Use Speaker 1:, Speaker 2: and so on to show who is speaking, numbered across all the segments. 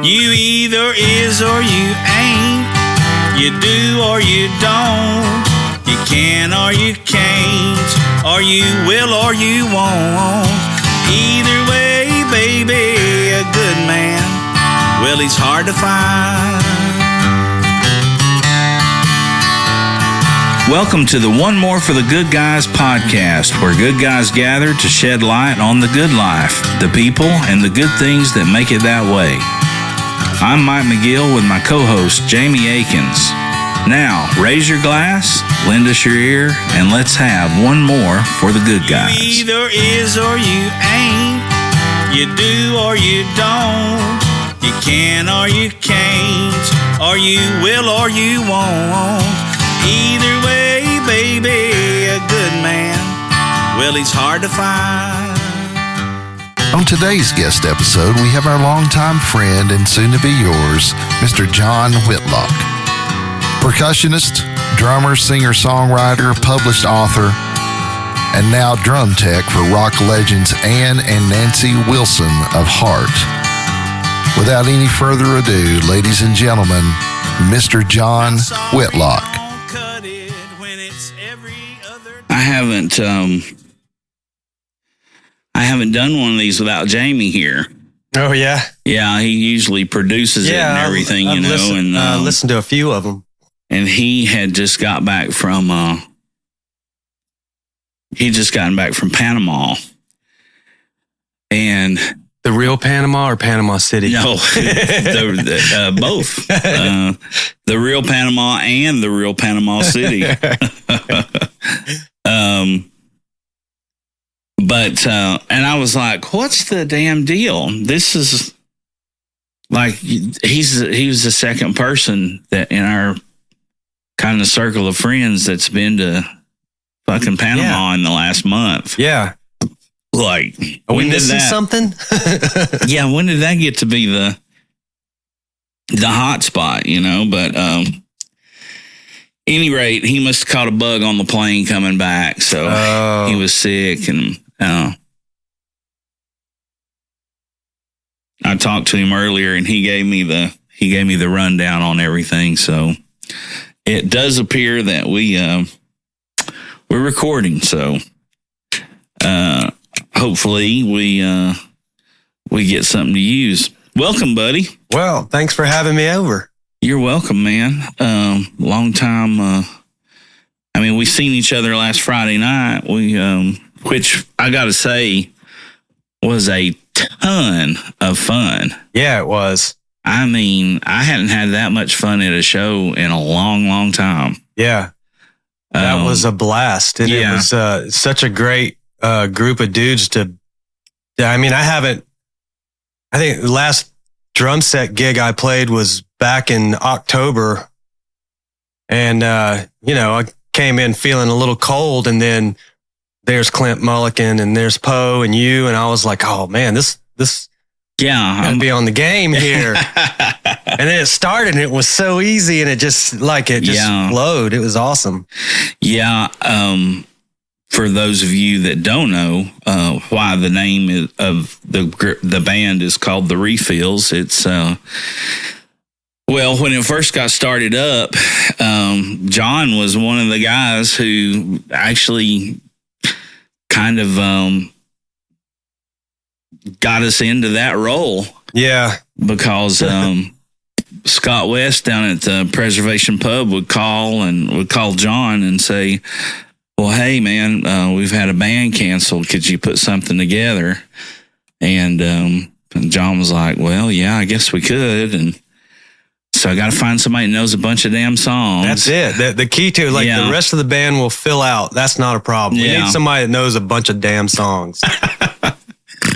Speaker 1: You either is or you ain't. You do or you don't. You can or you can't. Or you will or you won't. Either way, baby, a good man, well, he's hard to find. Welcome to the One More for the Good Guys podcast, where good guys gather to shed light on the good life, the people, and the good things that make it that way. I'm Mike McGill with my co-host, Jamie Akins. Now, raise your glass, lend us your ear, and let's have one more for the good guys. You either is or you ain't. You do or you don't. You can or you can't. Or you will or you won't. Either way, baby, a good man, well, he's hard to find.
Speaker 2: On today's guest episode, we have our longtime friend and soon-to-be yours, Mr. Jon Whitlock. Percussionist, drummer, singer-songwriter, published author, and now drum tech for rock legends Ann and Nancy Wilson of Heart. Without any further ado, ladies and gentlemen, Mr. Jon Whitlock.
Speaker 1: I haven't done one of these without Jamie here.
Speaker 3: Oh yeah,
Speaker 1: yeah. He usually produces it and everything,
Speaker 3: I've listened to a few of them.
Speaker 1: And he had just got back from Panama, and
Speaker 3: the real Panama or Panama City?
Speaker 1: No, both. The real Panama and the real Panama City. And I was like, what's the damn deal? This is like, he was the second person that in our kind of circle of friends that's been to fucking Panama in the last month.
Speaker 3: Yeah.
Speaker 1: Like,
Speaker 3: are we missing something?
Speaker 1: Yeah, when did that get to be the hot spot, you know? But any rate, he must have caught a bug on the plane coming back, so he was sick, and I talked to him earlier, and he gave me the rundown on everything. So it does appear that we're recording. So hopefully we get something to use. Welcome, buddy.
Speaker 3: Well, thanks for having me over.
Speaker 1: You're welcome, man. Long time. We seen each other last Friday night. Which I got to say was a ton of fun.
Speaker 3: Yeah, it was.
Speaker 1: I hadn't had that much fun at a show in a long, long time.
Speaker 3: Yeah, that was a blast, and it was such a great group of dudes to. I think the last drum set gig I played was back in October, and I came in feeling a little cold, and then there's Clint Mulligan and there's Poe and you, and I was like, oh man, this gotta be on the game here. And then it started, and it was so easy, and it just flowed. It was awesome.
Speaker 1: Yeah. For those of you that don't know why the name of the band is called The Refills, it's when it first got started up, Jon was one of the guys who actually kind of got us into that role.
Speaker 3: Yeah.
Speaker 1: Because Scott West down at the Preservation Pub would call Jon and say, well, hey, man, we've had a band canceled. Could you put something together? And Jon was like, well, yeah, I guess we could. And so I got to find somebody who knows a bunch of damn songs.
Speaker 3: That's it. The key to the rest of the band will fill out. That's not a problem. We need somebody that knows a bunch of damn songs.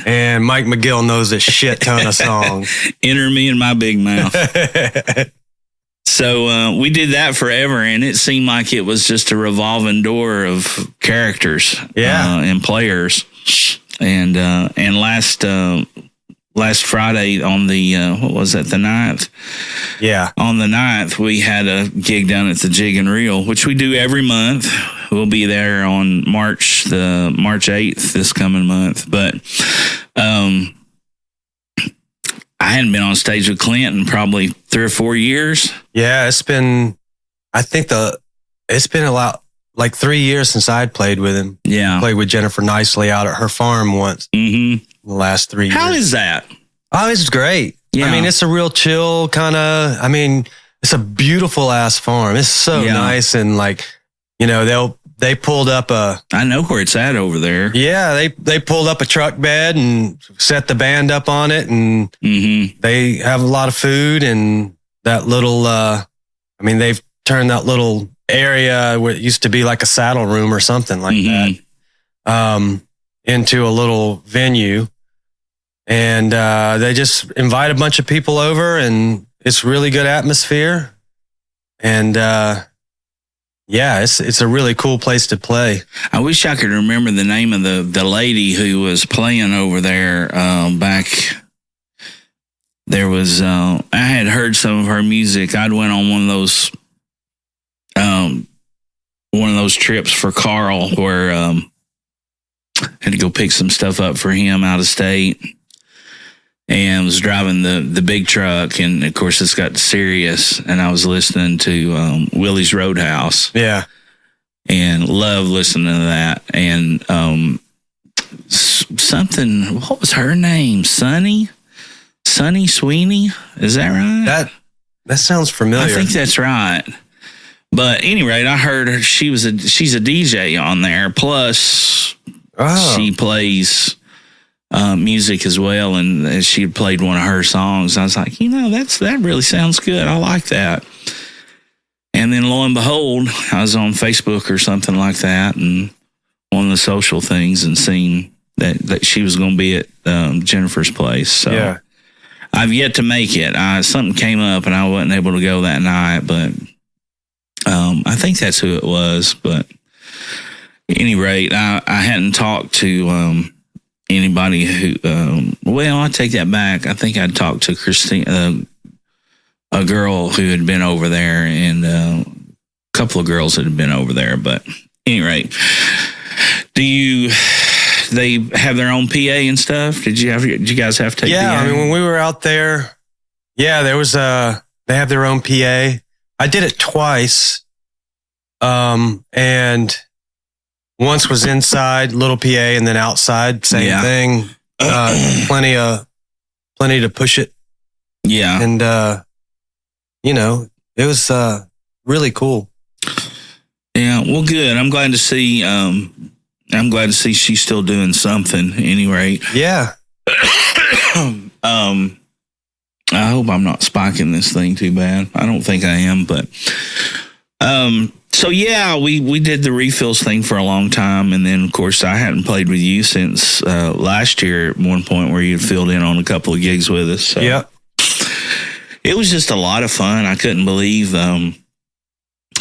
Speaker 3: And Mike McGill knows a shit ton of songs.
Speaker 1: Enter me in my big mouth. So we did that forever, and it seemed like it was just a revolving door of characters and players. And last Friday on the, the 9th?
Speaker 3: Yeah.
Speaker 1: On the 9th, we had a gig down at the Jig and Reel, which we do every month. We'll be there on March 8th this coming month. But I hadn't been on stage with Clint in probably 3 or 4 years.
Speaker 3: Yeah, it's been a lot, like 3 years since I'd played with him.
Speaker 1: Yeah.
Speaker 3: Played with Jennifer Nicely out at her farm once.
Speaker 1: Mm-hmm.
Speaker 3: The last 3 years.
Speaker 1: How is that?
Speaker 3: Oh, it's great.
Speaker 1: Yeah.
Speaker 3: I mean, it's a real chill kind of, it's a beautiful ass farm. It's so nice. And like, they pulled up
Speaker 1: I know where it's at over there.
Speaker 3: Yeah, they pulled up a truck bed and set the band up on it, and they have a lot of food and that little. They've turned that little area where it used to be like a saddle room or something like that, into a little venue, and they just invite a bunch of people over, and it's really good atmosphere, and. Yeah, it's a really cool place to play.
Speaker 1: I wish I could remember the name of the lady who was playing over there back. There was I had heard some of her music. I'd went on one of those trips for Carl where had to go pick some stuff up for him out of state, and was driving the big truck, and of course it's got Sirius, and I was listening to Willie's Roadhouse.
Speaker 3: Yeah.
Speaker 1: And love listening to that. And something, what was her name? Sunny Sweeney? Is that right?
Speaker 3: That sounds familiar.
Speaker 1: I think that's right. But anyway, I heard her, she's a DJ on there. Plus she plays music as well, and she had played one of her songs. I was like, that really sounds good. I like that. And then lo and behold, I was on Facebook or something like that, and one of the social things, and seen that she was going to be at Jennifer's place. So yeah. I've yet to make it. Something came up and I wasn't able to go that night, but I think that's who it was. But at any rate, I hadn't talked to anybody who, I take that back. I think I'd talked to Christine, a girl who had been over there, and a couple of girls that had been over there. But at any rate, they have their own PA and stuff? Did you guys have to take PA?
Speaker 3: When we were out there, there was they have their own PA. I did it twice. And once was inside, little PA, and then outside, same thing. Plenty to push it.
Speaker 1: Yeah.
Speaker 3: And, it was really cool.
Speaker 1: Yeah, well, good. I'm glad to see she's still doing something. At any rate.
Speaker 3: Yeah.
Speaker 1: I hope I'm not spiking this thing too bad. I don't think I am, but so yeah, we did the refills thing for a long time, and then of course I hadn't played with you since last year at one point where you filled in on a couple of gigs with us. So.
Speaker 3: Yeah.
Speaker 1: It was just a lot of fun. I couldn't believe,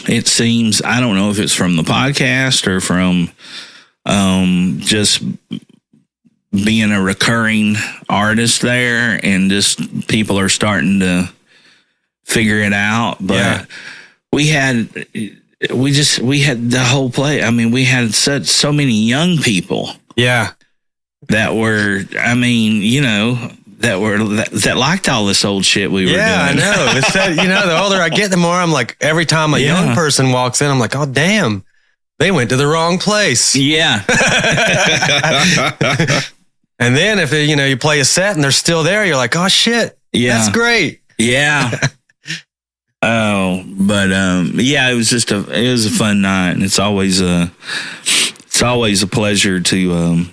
Speaker 1: it seems, I don't know if it's from the podcast or from just being a recurring artist there, and just people are starting to figure it out. But we had the whole play. I mean, we had so many young people.
Speaker 3: Yeah.
Speaker 1: That were, that liked all this old shit we were doing.
Speaker 3: Yeah, I know. It's that, the older I get, the more I'm like, every time a young person walks in, I'm like, oh, damn, they went to the wrong place.
Speaker 1: Yeah.
Speaker 3: And then if, you play a set and they're still there, you're like, oh, shit. Yeah. That's great.
Speaker 1: Yeah. It was just it was a fun night, and it's always a pleasure to,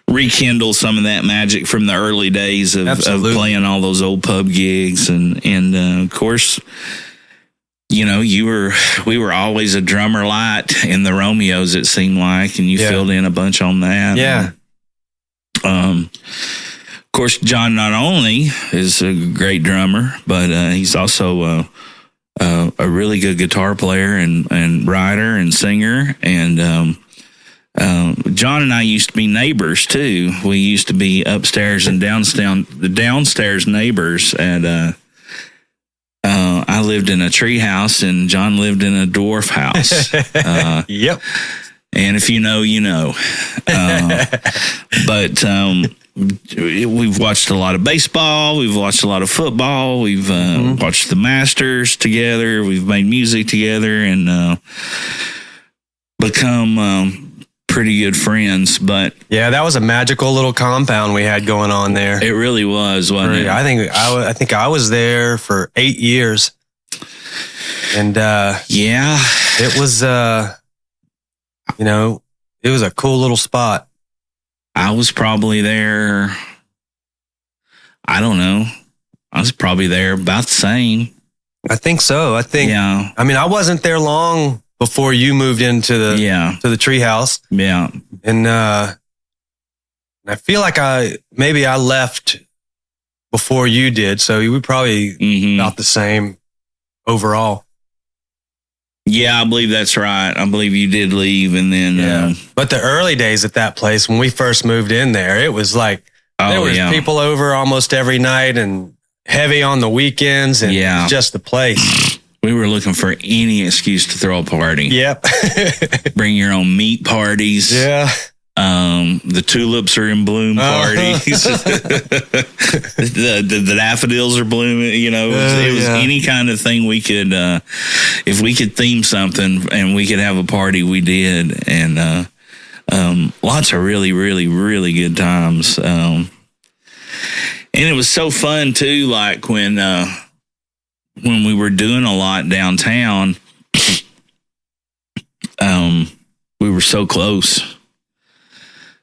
Speaker 1: rekindle some of that magic from the early days of playing all those old pub gigs, and of course, we were always a drummer light in the Romeos, it seemed like, and you filled in a bunch on that.
Speaker 3: Yeah.
Speaker 1: Of course, Jon not only is a great drummer, but he's also a really good guitar player and writer and singer, and Jon and I used to be neighbors too. We used to be upstairs and the downstairs neighbors. And I lived in a tree house, and Jon lived in a dwarf house.
Speaker 3: Yep.
Speaker 1: And if you know, you know. But we've watched a lot of baseball. We've watched a lot of football. We've watched the Masters together. We've made music together and become pretty good friends. But
Speaker 3: yeah, that was a magical little compound we had going on there.
Speaker 1: It really was, wasn't it?
Speaker 3: I think I was there for 8 years. And
Speaker 1: yeah,
Speaker 3: it was it was a cool little spot.
Speaker 1: I was probably there, I don't know. I was probably there about the same.
Speaker 3: I think so.
Speaker 1: Yeah.
Speaker 3: I mean, I wasn't there long before you moved into the to the treehouse.
Speaker 1: Yeah.
Speaker 3: And I feel like I left before you did, so we probably about the same overall.
Speaker 1: Yeah, I believe that's right. I believe you did leave, and then
Speaker 3: but the early days at that place when we first moved in there, it was like there was people over almost every night and heavy on the weekends, and it was just the place.
Speaker 1: We were looking for any excuse to throw a party.
Speaker 3: Yep.
Speaker 1: Bring your own meat parties.
Speaker 3: Yeah.
Speaker 1: The tulips are in bloom parties. the daffodils are blooming. It was any kind of thing we could, if we could theme something and we could have a party, we did. And lots of really, really, really good times. And it was so fun too. Like when we were doing a lot downtown, we were so close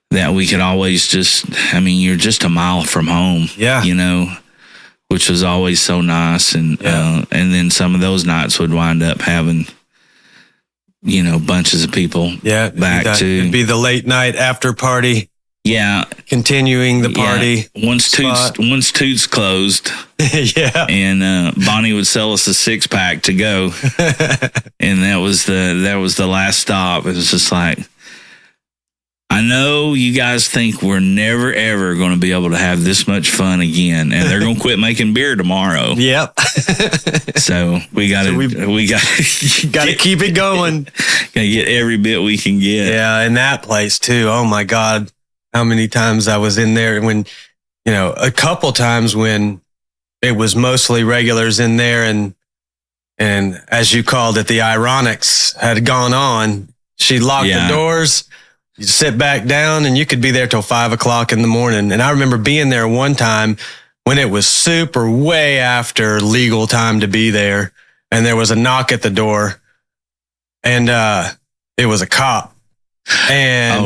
Speaker 1: that we could always you're just a mile from home, which was always so nice. And then some of those nights would wind up having, bunches of people back to.
Speaker 3: It'd be the late night after party.
Speaker 1: Yeah.
Speaker 3: Continuing the party.
Speaker 1: Once Toots closed.
Speaker 3: Yeah.
Speaker 1: And Bonnie would sell us a 6-pack to go. And that was the last stop. It was just like, I know you guys think we're never, ever going to be able to have this much fun again, and they're going to quit making beer tomorrow.
Speaker 3: Yep.
Speaker 1: So we got to
Speaker 3: keep it going.
Speaker 1: Got to get every bit we can get.
Speaker 3: Yeah, and that place too. Oh my God, how many times I was in there when, a couple times when it was mostly regulars in there, and as you called it, the Ironics had gone on. She locked the doors. You sit back down and you could be there till 5 o'clock in the morning. And I remember being there one time when it was super way after legal time to be there. And there was a knock at the door, and it was a cop. And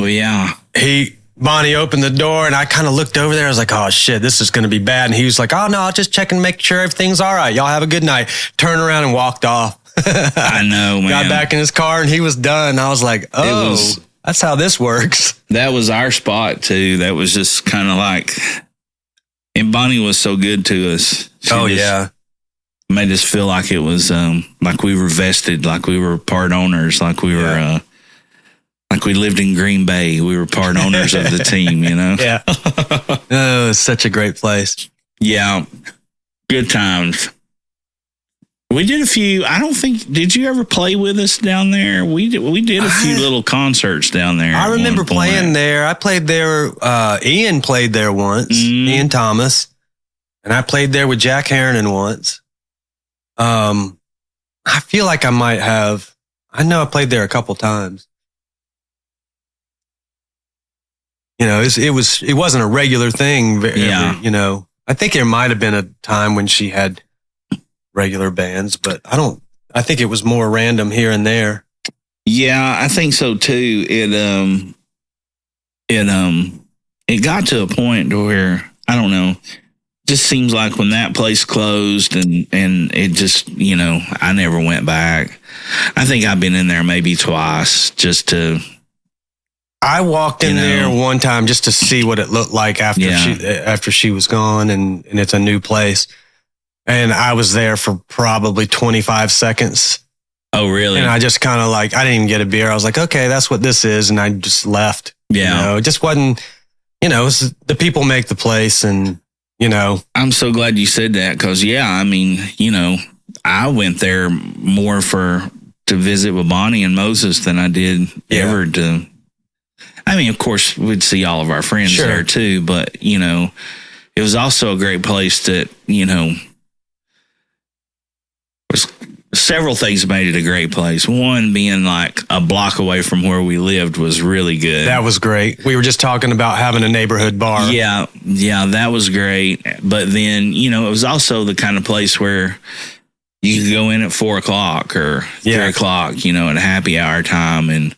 Speaker 3: Bonnie opened the door, and I kind of looked over there. I was like, oh shit, this is going to be bad. And he was like, oh no, I'll just check and make sure everything's all right. Y'all have a good night. Turned around and walked off.
Speaker 1: I know, man.
Speaker 3: Got back in his car and he was done. I was like, that's how this works.
Speaker 1: That was our spot too. That was just kind of like, and Bonnie was so good to us. She made us feel like it was like we were vested, like we were part owners, like we were like we lived in Green Bay. We were part owners of the team,
Speaker 3: Yeah. Oh, it's such a great place.
Speaker 1: Yeah, good times. We did a few. Did you ever play with us down there? We did a few little concerts down there.
Speaker 3: I remember playing there. I played there. Ian played there once. Ian Thomas, and I played there with Jack Harrinan once. I feel like I might have. I know I played there a couple times. It wasn't a regular thing. I think there might have been a time when she had regular bands, but I think it was more random here and there.
Speaker 1: Yeah, I think so too. It got to a point to where, I don't know, just seems like when that place closed and it just, I never went back. I think I've been in there maybe twice just to.
Speaker 3: I walked in there one time just to see what it looked like after she was gone, and it's a new place. And I was there for probably 25 seconds.
Speaker 1: Oh, really?
Speaker 3: And I just kind of I didn't even get a beer. I was like, okay, that's what this is. And I just left.
Speaker 1: Yeah.
Speaker 3: It just wasn't, the people make the place, and,
Speaker 1: I'm so glad you said that because, I went there more to to visit with Bonnie and Moses than I did ever to. I mean, of course, we'd see all of our friends there too, but it was also a great place that was several things made it a great place. One being like a block away from where we lived was really good.
Speaker 3: That was great. We were just talking about having a neighborhood bar.
Speaker 1: Yeah, that was great. But then, it was also the kind of place where you could go in at 4 o'clock or 3 o'clock, at happy hour time and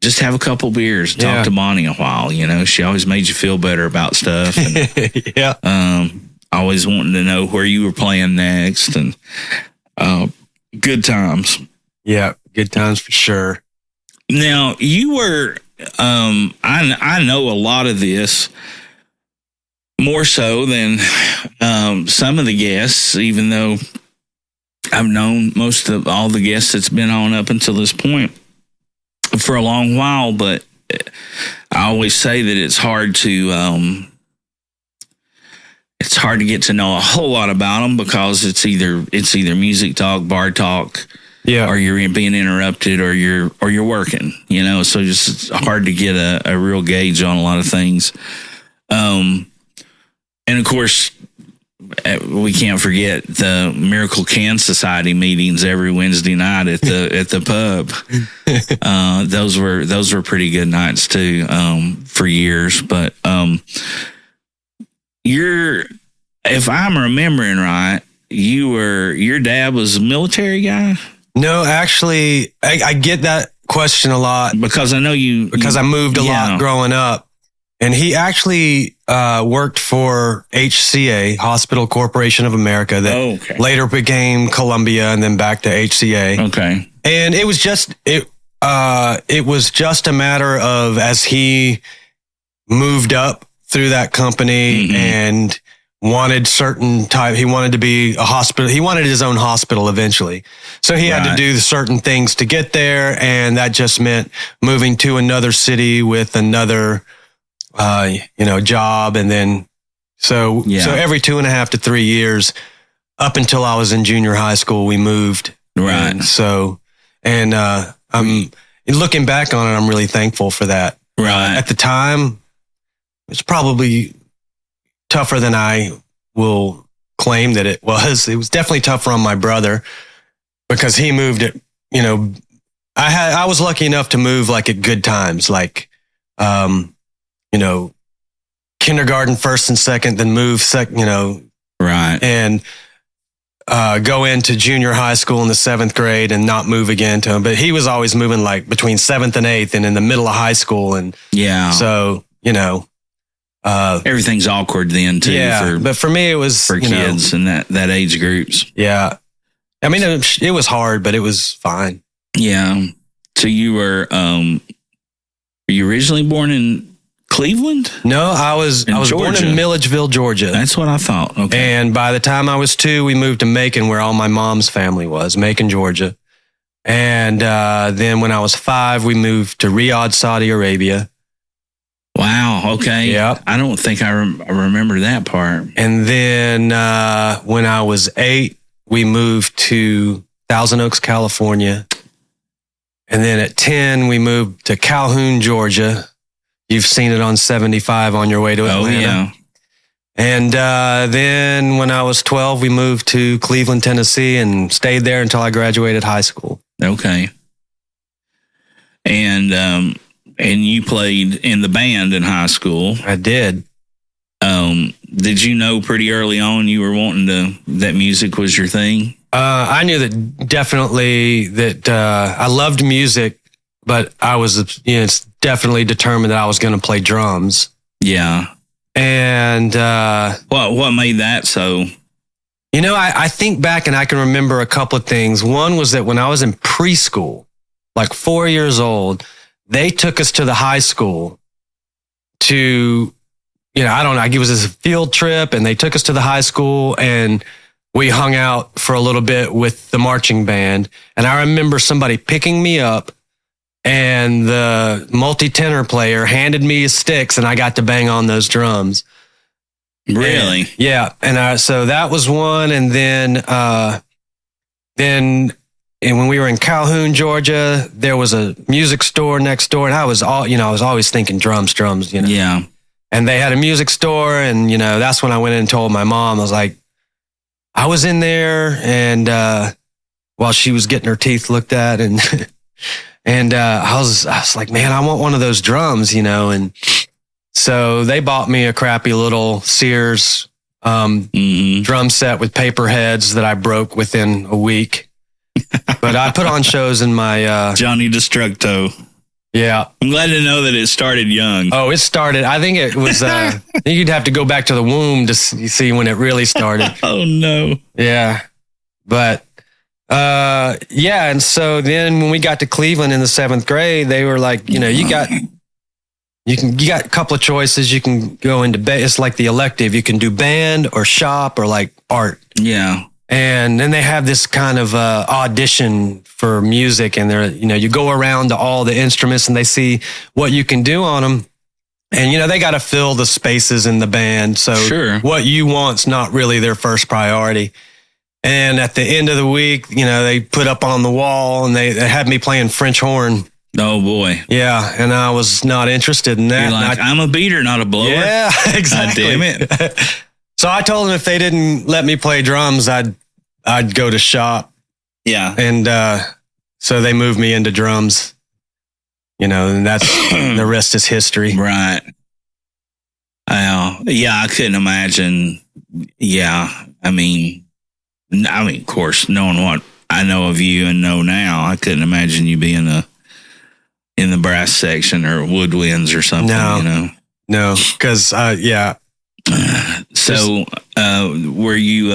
Speaker 1: just have a couple beers, talk to Bonnie a while. She always made you feel better about stuff. And, always wanting to know where you were playing next, and good times.
Speaker 3: Yeah, good times for sure.
Speaker 1: Now, you were, I know a lot of this more so than some of the guests, even though I've known most of all the guests that's been on up until this point for a long while, but I always say that it's hard to get to know a whole lot about them because it's either music talk, bar talk, or you're being interrupted, or you're working, So just it's hard to get a real gauge on a lot of things. And of course, we can't forget the Miracle Can Society meetings every Wednesday night at the pub. Those were pretty good nights too, for years. But if I'm remembering right, your dad was a military guy?
Speaker 3: No, actually, I get that question a lot
Speaker 1: because I know
Speaker 3: because I moved a lot growing up, and he actually worked for HCA, Hospital Corporation of America, that later became Columbia and then back to HCA.
Speaker 1: Okay,
Speaker 3: and it was just it was just a matter of as he moved up through that company and wanted he wanted to be a hospital. He wanted his own hospital eventually. So he had to do certain things to get there. And that just meant moving to another city with another, job. And then, so every 2.5 to 3 years up until I was in junior high school, we moved.
Speaker 1: Right.
Speaker 3: And I'm looking back on it, I'm really thankful for that.
Speaker 1: Right.
Speaker 3: At the time, it's probably tougher than I will claim that it was. It was definitely tougher on my brother because he moved it. I was lucky enough to move like at good times, like, kindergarten, first and second, then move second,
Speaker 1: right.
Speaker 3: And go into junior high school in the 7th grade and not move again to him. But he was always moving like between 7th and 8th and in the middle of high school. And so,
Speaker 1: everything's awkward then too.
Speaker 3: But for me, it was
Speaker 1: for kids and that age groups.
Speaker 3: Yeah, I mean, it was hard, but it was fine.
Speaker 1: Yeah. So you were you originally born in Cleveland?
Speaker 3: No, I was born in Milledgeville, Georgia.
Speaker 1: That's what I thought. Okay.
Speaker 3: And by the time I was 2, we moved to Macon, where all my mom's family was, Macon, Georgia. And then when I was 5, we moved to Riyadh, Saudi Arabia.
Speaker 1: Wow. Okay.
Speaker 3: Yep.
Speaker 1: I don't think I remember that part.
Speaker 3: And then when I was 8, we moved to Thousand Oaks, California. And then at 10, we moved to Calhoun, Georgia. You've seen it on 75 on your way to Atlanta.
Speaker 1: Oh, yeah.
Speaker 3: And then when I was 12, we moved to Cleveland, Tennessee, and stayed there until I graduated high school.
Speaker 1: Okay. And you played in the band in high school.
Speaker 3: I did.
Speaker 1: Did you know pretty early on you were that music was your thing?
Speaker 3: I knew that definitely that I loved music, but I was definitely determined that I was going to play drums.
Speaker 1: Yeah.
Speaker 3: And
Speaker 1: what made that so?
Speaker 3: I think back and I can remember a couple of things. One was that when I was in preschool, like 4 years old, they took us to the high school to, it was a field trip, and they took us to the high school and we hung out for a little bit with the marching band. And I remember somebody picking me up, and the multi-tenor player handed me his sticks, and I got to bang on those drums.
Speaker 1: Really?
Speaker 3: And so that was one. And then and when we were in Calhoun, Georgia, there was a music store next door, and I was always thinking drums,
Speaker 1: Yeah.
Speaker 3: And they had a music store, and that's when I went in and told my mom. I was like, I was in there, and while she was getting her teeth looked at, and I was like, man, I want one of those drums, and so they bought me a crappy little Sears drum set with paper heads that I broke within a week. But I put on shows in my
Speaker 1: Johnny Destructo.
Speaker 3: Yeah.
Speaker 1: I'm glad to know that it started young.
Speaker 3: Oh, it started. I think it was, I think you'd have to go back to the womb to see when it really started.
Speaker 1: Oh, no.
Speaker 3: Yeah. But, yeah. And so then when we got to Cleveland in the 7th grade, they were like, you got a couple of choices. You can go into, it's like the elective. You can do band or shop or like art.
Speaker 1: Yeah.
Speaker 3: And then they have this kind of audition for music, and they're, you go around to all the instruments and they see what you can do on them. And, they got to fill the spaces in the band. So what you want's not really their first priority. And at the end of the week, they put up on the wall and they had me playing French horn.
Speaker 1: Oh, boy.
Speaker 3: Yeah. And I was not interested in that.
Speaker 1: You're like, I'm a beater, not a blower.
Speaker 3: Yeah, exactly.
Speaker 1: God damn it.
Speaker 3: So I told them if they didn't let me play drums, I'd go to shop.
Speaker 1: Yeah.
Speaker 3: And so they moved me into drums, and that's the rest is history.
Speaker 1: Right. Yeah, I couldn't imagine. Yeah. I mean, of course, knowing what I know of you and know now, I couldn't imagine you being in the brass section or woodwinds or something,
Speaker 3: No, because, yeah.
Speaker 1: So, were you,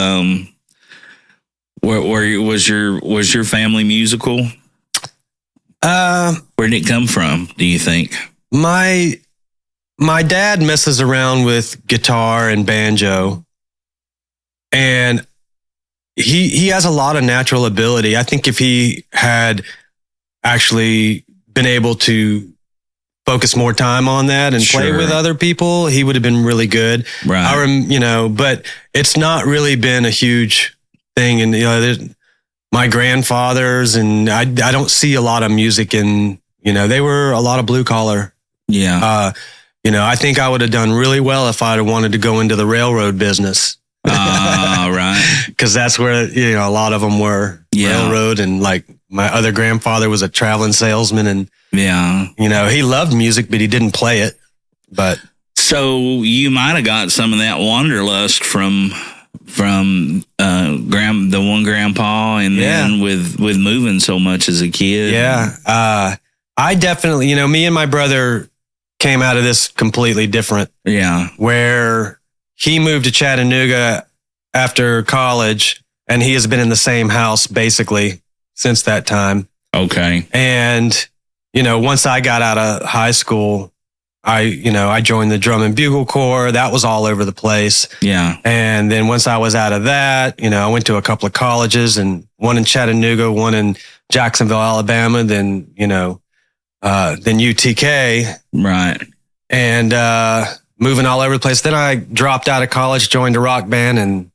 Speaker 1: was your family musical? Where did it come from, do you think?
Speaker 3: My dad messes around with guitar and banjo, and he has a lot of natural ability. I think if he had actually been able to focus more time on that and play with other people, he would have been really good.
Speaker 1: Right.
Speaker 3: But it's not really been a huge thing. And, my grandfathers, and I don't see a lot of music in, they were a lot of blue collar.
Speaker 1: Yeah.
Speaker 3: I think I would have done really well if I'd have wanted to go into the railroad business.
Speaker 1: Right.
Speaker 3: Because that's where, a lot of them were railroad. And like my other grandfather was a traveling salesman, and, he loved music, but he didn't play it. But
Speaker 1: so you might have got some of that wanderlust from the one grandpa, and then with moving so much as a kid.
Speaker 3: Yeah. I definitely, me and my brother came out of this completely different.
Speaker 1: Yeah.
Speaker 3: Where he moved to Chattanooga after college, and he has been in the same house basically since that time.
Speaker 1: Okay.
Speaker 3: And, once I got out of high school, I joined the drum and bugle corps. That was all over the place.
Speaker 1: Yeah.
Speaker 3: And then once I was out of that, I went to a couple of colleges, and one in Chattanooga, one in Jacksonville, Alabama, then UTK.
Speaker 1: Right.
Speaker 3: And, moving all over the place. Then I dropped out of college, joined a rock band,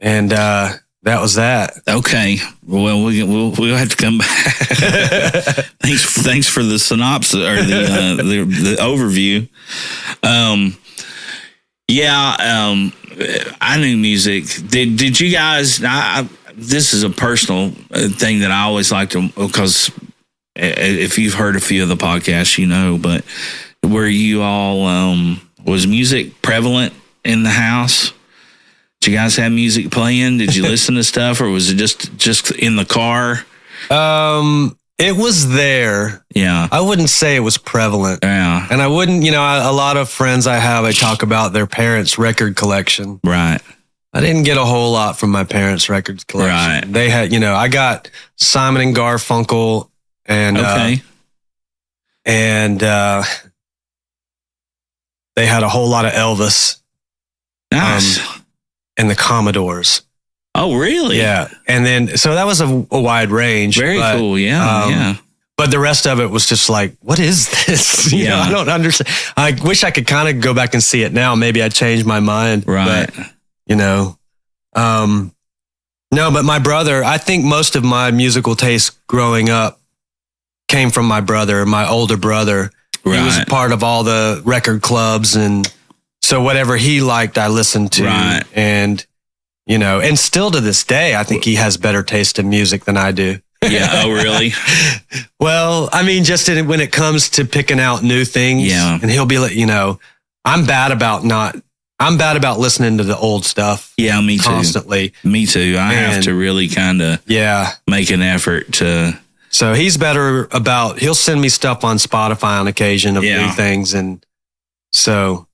Speaker 3: and that was that.
Speaker 1: Okay. Well, we'll have to come back. Thanks for the synopsis or the overview. I knew music. Did you guys? This is a personal thing that I always like to, because if you've heard a few of the podcasts, but were you all was music prevalent in the house? Did you guys have music playing? Did you listen to stuff, or was it just in the car?
Speaker 3: It was there.
Speaker 1: Yeah.
Speaker 3: I wouldn't say it was prevalent.
Speaker 1: Yeah.
Speaker 3: And I wouldn't, a lot of friends I have, I talk about their parents' record collection.
Speaker 1: Right.
Speaker 3: I didn't get a whole lot from my parents' records collection.
Speaker 1: Right.
Speaker 3: They had, I got Simon and Garfunkel and, they had a whole lot of Elvis.
Speaker 1: Nice.
Speaker 3: And the Commodores.
Speaker 1: Oh, really?
Speaker 3: Yeah. And then, so that was a wide range.
Speaker 1: Very cool. Yeah. Yeah.
Speaker 3: But the rest of it was just like, what is this? I don't understand. I wish I could kind of go back and see it now. Maybe I'd change my mind.
Speaker 1: Right.
Speaker 3: But, no, No, but my brother, I think most of my musical taste growing up came from my brother, my older brother.
Speaker 1: Right.
Speaker 3: He was a part of all the record clubs. And so whatever he liked, I listened to.
Speaker 1: Right.
Speaker 3: And, you know, and still to this day, I think he has better taste in music than I do.
Speaker 1: Yeah. Oh, really?
Speaker 3: Well, I mean, just when it comes to picking out new things.
Speaker 1: Yeah.
Speaker 3: And he'll be like, you know, I'm bad about listening to the old stuff.
Speaker 1: Yeah, me too.
Speaker 3: Constantly.
Speaker 1: Me too. I have to really kind of make an effort to.
Speaker 3: So he's better about, he'll send me stuff on Spotify on occasion of new things. And so.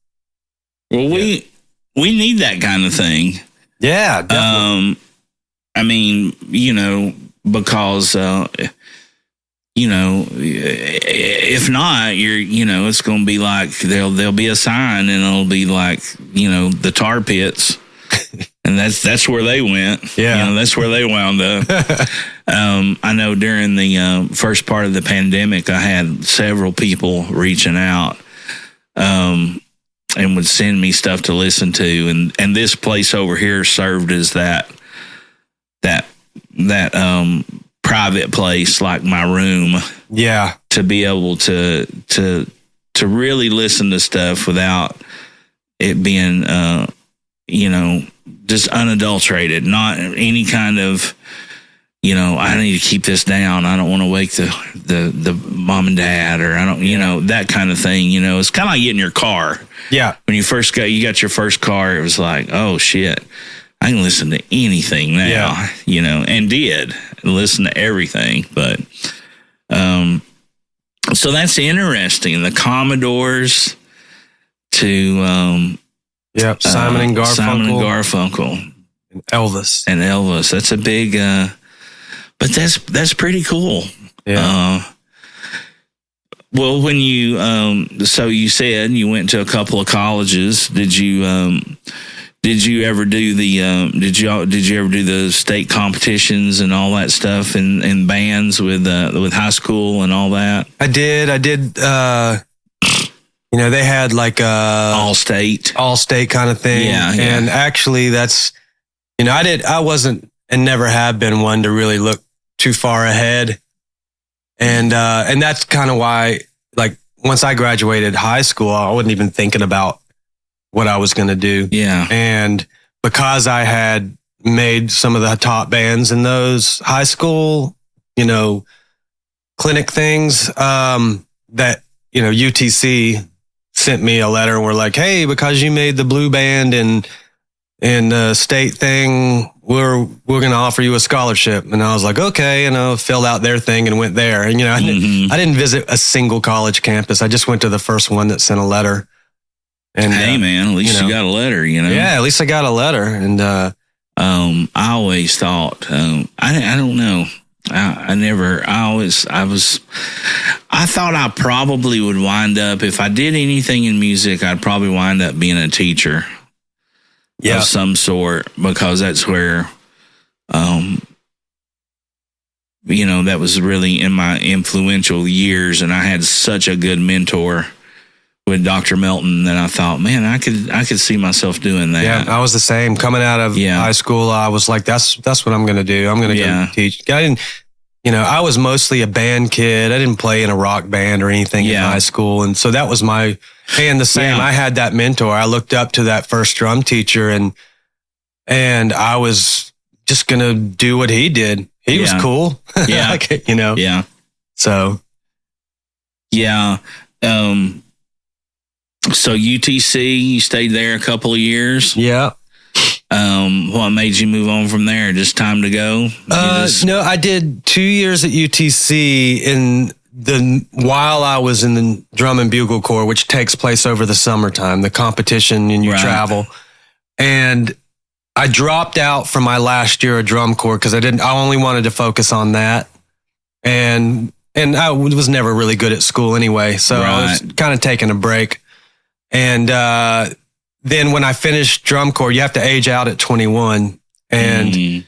Speaker 1: Well, we need that kind of thing.
Speaker 3: Yeah, definitely.
Speaker 1: I mean, you know, because, you know, if not, it's going to be like there'll be a sign and it'll be like, you know, the tar pits, and that's where they went.
Speaker 3: Yeah,
Speaker 1: you know, that's where they wound up. I know during the first part of the pandemic, I had several people reaching out, and would send me stuff to listen to, and this place over here served as that private place, like my room.
Speaker 3: Yeah. To
Speaker 1: be able to really listen to stuff without it being, you know, just unadulterated, not any kind of, you know, I need to keep this down. I don't want to wake the mom and dad, or I don't, you know, that kind of thing. You know, it's kind of like getting your car.
Speaker 3: Yeah.
Speaker 1: When you got your first car, it was like, oh shit, I can listen to anything now, you know, and did listen to everything. But, so that's interesting. The Commodores to,
Speaker 3: Simon and Garfunkel.
Speaker 1: Simon and Garfunkel.
Speaker 3: And Elvis.
Speaker 1: And Elvis. That's a big, but that's pretty cool.
Speaker 3: Yeah.
Speaker 1: Well, when you, so you said you went to a couple of colleges. Did you ever do did you ever do the state competitions and all that stuff in bands with high school and all that?
Speaker 3: I did. You know, they had like
Speaker 1: all state
Speaker 3: kind of thing.
Speaker 1: Yeah.
Speaker 3: And actually that's, you know, I wasn't and never have been one to really look too far ahead. And that's kind of why, like, once I graduated high school, I wasn't even thinking about what I was going to do.
Speaker 1: Yeah.
Speaker 3: And because I had made some of the top bands in those high school, you know, clinic things, that, you know, UTC sent me a letter and were like, hey, because you made the blue band and the state thing, we're going to offer you a scholarship. And I was like, okay. And I filled out their thing and went there. And, you know, I didn't visit a single college campus. I just went to the first one that sent a letter. And
Speaker 1: hey, man, at least you got a letter, you know? Yeah,
Speaker 3: at least I got a letter. And
Speaker 1: I always thought, I don't know. I thought I probably would wind up, if I did anything in music, I'd probably wind up being a teacher of some sort, because that's where, you know, that was really in my influential years. And I had such a good mentor with Dr. Melton that I thought, man, I could see myself doing that.
Speaker 3: Yeah, I was the same. Coming out of high school, I was like, that's what I'm going to do. I'm going to go teach. I didn't, you know, I was mostly a band kid. I didn't play in a rock band or anything in high school. And so that was my, and the same, I had that mentor. I looked up to that first drum teacher and I was just going to do what he did. He was cool.
Speaker 1: Yeah.
Speaker 3: Like, you know?
Speaker 1: Yeah.
Speaker 3: So.
Speaker 1: Yeah. So UTC, you stayed there a couple of years.
Speaker 3: Yeah.
Speaker 1: What made you move on from there? Just time to go?
Speaker 3: No, I did 2 years at UTC while I was in the drum and bugle corps, which takes place over the summertime, the competition, and you travel. And I dropped out from my last year of drum corps because I only wanted to focus on that. And I was never really good at school anyway. So I was kind of taking a break. And then when I finished drum corps, you have to age out at 21. And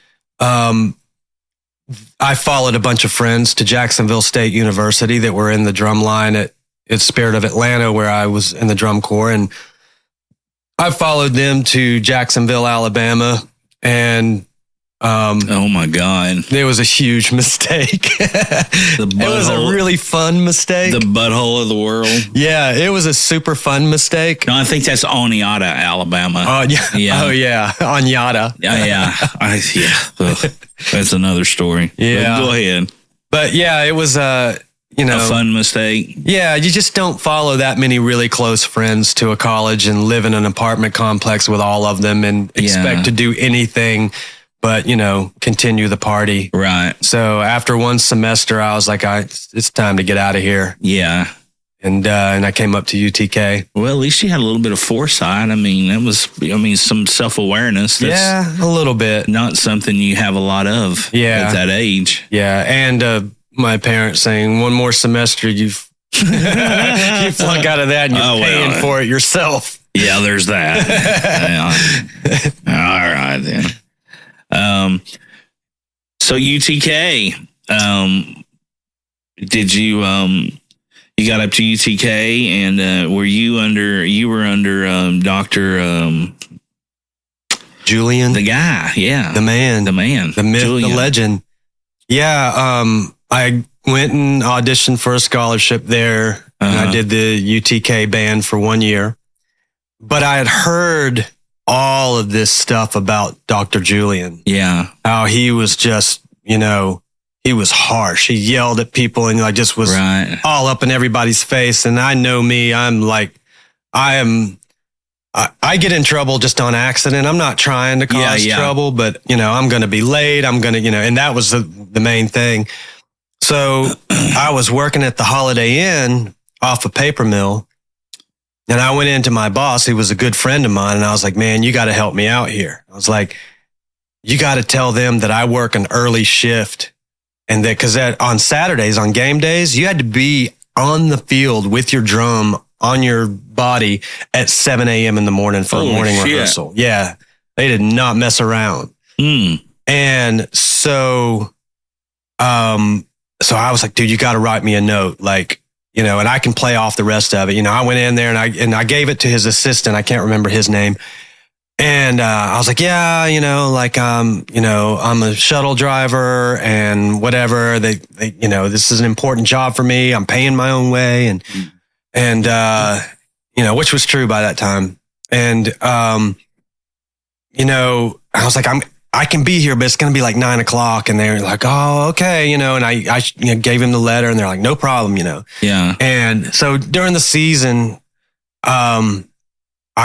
Speaker 3: I followed a bunch of friends to Jacksonville State University that were in the drum line at Spirit of Atlanta, where I was in the drum corps. And I followed them to Jacksonville, Alabama. And
Speaker 1: Oh my God.
Speaker 3: It was a huge mistake. It was a really fun mistake.
Speaker 1: The butthole of the world.
Speaker 3: Yeah, it was a super fun mistake.
Speaker 1: No, I think that's Oneida, Alabama.
Speaker 3: Yeah. Oh, yeah. Oneida.
Speaker 1: Yeah. Ugh, that's another story.
Speaker 3: Yeah.
Speaker 1: But go ahead.
Speaker 3: But yeah, it was, a
Speaker 1: fun mistake.
Speaker 3: Yeah, you just don't follow that many really close friends to a college and live in an apartment complex with all of them and expect to do anything but, continue the party.
Speaker 1: Right.
Speaker 3: So after one semester, I was like, it's time to get out of here.
Speaker 1: Yeah.
Speaker 3: And I came up to UTK.
Speaker 1: Well, at least you had a little bit of foresight. I mean, some self-awareness. That's
Speaker 3: a little bit.
Speaker 1: Not something you have a lot of at that age.
Speaker 3: Yeah. And my parents saying, one more semester, you flunk out of that and you're paying for it yourself.
Speaker 1: Yeah, there's that. All right, then. So UTK, did you got up to UTK and you were under Dr.
Speaker 3: Julian?
Speaker 1: The guy, yeah.
Speaker 3: The man.
Speaker 1: The myth,
Speaker 3: Julian. The legend. Yeah, I went and auditioned for a scholarship there. And I did the UTK band for 1 year. But I had heard all of this stuff about Dr. Julian.
Speaker 1: Yeah.
Speaker 3: How he was just, he was harsh. He yelled at people and just was all up in everybody's face. And I know me, I get in trouble just on accident. I'm not trying to cause trouble, but I'm going to be late. I'm going to, and that was the main thing. So I was working at the Holiday Inn off of Paper Mill. And I went into my boss, who was a good friend of mine, and I was like, man, you got to help me out here. I was like, you got to tell them that I work an early shift. And that because on Saturdays, on game days, you had to be on the field with your drum on your body at 7 a.m. in the morning for a morning rehearsal. Yeah. They did not mess around. And so, so I was like, dude, you got to write me a note. And I can play off the rest of it. I went in there and I gave it to his assistant. I can't remember his name. And I was like, yeah, I'm a shuttle driver and whatever. They this is an important job for me. I'm paying my own way. And which was true by that time. And, I was like, I can be here, but it's going to be like 9 o'clock. And they're like, oh, okay. And I gave him the letter and they're like, no problem,
Speaker 1: Yeah.
Speaker 3: And so during the season, I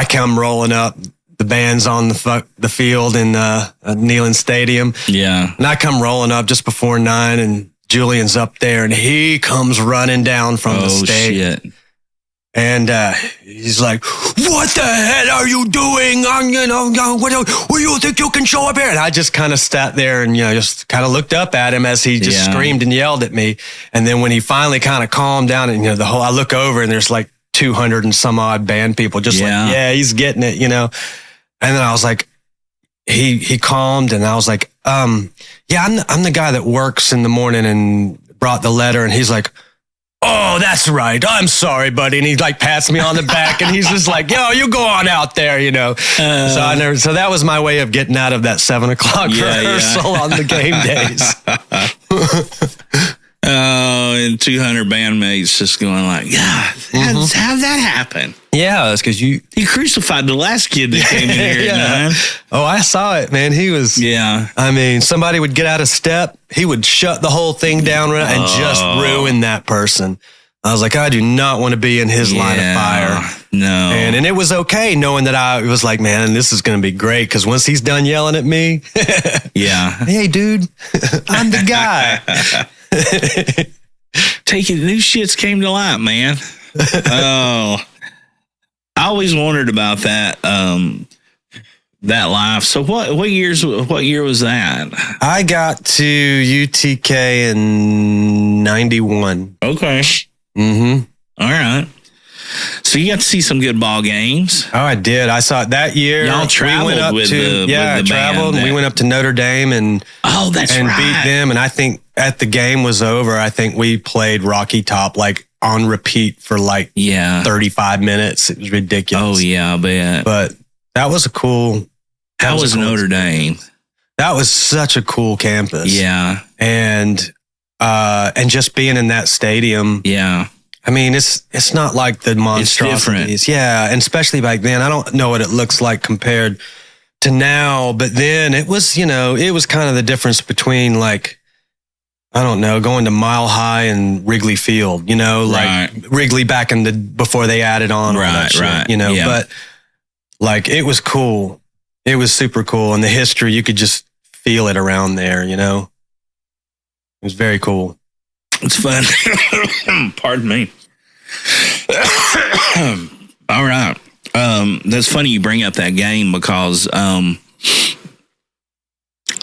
Speaker 3: come rolling up. The band's on the field in Neyland Stadium.
Speaker 1: Yeah.
Speaker 3: And I come rolling up just before 9 and Julian's up there and he comes running down from the stage. Shit. And he's like, what the hell are you doing? What do you think you can show up here? And I just kind of sat there and, just kind of looked up at him as he just screamed and yelled at me. And then when he finally kind of calmed down and, I look over and there's like 200 and some odd band people just he's getting it, And then I was like, he calmed and I was like, I'm the guy that works in the morning and brought the letter. And he's like, oh, that's right. I'm sorry, buddy. And he pats me on the back and he's just like, yo, you go on out there, So that was my way of getting out of that 7 o'clock rehearsal on the game days.
Speaker 1: Oh, and 200 bandmates just going like, yeah, how'd that happen?
Speaker 3: Yeah, it's because you
Speaker 1: crucified the last kid that came in here at 9.
Speaker 3: Oh, I saw it, man. He was, I mean, somebody would get out of step. He would shut the whole thing down and just ruin that person. I was like, I do not want to be in his line of fire.
Speaker 1: No.
Speaker 3: And it was okay knowing that I was like, man, this is going to be great. Because once he's done yelling at me, hey, dude, I'm the guy.
Speaker 1: New shits came to light, man. Oh, I always wondered about that. That life. So what year was that?
Speaker 3: I got to UTK in 91.
Speaker 1: Okay.
Speaker 3: Mm-hmm.
Speaker 1: All right. So you got to see some good ball games.
Speaker 3: Oh, I did. I saw it that year.
Speaker 1: Y'all traveled with the
Speaker 3: traveled.
Speaker 1: band.
Speaker 3: We went up to Notre Dame and beat them. And I think at the game was over, I think we played Rocky Top on repeat for 35 minutes. It was ridiculous.
Speaker 1: Oh yeah, I bet.
Speaker 3: But that was a cool.
Speaker 1: How was Notre Dame?
Speaker 3: That was such a cool campus.
Speaker 1: Yeah.
Speaker 3: And just being in that stadium.
Speaker 1: Yeah.
Speaker 3: I mean, it's not like the monstrosities.
Speaker 1: It's different.
Speaker 3: Yeah. And especially back then, I don't know what it looks like compared to now, but then it was kind of the difference between like, I don't know, going to Mile High and Wrigley Field, like Wrigley back before they added on.
Speaker 1: Right.
Speaker 3: But like, it was cool. It was super cool. And the history, you could just feel it around there, It was very cool.
Speaker 1: It's fun. Pardon me. All right. That's funny you bring up that game because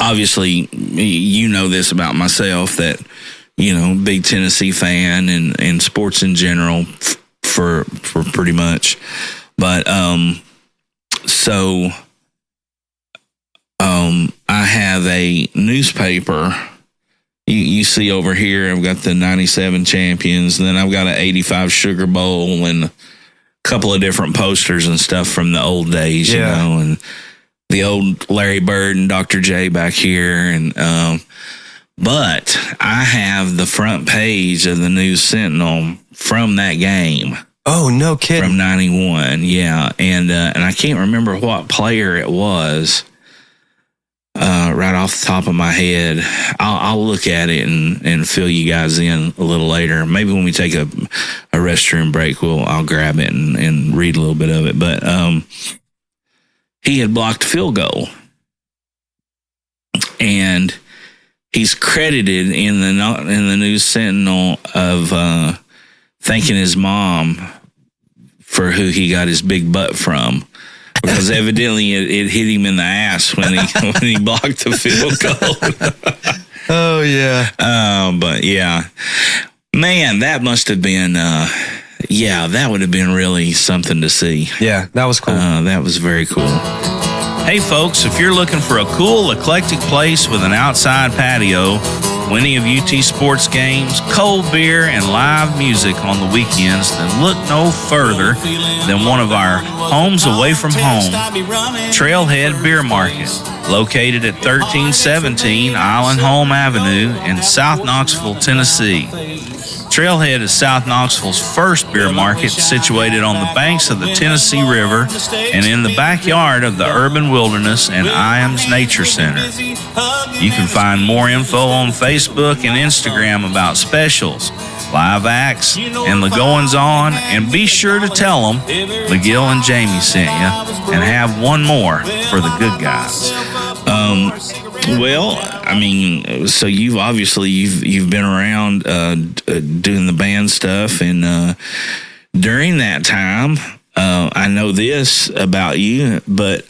Speaker 1: obviously you know this about myself that, big Tennessee fan and sports in general for pretty much. But I have a newspaper. You see over here, I've got the 97 champions, and then I've got an 85 Sugar Bowl and a couple of different posters and stuff from the old days, and the old Larry Bird and Dr. J back here. And but I have the front page of the News Sentinel from that game.
Speaker 3: Oh, no kidding.
Speaker 1: From 91, yeah. And I can't remember what player it was. Right off the top of my head, I'll look at it and fill you guys in a little later. Maybe when we take a restroom break, I'll grab it and read a little bit of it. But he had blocked a field goal, and he's credited in the News Sentinel of thanking his mom for who he got his big butt from. Because evidently it hit him in the ass when he blocked the field goal.
Speaker 3: Oh yeah.
Speaker 1: But yeah, man, that must have been. That would have been really something to see.
Speaker 3: Yeah, that was cool.
Speaker 1: That was very cool. Hey folks, if you're looking for a cool, eclectic place with an outside patio, plenty of UT sports games, cold beer, and live music on the weekends, then look no further than one of our homes away from home, Trailhead Beer Market, located at 1317 Island Home Avenue in South Knoxville, Tennessee. Trailhead is South Knoxville's first beer market, situated on the banks of the Tennessee River and in the backyard of the Urban Wilderness and Iams Nature Center. You can find more info on Facebook and Instagram about specials, live acts, and the goings-on, and be sure to tell them McGill and Jamie sent you, and have one more for the good guys. Well, I mean, so you've been around doing the band stuff, and during that time, I know this about you, but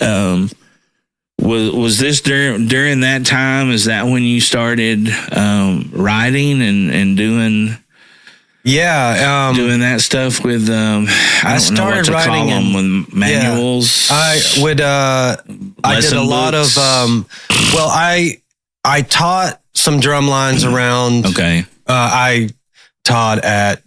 Speaker 1: was this during that time? Is that when you started writing and doing?
Speaker 3: Yeah,
Speaker 1: doing that stuff with I don't know what to call them, with manuals.
Speaker 3: Yeah, I would. I did a lot of. I taught some drum lines around.
Speaker 1: Okay.
Speaker 3: I taught at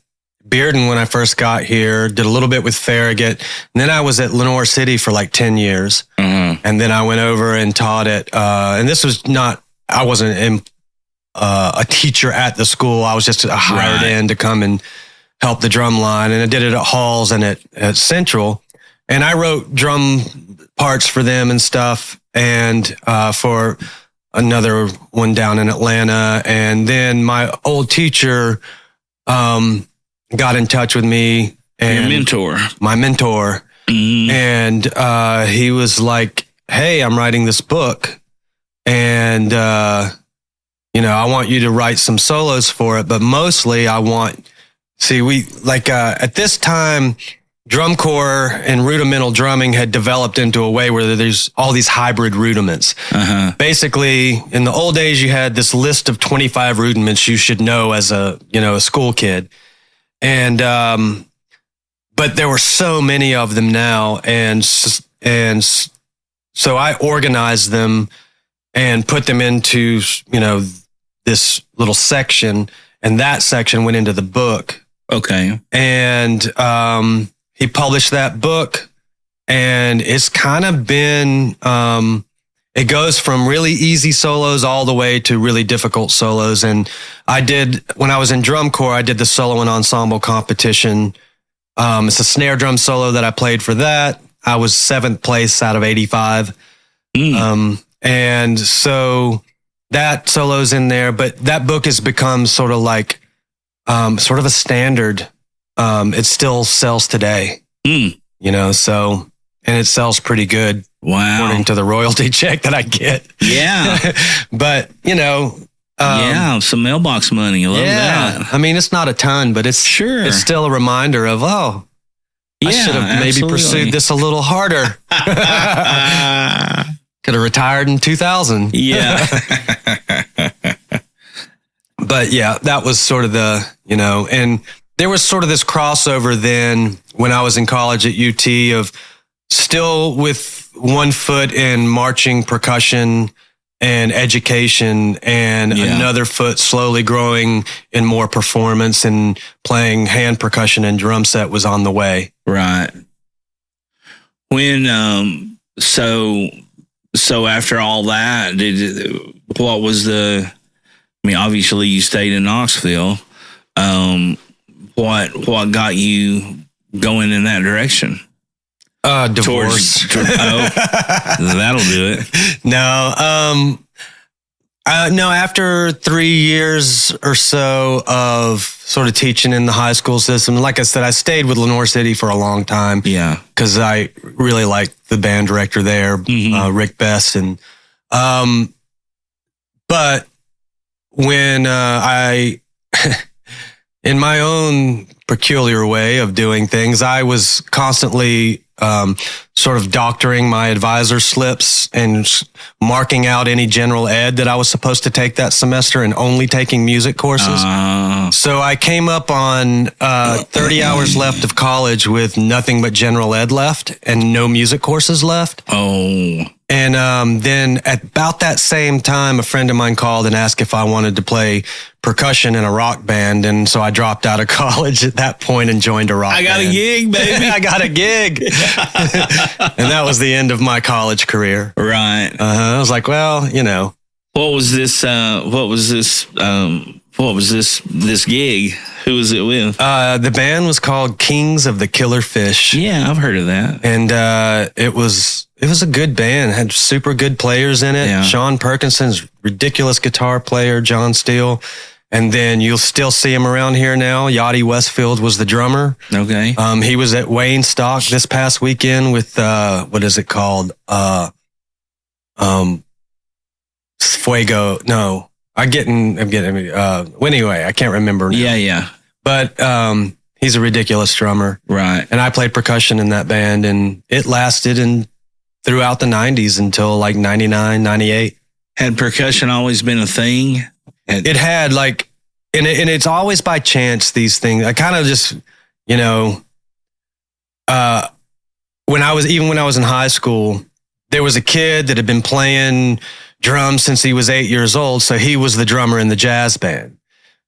Speaker 3: Bearden when I first got here. Did a little bit with Farragut, and then I was at Lenore City for like 10 years, and then I went over and taught at. And this was not. I wasn't a teacher at the school. I was just hired in to come and help the drum line. And I did it at Halls and at Central. And I wrote drum parts for them and stuff. And for another one down in Atlanta. And then my old teacher got in touch with me. And
Speaker 1: your mentor.
Speaker 3: My mentor. Mm-hmm. And he was like, hey, I'm writing this book. And I want you to write some solos for it, but mostly I want, at this time, drum corps and rudimental drumming had developed into a way where there's all these hybrid rudiments. Basically, in the old days, you had this list of 25 rudiments you should know as a school kid. And, but there were so many of them now. And so I organized them and put them into, this little section, and that section went into the book.
Speaker 1: Okay.
Speaker 3: And he published that book, and it's kind of been, it goes from really easy solos all the way to really difficult solos. And when I was in drum corps, I did the solo and ensemble competition. It's a snare drum solo that I played for that. I was 7th place out of 85. And so that solo's in there, but that book has become sort of like, sort of a standard. It still sells today, so, and it sells pretty good.
Speaker 1: Wow.
Speaker 3: According to the royalty check that I get.
Speaker 1: Yeah.
Speaker 3: But,
Speaker 1: some mailbox money. I love that.
Speaker 3: I mean, it's not a ton, but it's still a reminder of, I should have maybe pursued this a little harder. Could have retired in 2000.
Speaker 1: Yeah.
Speaker 3: But that was sort of and there was sort of this crossover then when I was in college at UT of still with one foot in marching, percussion, and education, and another foot slowly growing in more performance and playing hand percussion and drum set was on the way.
Speaker 1: Right. When, so after all that, what was obviously you stayed in Knoxville. What got you going in that direction?
Speaker 3: Divorce.
Speaker 1: That'll do it.
Speaker 3: No, after 3 years or so of sort of teaching in the high school system, like I said, I stayed with Lenoir City for a long time.
Speaker 1: Yeah.
Speaker 3: Because I really liked the band director there, Rick Best. And, but when in my own peculiar way of doing things, I was constantly sort of doctoring my advisor slips and marking out any general ed that I was supposed to take that semester and only taking music courses. So I came up on 30 hours left of college with nothing but general ed left and no music courses left.
Speaker 1: Oh.
Speaker 3: And then at about that same time, a friend of mine called and asked if I wanted to play percussion in a rock band. And so I dropped out of college at that point and joined a rock band.
Speaker 1: I got a gig, baby.
Speaker 3: I got a gig. And that was the end of my college career.
Speaker 1: Right.
Speaker 3: I was like, well,
Speaker 1: What was this gig? Who was it with?
Speaker 3: The band was called Kings of the Killer Fish.
Speaker 1: Yeah, I've heard of that.
Speaker 3: And it was a good band. It had super good players in it.
Speaker 1: Yeah.
Speaker 3: Sean Perkinson's ridiculous guitar player, John Steele. And then you'll still see him around here now. Yachty Westfield was the drummer.
Speaker 1: Okay.
Speaker 3: He was at Wayne Stock this past weekend with what is it called? Fuego. No. Anyway, I can't remember now.
Speaker 1: Yeah.
Speaker 3: But he's a ridiculous drummer.
Speaker 1: Right.
Speaker 3: And I played percussion in that band, and it lasted throughout the 90s until like 99, 98.
Speaker 1: Had percussion always been a thing?
Speaker 3: It had and it's always by chance, these things. I kind of just, when I was in high school, there was a kid that had been playing drums since he was 8 years old. So he was the drummer in the jazz band.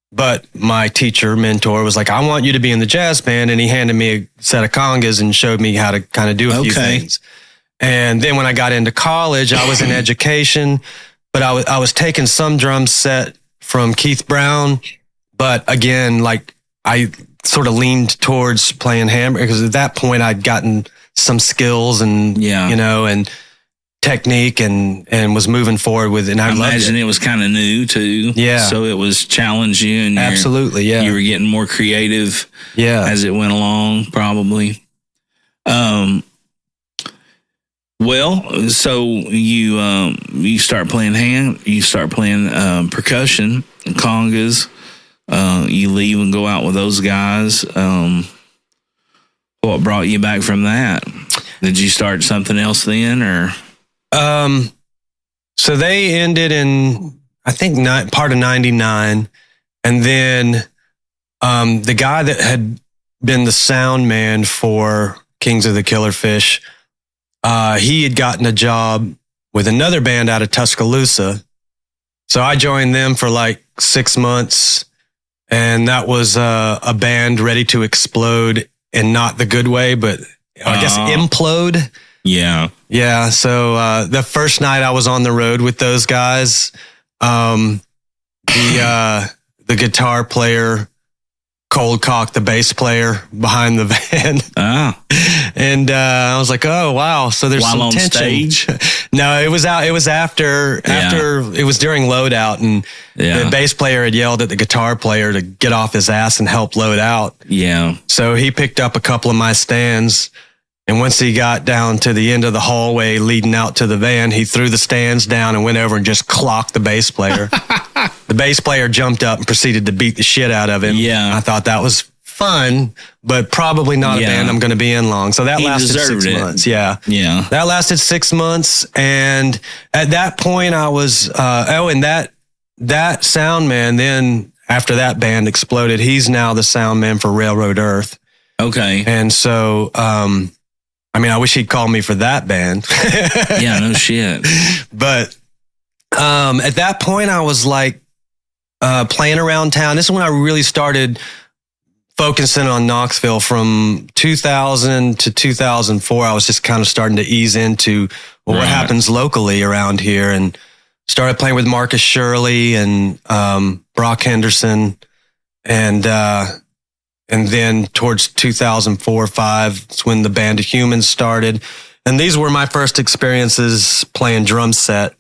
Speaker 3: But my mentor was like, I want you to be in the jazz band. And he handed me a set of congas and showed me how to kind of do a few things. And then when I got into college, I was in education, but I was taking some drum set from Keith Brown. But again, like I sort of leaned towards playing hammer because at that point I'd gotten some skills and, and technique and was moving forward with it. And I
Speaker 1: imagine it was kind of new too.
Speaker 3: Yeah.
Speaker 1: So it was challenging. And
Speaker 3: absolutely. Yeah.
Speaker 1: You were getting more creative.
Speaker 3: Yeah.
Speaker 1: As it went along, probably. Well, so you start playing percussion and congas. You leave and go out with those guys. What brought you back from that? Did you start something else then, or?
Speaker 3: So they ended in, I think, part of 99. And then the guy that had been the sound man for Kings of the Killer Fish, he had gotten a job with another band out of Tuscaloosa. So I joined them for like 6 months. And that was a band ready to explode in not the good way, but I guess implode.
Speaker 1: Yeah.
Speaker 3: Yeah. So the first night I was on the road with those guys, the guitar player cold cocked the bass player behind the van.
Speaker 1: Oh.
Speaker 3: And I was like, oh, wow. So there's some
Speaker 1: on
Speaker 3: tension.
Speaker 1: stage?
Speaker 3: No, it was after it was during loadout, and the bass player had yelled at the guitar player to get off his ass and help load out.
Speaker 1: Yeah.
Speaker 3: So he picked up a couple of my stands, and once he got down to the end of the hallway leading out to the van, he threw the stands down and went over and just clocked the bass player. The bass player jumped up and proceeded to beat the shit out of him.
Speaker 1: Yeah.
Speaker 3: I thought that was fun, but probably not a band I'm going to be in long. So that lasted 6 months. Yeah.
Speaker 1: Yeah.
Speaker 3: That lasted 6 months. And at that point I was, and that sound man, then after that band exploded, he's now the sound man for Railroad Earth.
Speaker 1: Okay.
Speaker 3: And so, I wish he'd call me for that band.
Speaker 1: Yeah, no shit.
Speaker 3: But, at that point I was like, playing around town. This is when I really started focusing on Knoxville. From 2000 to 2004. I was just kind of starting to ease into what happens locally around here, and started playing with Marcus Shirley and Brock Henderson, and then towards 2004-05, it's when the Band of Humans started, and these were my first experiences playing drum set,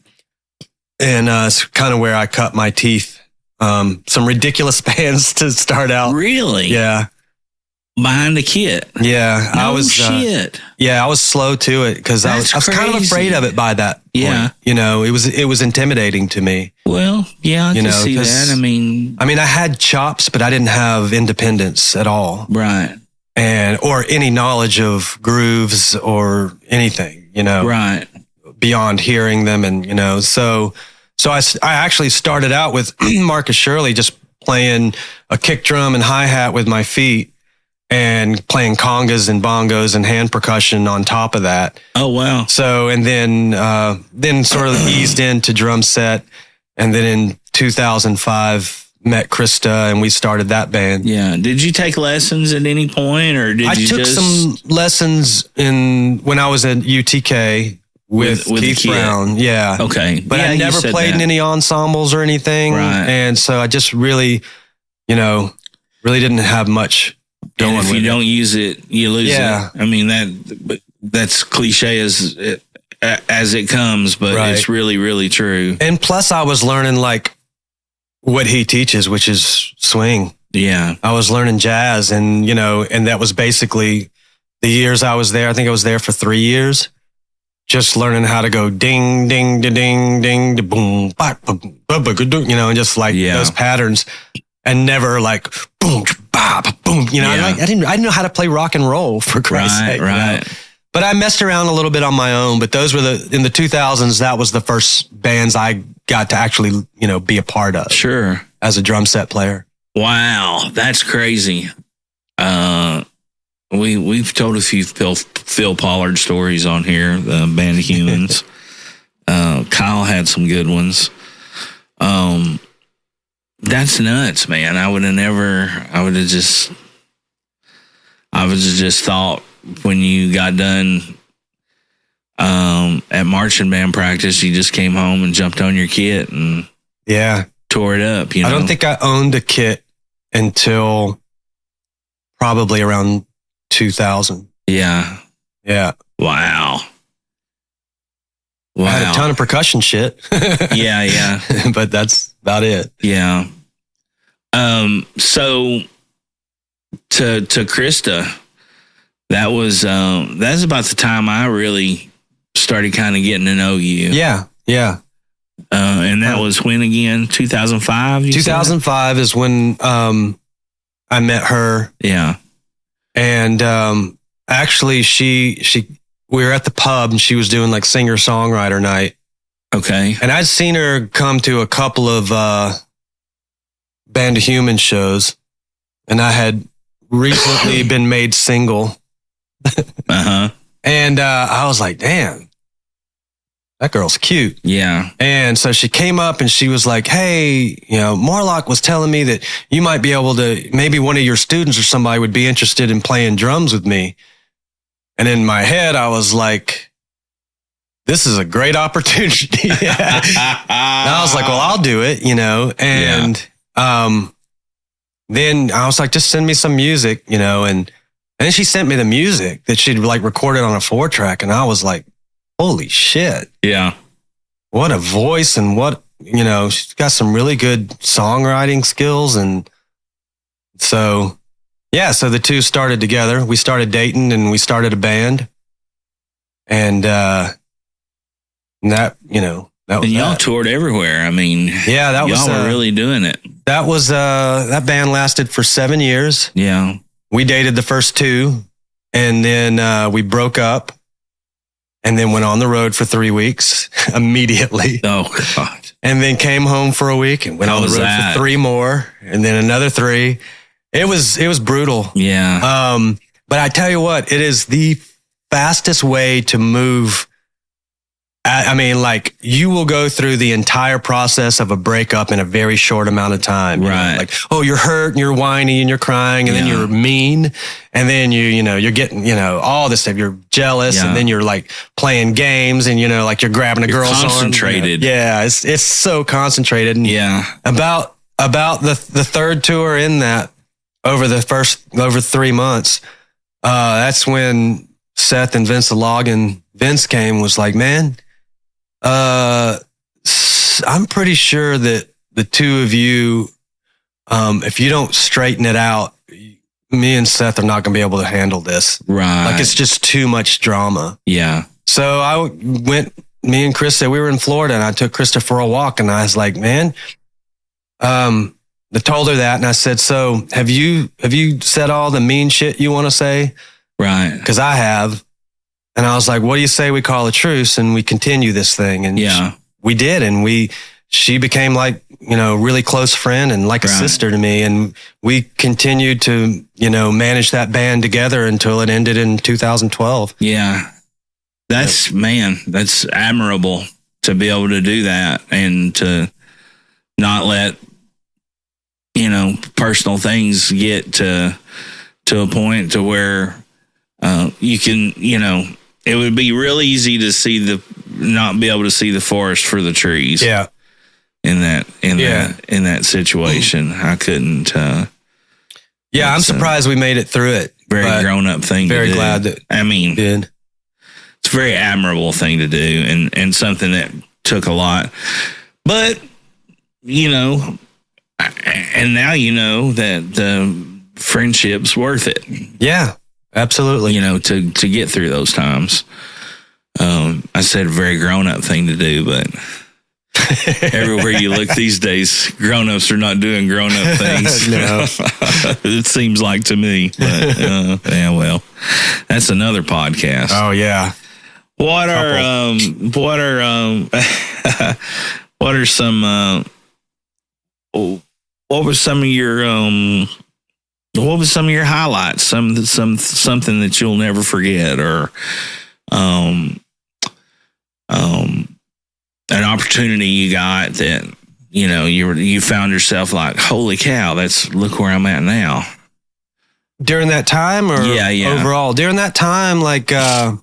Speaker 3: and it's kind of where I cut my teeth. Some ridiculous bands to start out.
Speaker 1: Really?
Speaker 3: Yeah.
Speaker 1: Behind the kit.
Speaker 3: Yeah.
Speaker 1: No shit.
Speaker 3: I was slow to it because I was kind of afraid of it by that point.
Speaker 1: Yeah.
Speaker 3: It was intimidating to me.
Speaker 1: Well, yeah, I can see that.
Speaker 3: I had chops, but I didn't have independence at all.
Speaker 1: Right.
Speaker 3: Or any knowledge of grooves or anything,
Speaker 1: Right.
Speaker 3: beyond hearing them. And, So I actually started out with Marcus Shirley, just playing a kick drum and hi-hat with my feet, and playing congas and bongos and hand percussion on top of that.
Speaker 1: Oh, wow.
Speaker 3: So, and then sort of eased into drum set. And then in 2005, met Krista, and we started that band.
Speaker 1: Yeah. Did you take lessons at any point, or did you
Speaker 3: took some lessons when I was at UTK. With Keith Brown, yeah.
Speaker 1: Okay.
Speaker 3: But I never played in any ensembles or anything.
Speaker 1: Right.
Speaker 3: And so I just really didn't have much going with it.
Speaker 1: And if you don't use it, you lose it. That's cliche as it comes, but it's really, really true.
Speaker 3: And plus I was learning like what he teaches, which is swing.
Speaker 1: Yeah.
Speaker 3: I was learning jazz, and, and that was basically the years I was there. I think I was there for 3 years. Just learning how to go ding, ding, da, ding, ding, da, boom, bop, boom, and just like those patterns, and never like boom, bop, boom. I didn't know how to play rock and roll, for Christ's sake.
Speaker 1: Right.
Speaker 3: But I messed around a little bit on my own. But those were in the 2000s. That was the first bands I got to actually be a part of.
Speaker 1: Sure.
Speaker 3: As a drum set player.
Speaker 1: Wow, that's crazy. We've told a few Phil Pollard stories on here, the Band of Humans. Kyle had some good ones. That's nuts, man. I would have just thought when you got done at marching band practice, you just came home and jumped on your kit and tore it up. I
Speaker 3: don't think I owned a kit until probably around 2000.
Speaker 1: Yeah.
Speaker 3: Yeah.
Speaker 1: Wow.
Speaker 3: I had a ton of percussion shit.
Speaker 1: Yeah.
Speaker 3: But that's about it.
Speaker 1: Yeah. So to Krista, that's about the time I really started kind of getting to know you.
Speaker 3: Yeah.
Speaker 1: And that was when again? 2005?
Speaker 3: 2005 is when I met her.
Speaker 1: Yeah.
Speaker 3: And actually we were at the pub, and she was doing like singer-songwriter night.
Speaker 1: Okay.
Speaker 3: And I'd seen her come to a couple of Band of Humans shows, and I had recently been made single.
Speaker 1: Uh-huh.
Speaker 3: And I was like, damn, that girl's cute.
Speaker 1: Yeah.
Speaker 3: And so she came up and she was like, hey, Morlock was telling me that you might be able to, maybe one of your students or somebody would be interested in playing drums with me. And in my head, I was like, this is a great opportunity. And I was like, well, I'll do it, and then I was like, just send me some music, and then she sent me the music that she'd like recorded on a 4-track. And I was like, holy shit.
Speaker 1: Yeah.
Speaker 3: What a voice, and what, she's got some really good songwriting skills. And so, so the two started together. We started dating and we started a band. And that was
Speaker 1: and y'all toured everywhere. I mean,
Speaker 3: that was,
Speaker 1: y'all were really doing it.
Speaker 3: That was, that band lasted for 7 years.
Speaker 1: Yeah.
Speaker 3: We dated the first 2, and then we broke up, and then went on the road for 3 weeks immediately.
Speaker 1: Oh, God.
Speaker 3: And then came home for a week and went on the road for 3 more, and then another 3. It was brutal.
Speaker 1: Yeah.
Speaker 3: But I tell you what, it is the fastest way to move. I mean, like, you will go through the entire process of a breakup in a very short amount of time.
Speaker 1: Right.
Speaker 3: Like, oh, you're hurt and you're whiny and you're crying, and then you're mean, and then you're getting, all this stuff. You're jealous, and then you're like playing games, and like you're grabbing a girl's arm.
Speaker 1: Concentrated.
Speaker 3: Yeah, it's so concentrated. And about the third tour in that, over 3 months, that's when Seth and Vince Logan, Vince came, was like, man, I'm pretty sure that the two of you, if you don't straighten it out, me and Seth are not going to be able to handle this.
Speaker 1: Right.
Speaker 3: Like, it's just too much drama.
Speaker 1: Yeah.
Speaker 3: So me and Chris said, we were in Florida, and I took Krista for a walk, and I was like, man, I told her that, and I said, so have you said all the mean shit you want to say?
Speaker 1: Right.
Speaker 3: Because I have. And I was like, what do you say we call a truce and we continue this thing? And we did. And she became like, really close friend and like a sister to me. And we continued to, manage that band together until it ended in 2012.
Speaker 1: Yeah. That's admirable to be able to do that, and to not let, personal things get to a point to where you can, it would be real easy to not be able to see the forest for the trees.
Speaker 3: Yeah.
Speaker 1: In that situation, I couldn't.
Speaker 3: I'm surprised we made it through it.
Speaker 1: Very grown up thing.
Speaker 3: Very
Speaker 1: to do.
Speaker 3: glad that
Speaker 1: we
Speaker 3: did.
Speaker 1: It's a very admirable thing to do, and something that took a lot. But and now that the friendship's worth it.
Speaker 3: Yeah. Absolutely.
Speaker 1: To get through those times. I said a very grown-up thing to do, but everywhere you look these days, grown-ups are not doing grown-up things.
Speaker 3: No.
Speaker 1: It seems like to me. But, well, that's another podcast.
Speaker 3: Oh, yeah.
Speaker 1: What are some what was some of your what was some of your highlights? Something that you'll never forget, or an opportunity you got that you found yourself like, holy cow, look where I'm at now.
Speaker 3: During that time, or overall? During that time, like, I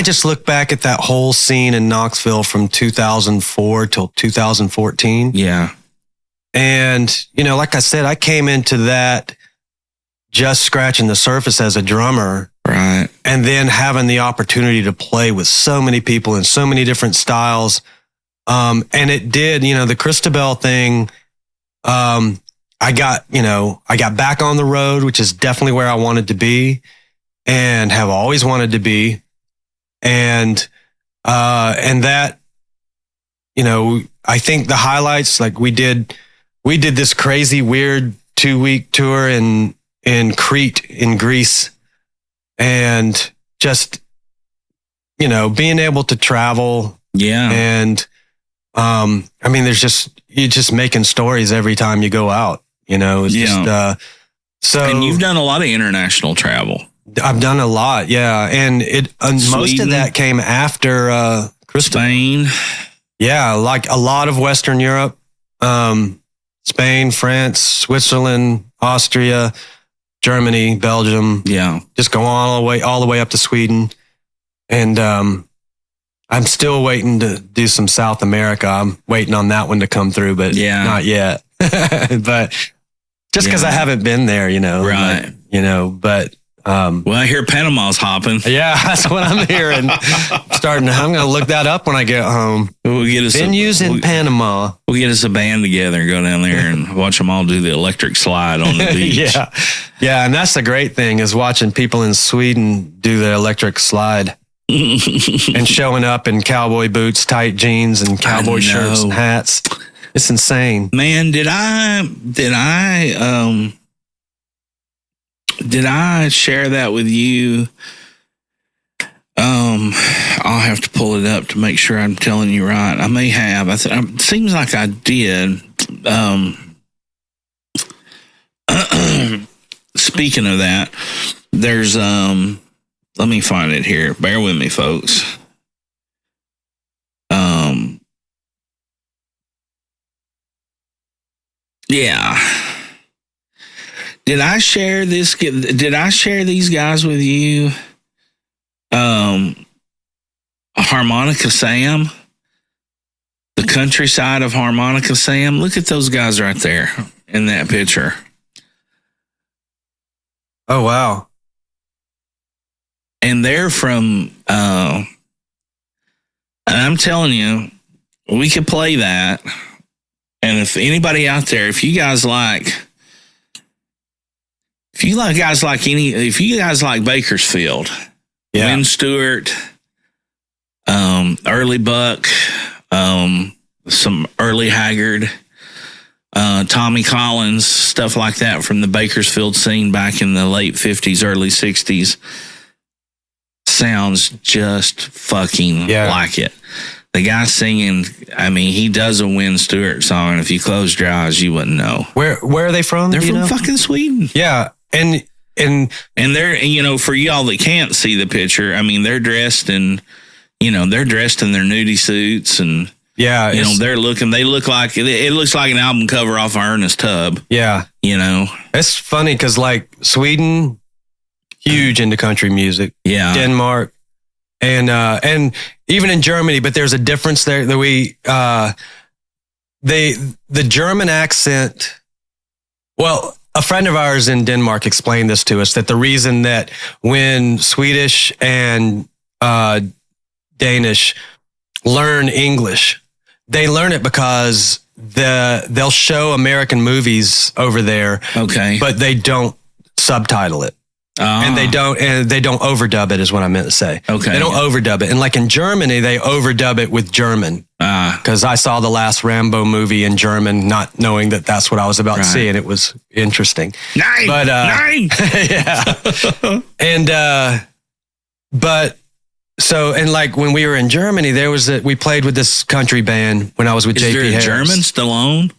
Speaker 3: just look back at that whole scene in Knoxville from 2004 till 2014.
Speaker 1: Yeah.
Speaker 3: And, like I said, I came into that just scratching the surface as a drummer.
Speaker 1: Right.
Speaker 3: And then having the opportunity to play with so many people in so many different styles. And it did, the Christabel thing. I got back on the road, which is definitely where I wanted to be and have always wanted to be. And that, I think the highlights, like we did this crazy, weird 2-week tour in Crete in Greece, and just, being able to travel.
Speaker 1: Yeah.
Speaker 3: And, you're just making stories every time you go out, it's just, so.
Speaker 1: And you've done a lot of international travel.
Speaker 3: I've done a lot. Yeah. And most of that came after,
Speaker 1: Spain.
Speaker 3: Yeah. Like a lot of Western Europe, Spain, France, Switzerland, Austria, Germany, Belgium.
Speaker 1: Yeah.
Speaker 3: Just go all the way up to Sweden. And, I'm still waiting to do some South America. I'm waiting on that one to come through, but not yet. But just because I haven't been there,
Speaker 1: Right.
Speaker 3: Like, but.
Speaker 1: Well, I hear Panama's hopping.
Speaker 3: Yeah, that's what I'm hearing. I'm going to look that up when I get home.
Speaker 1: We'll get us
Speaker 3: venues in Panama.
Speaker 1: We'll get us a band together and go down there and watch them all do the electric slide on the beach.
Speaker 3: Yeah, and that's the great thing is watching people in Sweden do the electric slide and showing up in cowboy boots, tight jeans, and cowboy shirts and hats. It's insane.
Speaker 1: Man, did I share that with you? I'll have to pull it up to make sure I'm telling you right. I may have. It seems like I did. Speaking of that, there's let me find it here. Bear with me, folks. Yeah. Did I share this? Did I share these guys with you? Harmonica Sam, the countryside of Harmonica Sam. Look at those guys right there in that picture.
Speaker 3: Oh, wow.
Speaker 1: And they're from, and I'm telling you, we could play that. And if anybody out there, if you guys like Bakersfield, Wynn Stewart, early Buck, some early Haggard, Tommy Collins, stuff like that from the Bakersfield scene back in the late 50s, early 60s, sounds just fucking like it. The guy singing, I mean, he does a Wynn Stewart song, and if you closed your eyes, you wouldn't know.
Speaker 3: Where are they from?
Speaker 1: They're from fucking Sweden.
Speaker 3: Yeah, and
Speaker 1: they're, for y'all that can't see the picture, I mean, they're dressed in their nudie suits, and they look like it looks like an album cover off of Ernest Tubb.
Speaker 3: Yeah, it's funny because like Sweden, huge into country music. Yeah, Denmark, and even in Germany, but there's a difference there that the German accent. Well, a friend of ours in Denmark explained this to us, that the reason that when Swedish and Danish learn English, they learn it because they'll show American movies over there, but they don't subtitle it. And they don't overdub it, is what I meant to say. Okay. They don't overdub it. And like in Germany, they overdub it with German. Because I saw the last Rambo movie in German, not knowing that that's what I was about to see, and it was interesting. Nine! Yeah. And like when we were in Germany, we played with this country band when I was with JP Harris.
Speaker 1: Is there a German Stallone?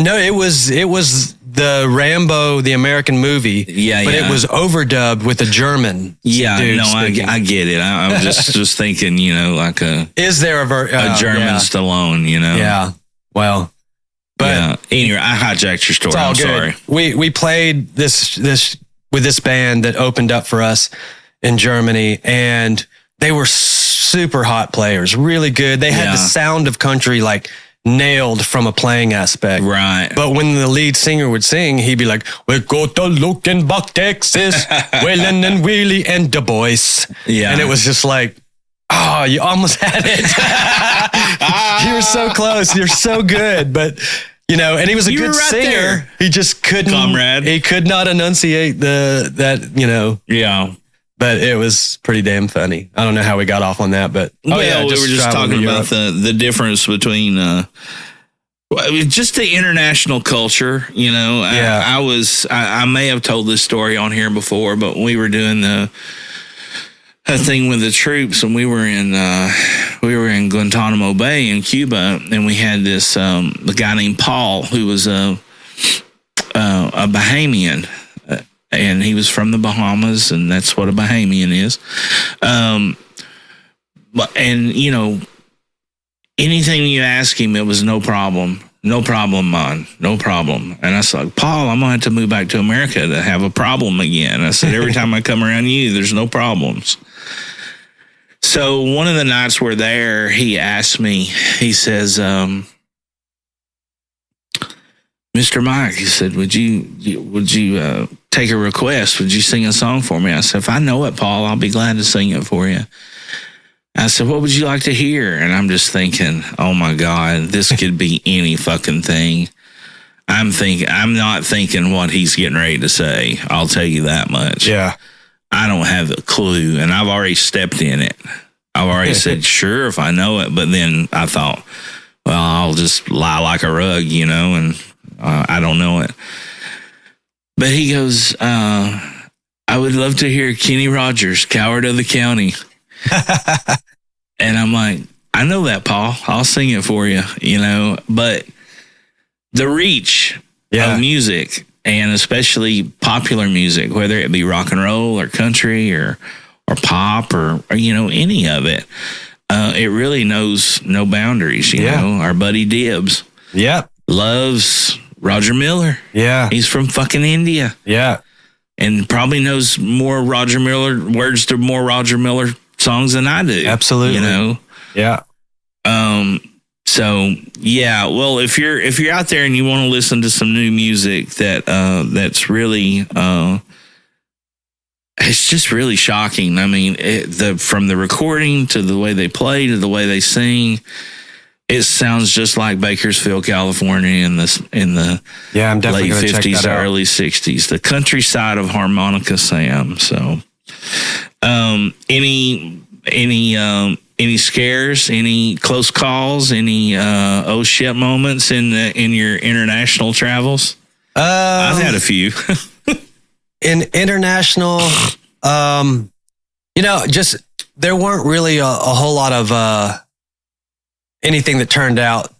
Speaker 3: No, it was the Rambo, the American movie. But it was overdubbed with a German.
Speaker 1: Yeah, I get it. I was just thinking, like
Speaker 3: is there a
Speaker 1: German Stallone?
Speaker 3: Yeah. Well, but
Speaker 1: anyway, I hijacked your story.
Speaker 3: It's all
Speaker 1: I'm
Speaker 3: good.
Speaker 1: sorry.
Speaker 3: We played this with this band that opened up for us in Germany, and they were super hot players, really good. They had the sound of country like nailed from a playing aspect. Right. But when the lead singer would sing, he'd be like, "We go to Luckenbach, Texas, Wheeling and Wheelie and Du Bois." Yeah. And it was just like, oh, you almost had it. You were so close. You're so good. But, and he was a good singer. There. He just couldn't.
Speaker 1: Comrade.
Speaker 3: He could not enunciate that. Yeah. But it was pretty damn funny. I don't know how we got off on that, but
Speaker 1: we were just talking about the difference between just the international culture. I may have told this story on here before, but we were doing a thing with the troops, and we were in Guantanamo Bay in Cuba, and we had this the guy named Paul, who was a Bahamian. And he was from the Bahamas, and that's what a Bahamian is. Anything you ask him, it was no problem. No problem, man. No problem. And I said, Paul, I'm going to have to move back to America to have a problem again. I said, every time I come around you, there's no problems. So one of the nights we're there, he asked me, he says, Mr. Mike, he said, would you take a request? Would you sing a song for me? I said, if I know it, Paul, I'll be glad to sing it for you. I said, what would you like to hear? And I'm just thinking, oh my God, this could be any fucking thing. I'm not thinking what he's getting ready to say. I'll tell you that much.
Speaker 3: Yeah.
Speaker 1: I don't have a clue, and I've already stepped in it. I've already said, sure, if I know it. But then I thought, well, I'll just lie like a rug, and I don't know it. But he goes, I would love to hear Kenny Rogers, Coward of the County. And I'm like, I know that, Paul. I'll sing it for you, But the reach of music, and especially popular music, whether it be rock and roll or country or pop or any of it, it really knows no boundaries. Our buddy Dibbs, loves Roger Miller. Yeah, he's from fucking India. Yeah, and probably knows more Roger Miller words to more Roger Miller songs than I do. Absolutely, Yeah. So yeah, well, if you're out there and you want to listen to some new music that's really it's just really shocking. I mean, from the recording to the way they play to the way they sing, it sounds just like Bakersfield, California in the
Speaker 3: I'm definitely
Speaker 1: late 50s,
Speaker 3: check
Speaker 1: early 60s, the countryside of Harmonica Sam. So, any scares, any close calls, any oh shit moments in your international travels? I've had a few.
Speaker 3: In international, just there weren't really a whole lot of anything that turned out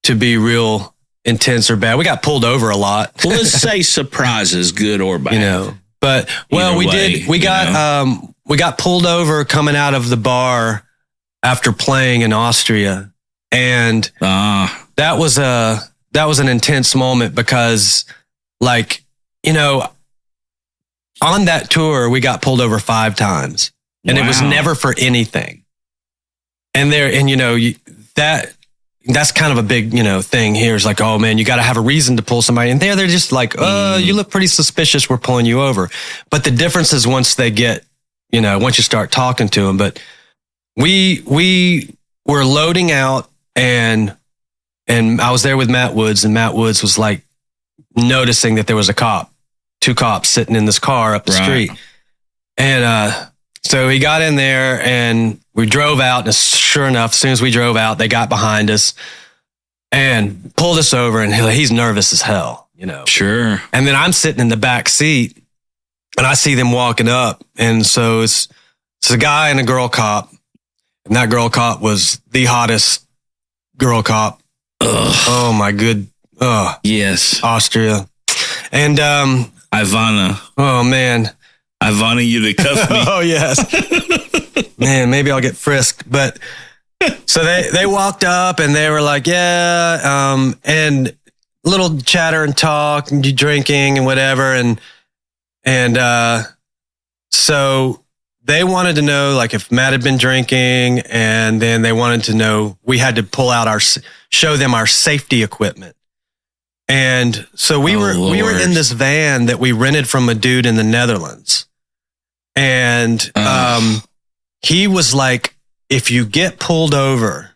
Speaker 3: to be real intense or bad. We got pulled over a lot.
Speaker 1: Well, let's say surprises, good or bad.
Speaker 3: But we got pulled over coming out of the bar after playing in Austria, and that was an intense moment because, on that tour we got pulled over 5 times, and it was never for anything. And that's kind of a big thing here. Is like, oh man, you got to have a reason to pull somebody. And they're just like, you look pretty suspicious. We're pulling you over. But the difference is once they get, once you start talking to them. But we were loading out, and I was there with Matt Woods, and Matt Woods was like noticing that there was 2 cops sitting in this car up the street. And so he got in there and we drove out, and sure enough, as soon as we drove out, they got behind us and pulled us over, and he's nervous as hell,
Speaker 1: Sure.
Speaker 3: And then I'm sitting in the back seat, and I see them walking up. And so it's a guy and a girl cop. And that girl cop was the hottest girl cop. Ugh. Oh my good.
Speaker 1: Yes.
Speaker 3: Austria. And,
Speaker 1: Ivana.
Speaker 3: Oh man.
Speaker 1: Ivana, you to cuff me.
Speaker 3: Oh yes. Man, maybe I'll get frisked. But so they walked up, and they were like, and little chatter and talk and drinking and whatever. And so they wanted to know, like, if Matt had been drinking, and then they wanted to know, we had to show them our safety equipment. And so we were in this van that we rented from a dude in the Netherlands. And he was like, if you get pulled over,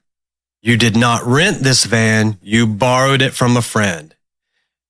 Speaker 3: you did not rent this van, you borrowed it from a friend.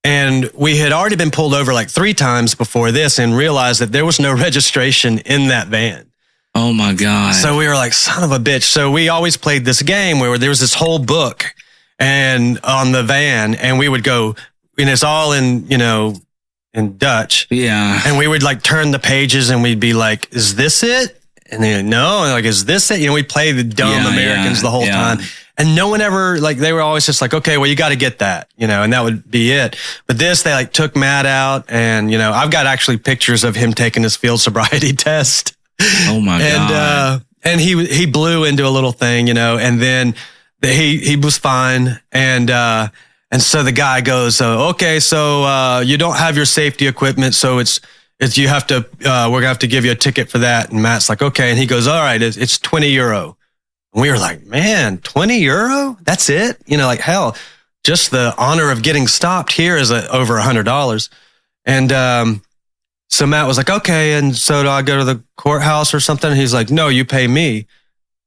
Speaker 3: And we had already been pulled over like 3 times before this, and realized that there was no registration in that van.
Speaker 1: Oh my God.
Speaker 3: So we were like, son of a bitch. So we always played this game where there was this whole book and on the van, and we would go, and it's all in, in Dutch.
Speaker 1: Yeah.
Speaker 3: And we would like turn the pages, and we'd be like, is this it? And they're like, no. And like, is this it? We'd play the dumb Americans the whole time. And no one ever, they were always just like, okay, well, you got to get that, and that would be it. But this, they took Matt out, and, I've got actually pictures of him taking his field sobriety test.
Speaker 1: Oh my God.
Speaker 3: And he blew into a little thing, and then he was fine. And so the guy goes, okay, so, you don't have your safety equipment. So you have to, we're going to have to give you a ticket for that. And Matt's like, okay. And he goes, all right, it's 20 euro. And we were like, man, 20 euro? That's it? You know, like, hell, just the honor of getting stopped here is over $100. And, so Matt was like, okay. And so do I go to the courthouse or something? And he's like, no, you pay me.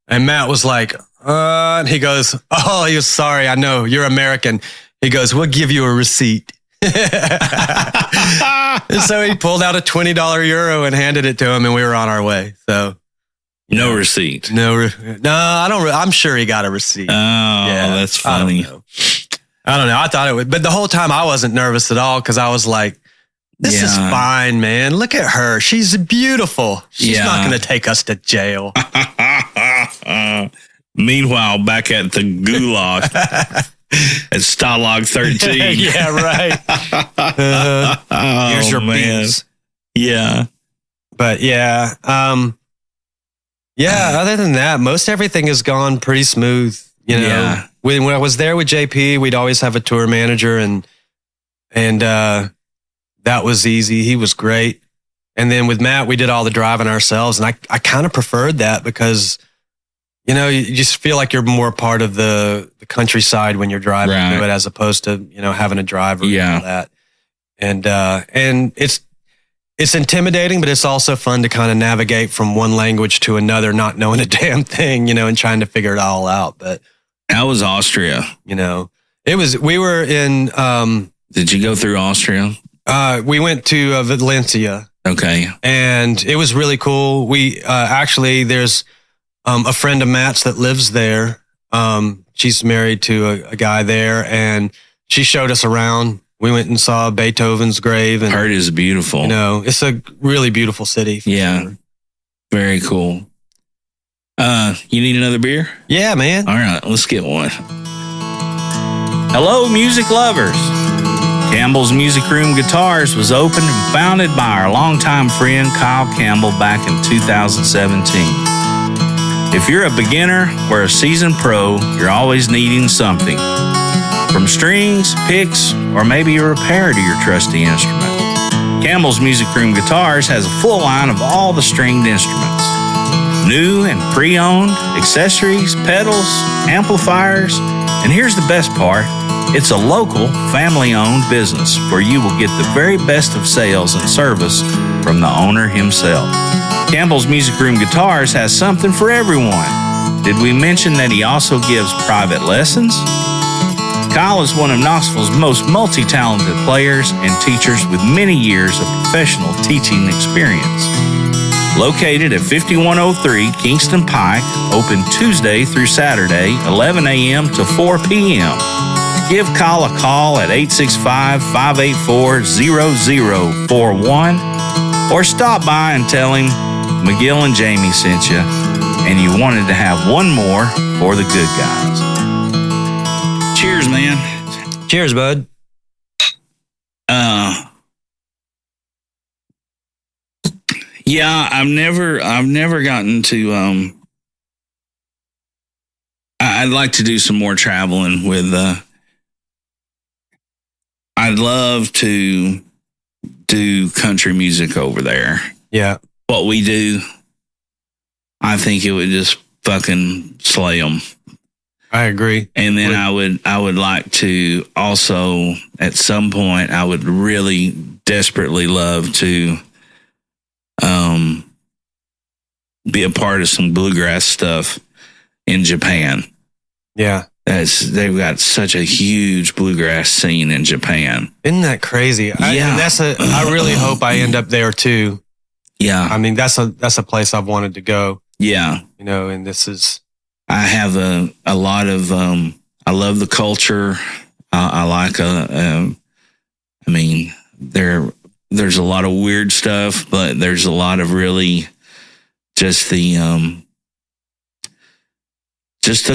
Speaker 3: And Matt was like, and he goes, oh, he was sorry. I know you're American. He goes, we'll give you a receipt. And so he pulled out a $20 euro and handed it to him, and we were on our way. So
Speaker 1: no receipt.
Speaker 3: No, I don't. I'm sure he got a receipt.
Speaker 1: Oh, yeah, that's funny.
Speaker 3: I don't know. I thought it would, but the whole time I wasn't nervous at all because I was like, this is fine, man. Look at her. She's beautiful. She's not going to take us to jail.
Speaker 1: Meanwhile, back at the gulag at Stalag 13.
Speaker 3: Yeah, right. Here's your beans.
Speaker 1: Yeah.
Speaker 3: But yeah. Other than that, most everything has gone pretty smooth. You know, when I was there with JP, we'd always have a tour manager and that was easy. He was great. And then with Matt, we did all the driving ourselves. And I kind of preferred that because, you know, you just feel like you're more part of the countryside when you're driving through it as opposed to, you know, having a driver and all that. And it's intimidating, but it's also fun to kind of navigate from one language to another, not knowing a damn thing, you know, and trying to figure it all out. But
Speaker 1: that was Austria.
Speaker 3: You know, we were in,
Speaker 1: did you go through Austria?
Speaker 3: We went to Valencia.
Speaker 1: Okay.
Speaker 3: And it was really cool. We actually, there's a friend of Matt's that lives there. She's married to a guy there, and she showed us around. We went and saw Beethoven's grave. And
Speaker 1: heard is beautiful.
Speaker 3: You know, it's a really beautiful city.
Speaker 1: Yeah. Sure. Very cool. You need another beer?
Speaker 3: Yeah, man.
Speaker 1: All right, let's get one. Hello, music lovers. Campbell's Music Room Guitars was opened and founded by our longtime friend Kyle Campbell back in 2017. If you're a beginner or a seasoned pro, you're always needing something. From strings, picks, or maybe a repair to your trusty instrument. Campbell's Music Room Guitars has a full line of all the stringed instruments. New and pre-owned, accessories, pedals, amplifiers, and here's the best part. It's a local, family-owned business where you will get the very best of sales and service from the owner himself. Campbell's Music Room Guitars has something for everyone. Did we mention that he also gives private lessons? Kyle is one of Knoxville's most multi-talented players and teachers with many years of professional teaching experience. Located at 5103 Kingston Pike, open Tuesday through Saturday, 11 a.m. to 4 p.m. Give Kyle a call at 865-584-0041 or stop by and tell him McGill and Jamie sent you and you wanted to have one more for the good guys. Cheers, man.
Speaker 3: Cheers, bud.
Speaker 1: Yeah, I've never gotten to I'd like to do some more traveling with I'd love to do country music over there.
Speaker 3: Yeah.
Speaker 1: What we do, I think it would just fucking slay them.
Speaker 3: I agree.
Speaker 1: And then I would like to also, at some point, I would really desperately love to be a part of some bluegrass stuff in Japan.
Speaker 3: Yeah.
Speaker 1: They've got such a huge bluegrass scene in Japan.
Speaker 3: Isn't that crazy? I really hope I end up there too.
Speaker 1: Yeah.
Speaker 3: I mean, that's a place I've wanted to go.
Speaker 1: Yeah.
Speaker 3: You know, and this is.
Speaker 1: I have a lot of, I love the culture. I like, I mean, there's a lot of weird stuff, but there's a lot of really just the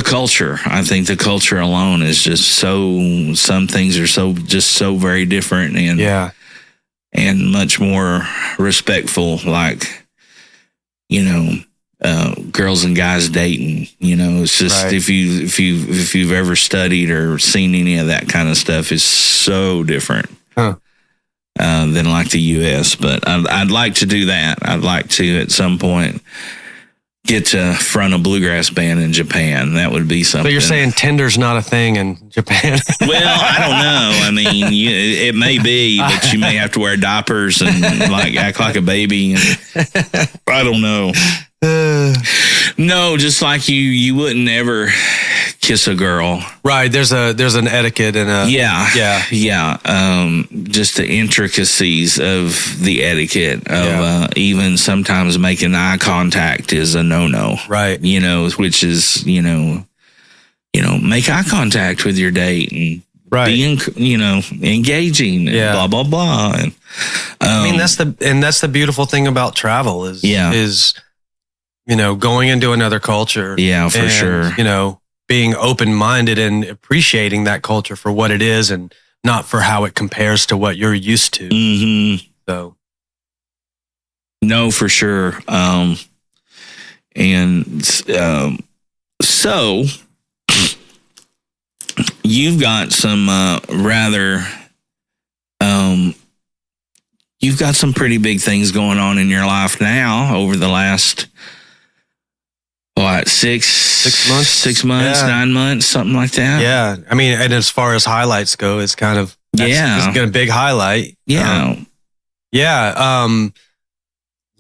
Speaker 1: culture. I think the culture alone is just some things are so very different and much more respectful. Like, you know, girls and guys dating, you know, it's just, if you've ever studied or seen any of that kind of stuff, it's so different.
Speaker 3: Huh.
Speaker 1: than like the U.S. But I'd like to do that. I'd like to at some point get to front a bluegrass band in Japan. That would be something.
Speaker 3: So you're saying Tinder's not a thing in Japan?
Speaker 1: Well, I don't know. I mean, it may be, but you may have to wear diapers and like act like a baby. And, I don't know. No, just like you wouldn't ever kiss a girl.
Speaker 3: Right. There's an etiquette and a
Speaker 1: just the intricacies of the etiquette of even sometimes making eye contact is a no.
Speaker 3: Right.
Speaker 1: Which is make eye contact with your date and being engaging and blah blah blah. And
Speaker 3: I mean that's the beautiful thing about travel is going into another culture.
Speaker 1: Yeah, for sure.
Speaker 3: Being open-minded and appreciating that culture for what it is and not for how it compares to what you're used to.
Speaker 1: Mm-hmm.
Speaker 3: So.
Speaker 1: No, for sure. So you've got some you've got some pretty big things going on in your life now over the last, what, 6 months? 6 months, 9 months, something like that.
Speaker 3: Yeah. I mean, and as far as highlights go, it's kind of, it's a big highlight.
Speaker 1: Yeah.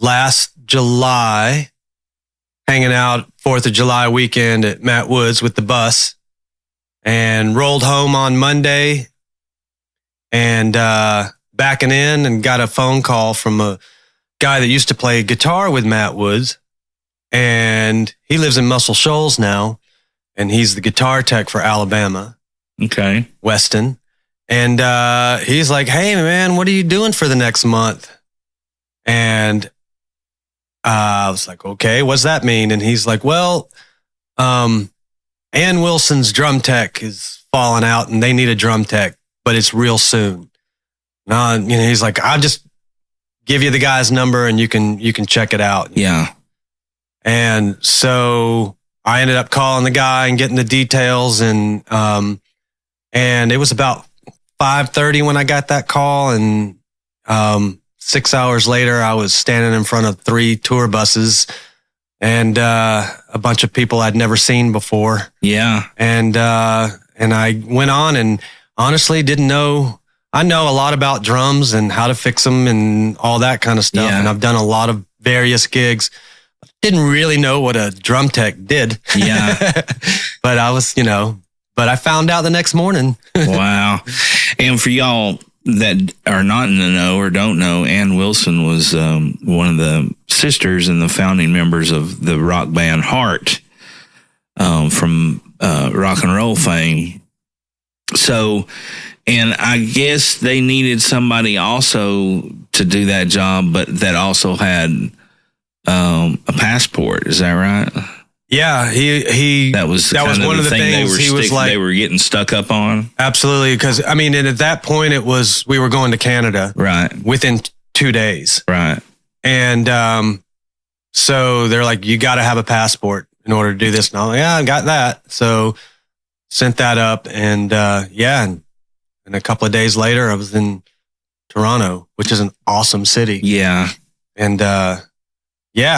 Speaker 3: Last July, hanging out 4th of July weekend at Matt Woods with the bus and rolled home on Monday and backing in and got a phone call from a guy that used to play guitar with Matt Woods. And he lives in Muscle Shoals now, and he's the guitar tech for Alabama.
Speaker 1: Okay.
Speaker 3: Weston. And he's like, hey, man, what are you doing for the next month? And I was like, okay, what's that mean? And he's like, well, Ann Wilson's drum tech is falling out, and they need a drum tech, but it's real soon. He's like, I'll just give you the guy's number, and you can check it out.
Speaker 1: Yeah.
Speaker 3: And so I ended up calling the guy and getting the details. And it was about 5:30 when I got that call. And 6 hours later, I was standing in front of 3 tour buses and a bunch of people I'd never seen before.
Speaker 1: Yeah.
Speaker 3: And I went on and honestly didn't know. I know a lot about drums and how to fix them and all that kind of stuff. Yeah. And I've done a lot of various gigs. Didn't really know what a drum tech did.
Speaker 1: Yeah.
Speaker 3: But I was, but I found out the next morning.
Speaker 1: Wow. And for y'all that are not in the know or don't know, Ann Wilson was one of the sisters and the founding members of the rock band Heart from rock and roll fame. So, and I guess they needed somebody also to do that job, but that also had a passport. Is that right?
Speaker 3: Yeah, that was one of the things
Speaker 1: they were getting stuck up on.
Speaker 3: Absolutely, because I mean, and at that point, we were going to Canada,
Speaker 1: right?
Speaker 3: Within 2 days,
Speaker 1: right?
Speaker 3: And so they're like, you got to have a passport in order to do this. And I'm like, yeah, I got that. So sent that up, and and a couple of days later, I was in Toronto, which is an awesome city.
Speaker 1: Yeah,
Speaker 3: and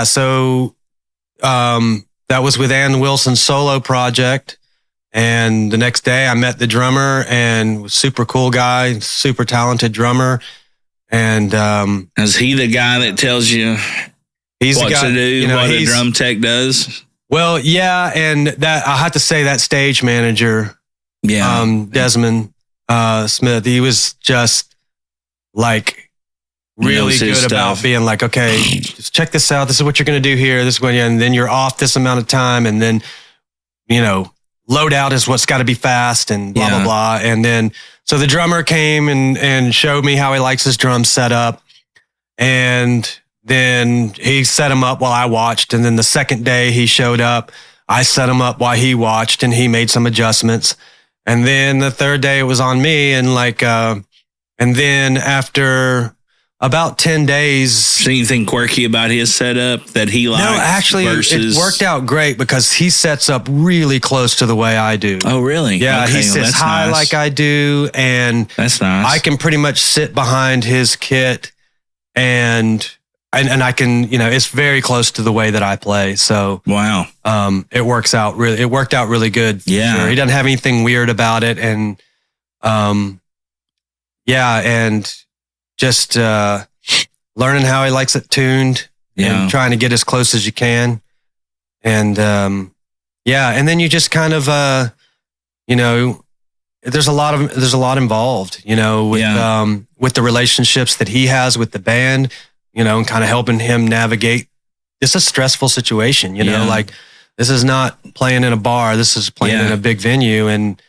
Speaker 3: so that was with Ann Wilson's solo project. And the next day I met the drummer and was super cool guy, super talented drummer. And
Speaker 1: is he the guy that tells you what to do, what a drum tech does?
Speaker 3: Well, yeah, and that I have to say that stage manager, Desmond Smith, he was just like really good about being like, okay, just check this out. This is what you're going to do here. This is when and then you're off this amount of time, and then load out is what's got to be fast and blah blah blah. And then so the drummer came and showed me how he likes his drums set up, and then he set him up while I watched. And then the second day he showed up, I set him up while he watched, and he made some adjustments. And then the third day it was on me, and and then after about 10 days.
Speaker 1: So anything quirky about his setup that he likes?
Speaker 3: No, actually, it worked out great because he sets up really close to the way I do.
Speaker 1: Oh, really?
Speaker 3: Yeah,
Speaker 1: okay,
Speaker 3: he sits high like I do, and
Speaker 1: that's nice.
Speaker 3: I can pretty much sit behind his kit, and I can, it's very close to the way that I play. So
Speaker 1: wow,
Speaker 3: it worked out really good.
Speaker 1: Yeah,
Speaker 3: sure. He doesn't have anything weird about it, and and just learning how he likes it tuned, and trying to get as close as you can, and and then you just kind of there's a lot involved, with the relationships that he has with the band, and kind of helping him navigate. It's a stressful situation, like this is not playing in a bar, this is playing in a big venue, and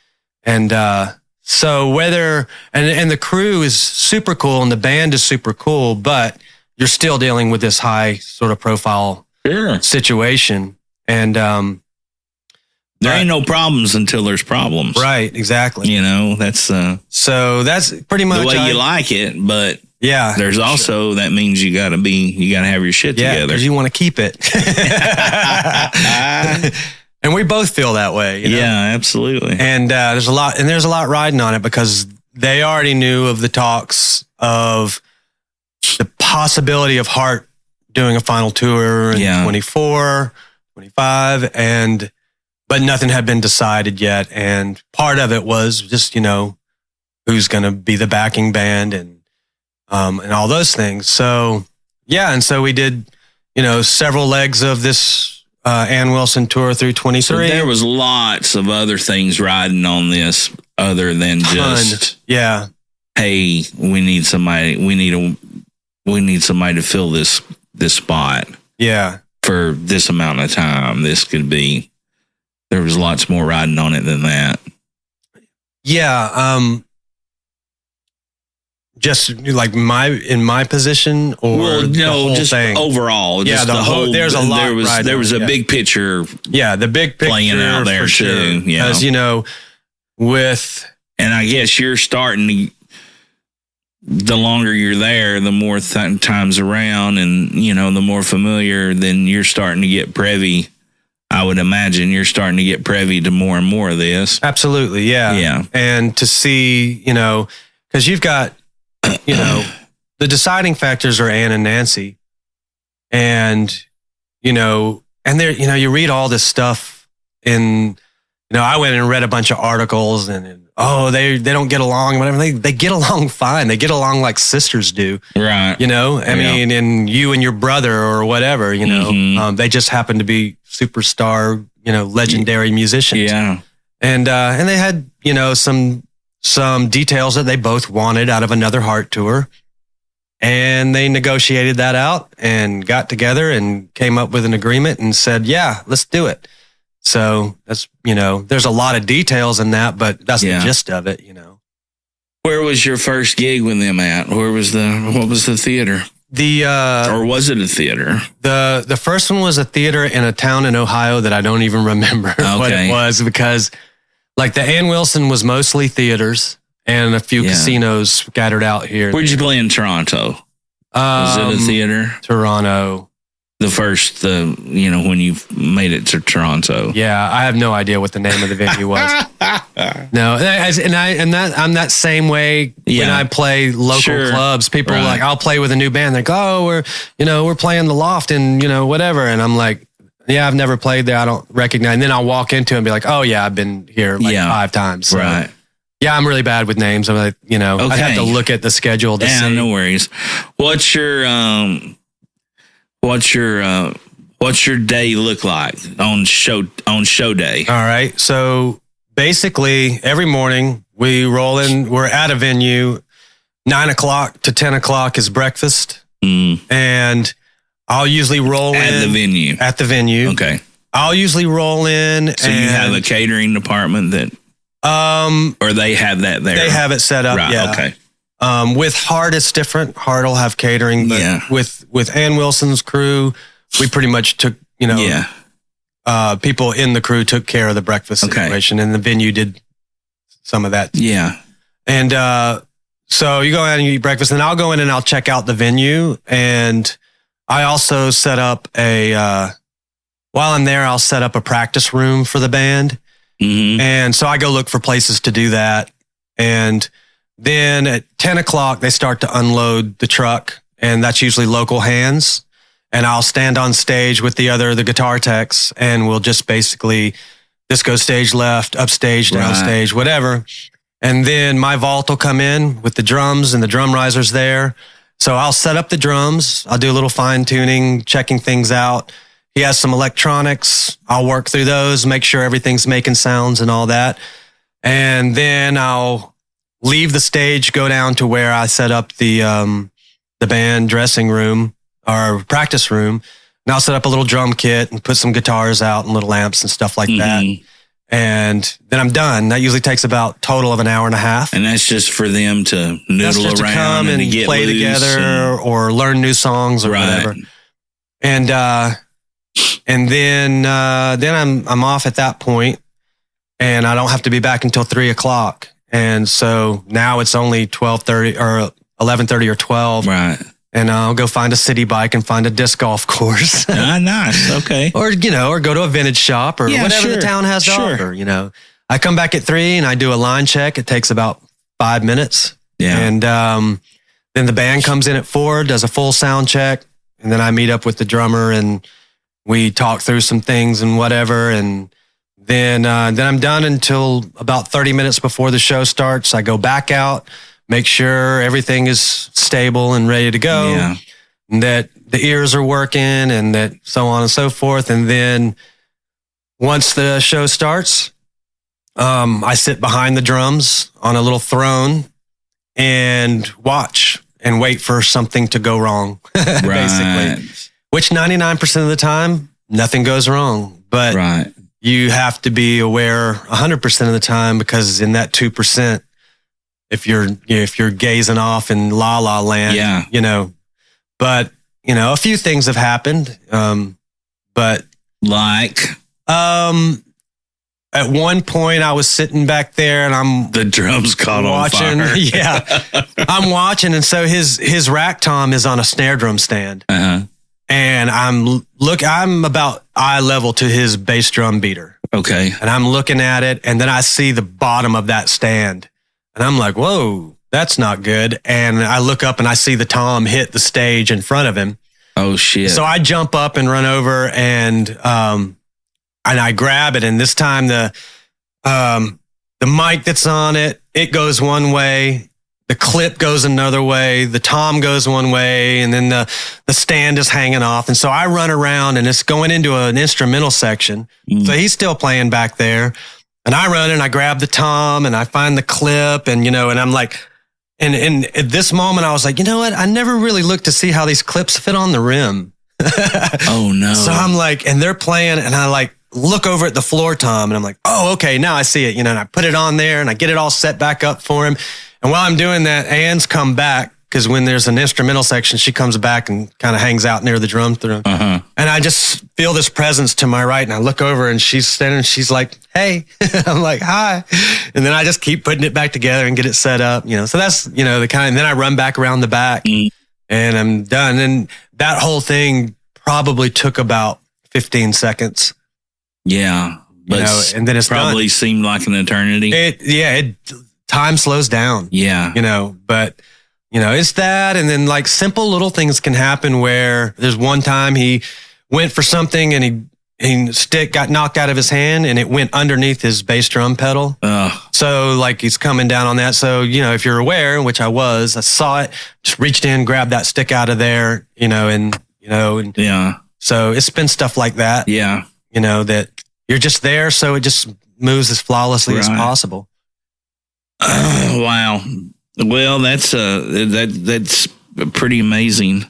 Speaker 3: so whether, and the crew is super cool and the band is super cool, but you're still dealing with this high sort of profile situation. And
Speaker 1: there ain't no problems until there's problems.
Speaker 3: Right, exactly.
Speaker 1: That's
Speaker 3: so that's pretty much
Speaker 1: the way you like it, but
Speaker 3: yeah,
Speaker 1: there's also that means you gotta have your shit together.
Speaker 3: Because you want to keep it. And we both feel that way.
Speaker 1: Yeah, absolutely.
Speaker 3: And there's a lot riding on it because they already knew of the talks of the possibility of Heart doing a final tour in 24, 25, but nothing had been decided yet. And part of it was just, who's going to be the backing band and all those things. So, and so we did, several legs of this Ann Wilson tour through 23.
Speaker 1: So there was lots of other things riding on this other than just, hey, we need somebody to fill this spot.
Speaker 3: Yeah.
Speaker 1: For this amount of time. There was lots more riding on it than that.
Speaker 3: Yeah. Just like in my position, or the whole
Speaker 1: just
Speaker 3: thing?
Speaker 1: Overall. Just
Speaker 3: the whole. There's a lot.
Speaker 1: There was a big picture.
Speaker 3: Yeah, the big picture
Speaker 1: playing out there
Speaker 3: for
Speaker 1: too.
Speaker 3: Sure. Because
Speaker 1: and I guess you're starting to. The longer you're there, the more times around, and the more familiar, then you're starting to get privy. I would imagine you're starting to get privy to more and more of this.
Speaker 3: Absolutely, yeah,
Speaker 1: yeah.
Speaker 3: And to see, because you've got. The deciding factors are Ann and Nancy, and there, you read all this stuff I went and read a bunch of articles and they don't get along, whatever. They get along fine. They get along like sisters do.
Speaker 1: Right.
Speaker 3: I mean, and you and your brother or whatever, they just happen to be superstar, legendary musicians.
Speaker 1: Yeah.
Speaker 3: And they had, some details that they both wanted out of another Heart tour. And they negotiated that out and got together and came up with an agreement and said, yeah, let's do it. So that's, there's a lot of details in that, but that's the gist of it,
Speaker 1: Where was your first gig with them at? What was the theater? Or was it a theater?
Speaker 3: The first one was a theater in a town in Ohio that I don't even remember what it was, because like the Ann Wilson was mostly theaters and a few casinos scattered out here.
Speaker 1: Where'd you play in Toronto? Was it a theater?
Speaker 3: Toronto.
Speaker 1: The first, when you made it to Toronto.
Speaker 3: Yeah, I have no idea what the name of the venue was. No, I'm that same way when I play local clubs. People are like, I'll play with a new band. They're like, we're playing the Loft and whatever, and I'm like, yeah, I've never played there. I don't recognize. And then I'll walk into it and be like, oh yeah, I've been here 5 times. So,
Speaker 1: right.
Speaker 3: Yeah, I'm really bad with names. I'm like, I'd have to look at the schedule to see.
Speaker 1: Yeah, no worries. What's your day look like on show day?
Speaker 3: All right. So basically every morning we roll in, we're at a venue, 9 o'clock to 10 o'clock is breakfast. And I'll usually roll in. At the venue.
Speaker 1: Okay.
Speaker 3: I'll usually roll in.
Speaker 1: So you have a catering department that, or they have that there?
Speaker 3: They have it set up.
Speaker 1: Right,
Speaker 3: yeah.
Speaker 1: Okay.
Speaker 3: With Heart, it's different. Heart will have catering, but with Ann Wilson's crew, we pretty much took, people in the crew took care of the breakfast situation, and the venue did some of that.
Speaker 1: Yeah.
Speaker 3: And So you go in and you eat breakfast, and I'll go in and I'll check out the venue. And I also set up while I'm there, I'll set up a practice room for the band.
Speaker 1: Mm-hmm.
Speaker 3: And so I go look for places to do that. And then at 10 o'clock, they start to unload the truck, and that's usually local hands. And I'll stand on stage with the guitar techs, and we'll just basically disco stage left, upstage, downstage, whatever. And then my vault will come in with the drums and the drum risers there. So I'll set up the drums. I'll do a little fine tuning, checking things out. He has some electronics. I'll work through those, make sure everything's making sounds and all that. And then I'll leave the stage, go down to where I set up the band dressing room or practice room. And I'll set up a little drum kit and put some guitars out and little amps and stuff like that. And then I'm done. That usually takes about total of an hour and a half.
Speaker 1: And that's just for them to noodle around
Speaker 3: to come and
Speaker 1: to get
Speaker 3: play together or learn new songs or whatever. And then I'm off at that point, and I don't have to be back until 3 o'clock. And so now it's only 12:30 or 11:30 or 12.
Speaker 1: Right.
Speaker 3: And I'll go find a city bike and find a disc golf course.
Speaker 1: Nice. Okay.
Speaker 3: Or go to a vintage shop or whatever the town has to offer. I come back at 3 and I do a line check. It takes about 5 minutes.
Speaker 1: Yeah.
Speaker 3: And then the band comes in at 4, does a full sound check. And then I meet up with the drummer and we talk through some things and whatever. And then I'm done until about 30 minutes before the show starts. I go back out, make sure everything is stable and ready to go.
Speaker 1: Yeah.
Speaker 3: And that the ears are working and that so on and so forth. And then once the show starts, I sit behind the drums on a little throne and watch and wait for something to go wrong, basically. Which 99% of the time, nothing goes wrong. But you have to be aware 100% of the time, because in that 2%, if you're gazing off in la la land, but a few things have happened. But
Speaker 1: like,
Speaker 3: at one point I was sitting back there and
Speaker 1: the drums caught
Speaker 3: watching,
Speaker 1: on fire.
Speaker 3: Yeah, I'm watching. And so his rack tom is on a snare drum stand. And I'm about eye level to his bass drum beater.
Speaker 1: Okay.
Speaker 3: And I'm looking at it, and then I see the bottom of that stand. And I'm like, whoa, that's not good. And I look up and I see the tom hit the stage in front of him.
Speaker 1: Oh, shit.
Speaker 3: So I jump up and run over and I grab it. And this time the mic that's on it goes one way. The clip goes another way. The tom goes one way. And then the stand is hanging off. And so I run around and it's going into an instrumental section. So he's still playing back there. And I run and I grab the tom and I find the clip and I'm like, and at this moment I was like, you know what? I never really looked to see how these clips fit on the rim.
Speaker 1: Oh no.
Speaker 3: So I'm like, and they're playing and I like look over at the floor tom and I'm like, oh, okay, now I see it, and I put it on there and I get it all set back up for him. And while I'm doing that, Ann's come back, because when there's an instrumental section, she comes back and kind of hangs out near the drum through. And I just feel this presence to my right, and I look over, and she's standing. She's like, "Hey," I'm like, "Hi," and then I just keep putting it back together and get it set up. So that's the kind. And then I run back around the back, and I'm done. And that whole thing probably took about 15 seconds.
Speaker 1: Yeah, but
Speaker 3: and then it's
Speaker 1: probably
Speaker 3: done.
Speaker 1: Seemed like an eternity.
Speaker 3: Time slows down.
Speaker 1: Yeah,
Speaker 3: but. It's that. And then like simple little things can happen where there's one time he went for something and he stick got knocked out of his hand and it went underneath his bass drum pedal. So like he's coming down on that. So, if you're aware, which I saw it, just reached in, grabbed that stick out of there, and so it's been stuff like that.
Speaker 1: Yeah.
Speaker 3: That you're just there. So it just moves as flawlessly as possible.
Speaker 1: Wow. Well, that's pretty amazing.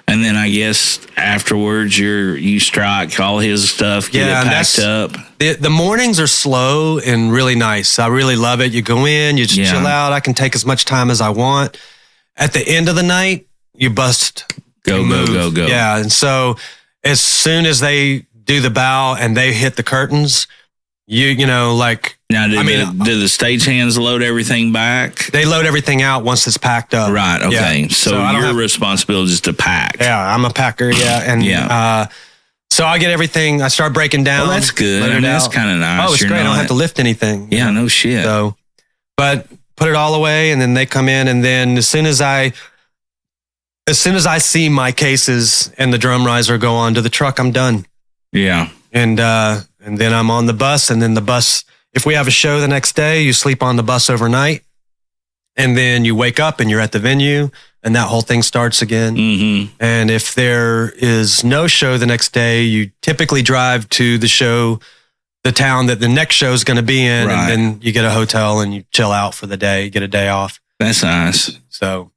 Speaker 1: And then I guess afterwards you strike all his stuff, get it packed up.
Speaker 3: The mornings are slow and really nice. I really love it. You go in, you just chill out. I can take as much time as I want. At the end of the night, you bust.
Speaker 1: Go.
Speaker 3: Yeah. And so as soon as they do the bow and they hit the curtains, you know, like,
Speaker 1: now, do the stagehands load everything back?
Speaker 3: They load everything out once it's packed up.
Speaker 1: Right. Okay.
Speaker 3: Yeah.
Speaker 1: So your responsibility is to pack.
Speaker 3: Yeah, I'm a packer. Yeah, and so I get everything. I start breaking down.
Speaker 1: Well, that's good. I mean, that's kind of nice.
Speaker 3: Oh, it's great. I don't have to lift anything.
Speaker 1: Yeah, no shit.
Speaker 3: So, but put it all away, and then they come in, and then as soon as I see my cases and the drum riser go onto the truck, I'm done.
Speaker 1: Yeah.
Speaker 3: And then I'm on the bus, and then the bus, if we have a show the next day, you sleep on the bus overnight, and then you wake up and you're at the venue, and that whole thing starts again.
Speaker 1: Mm-hmm.
Speaker 3: And if there is no show the next day, you typically drive to the town that the next show is going to be in,
Speaker 1: right.
Speaker 3: and then you get a hotel and you chill out for the day, get a day off.
Speaker 1: That's nice.
Speaker 3: So,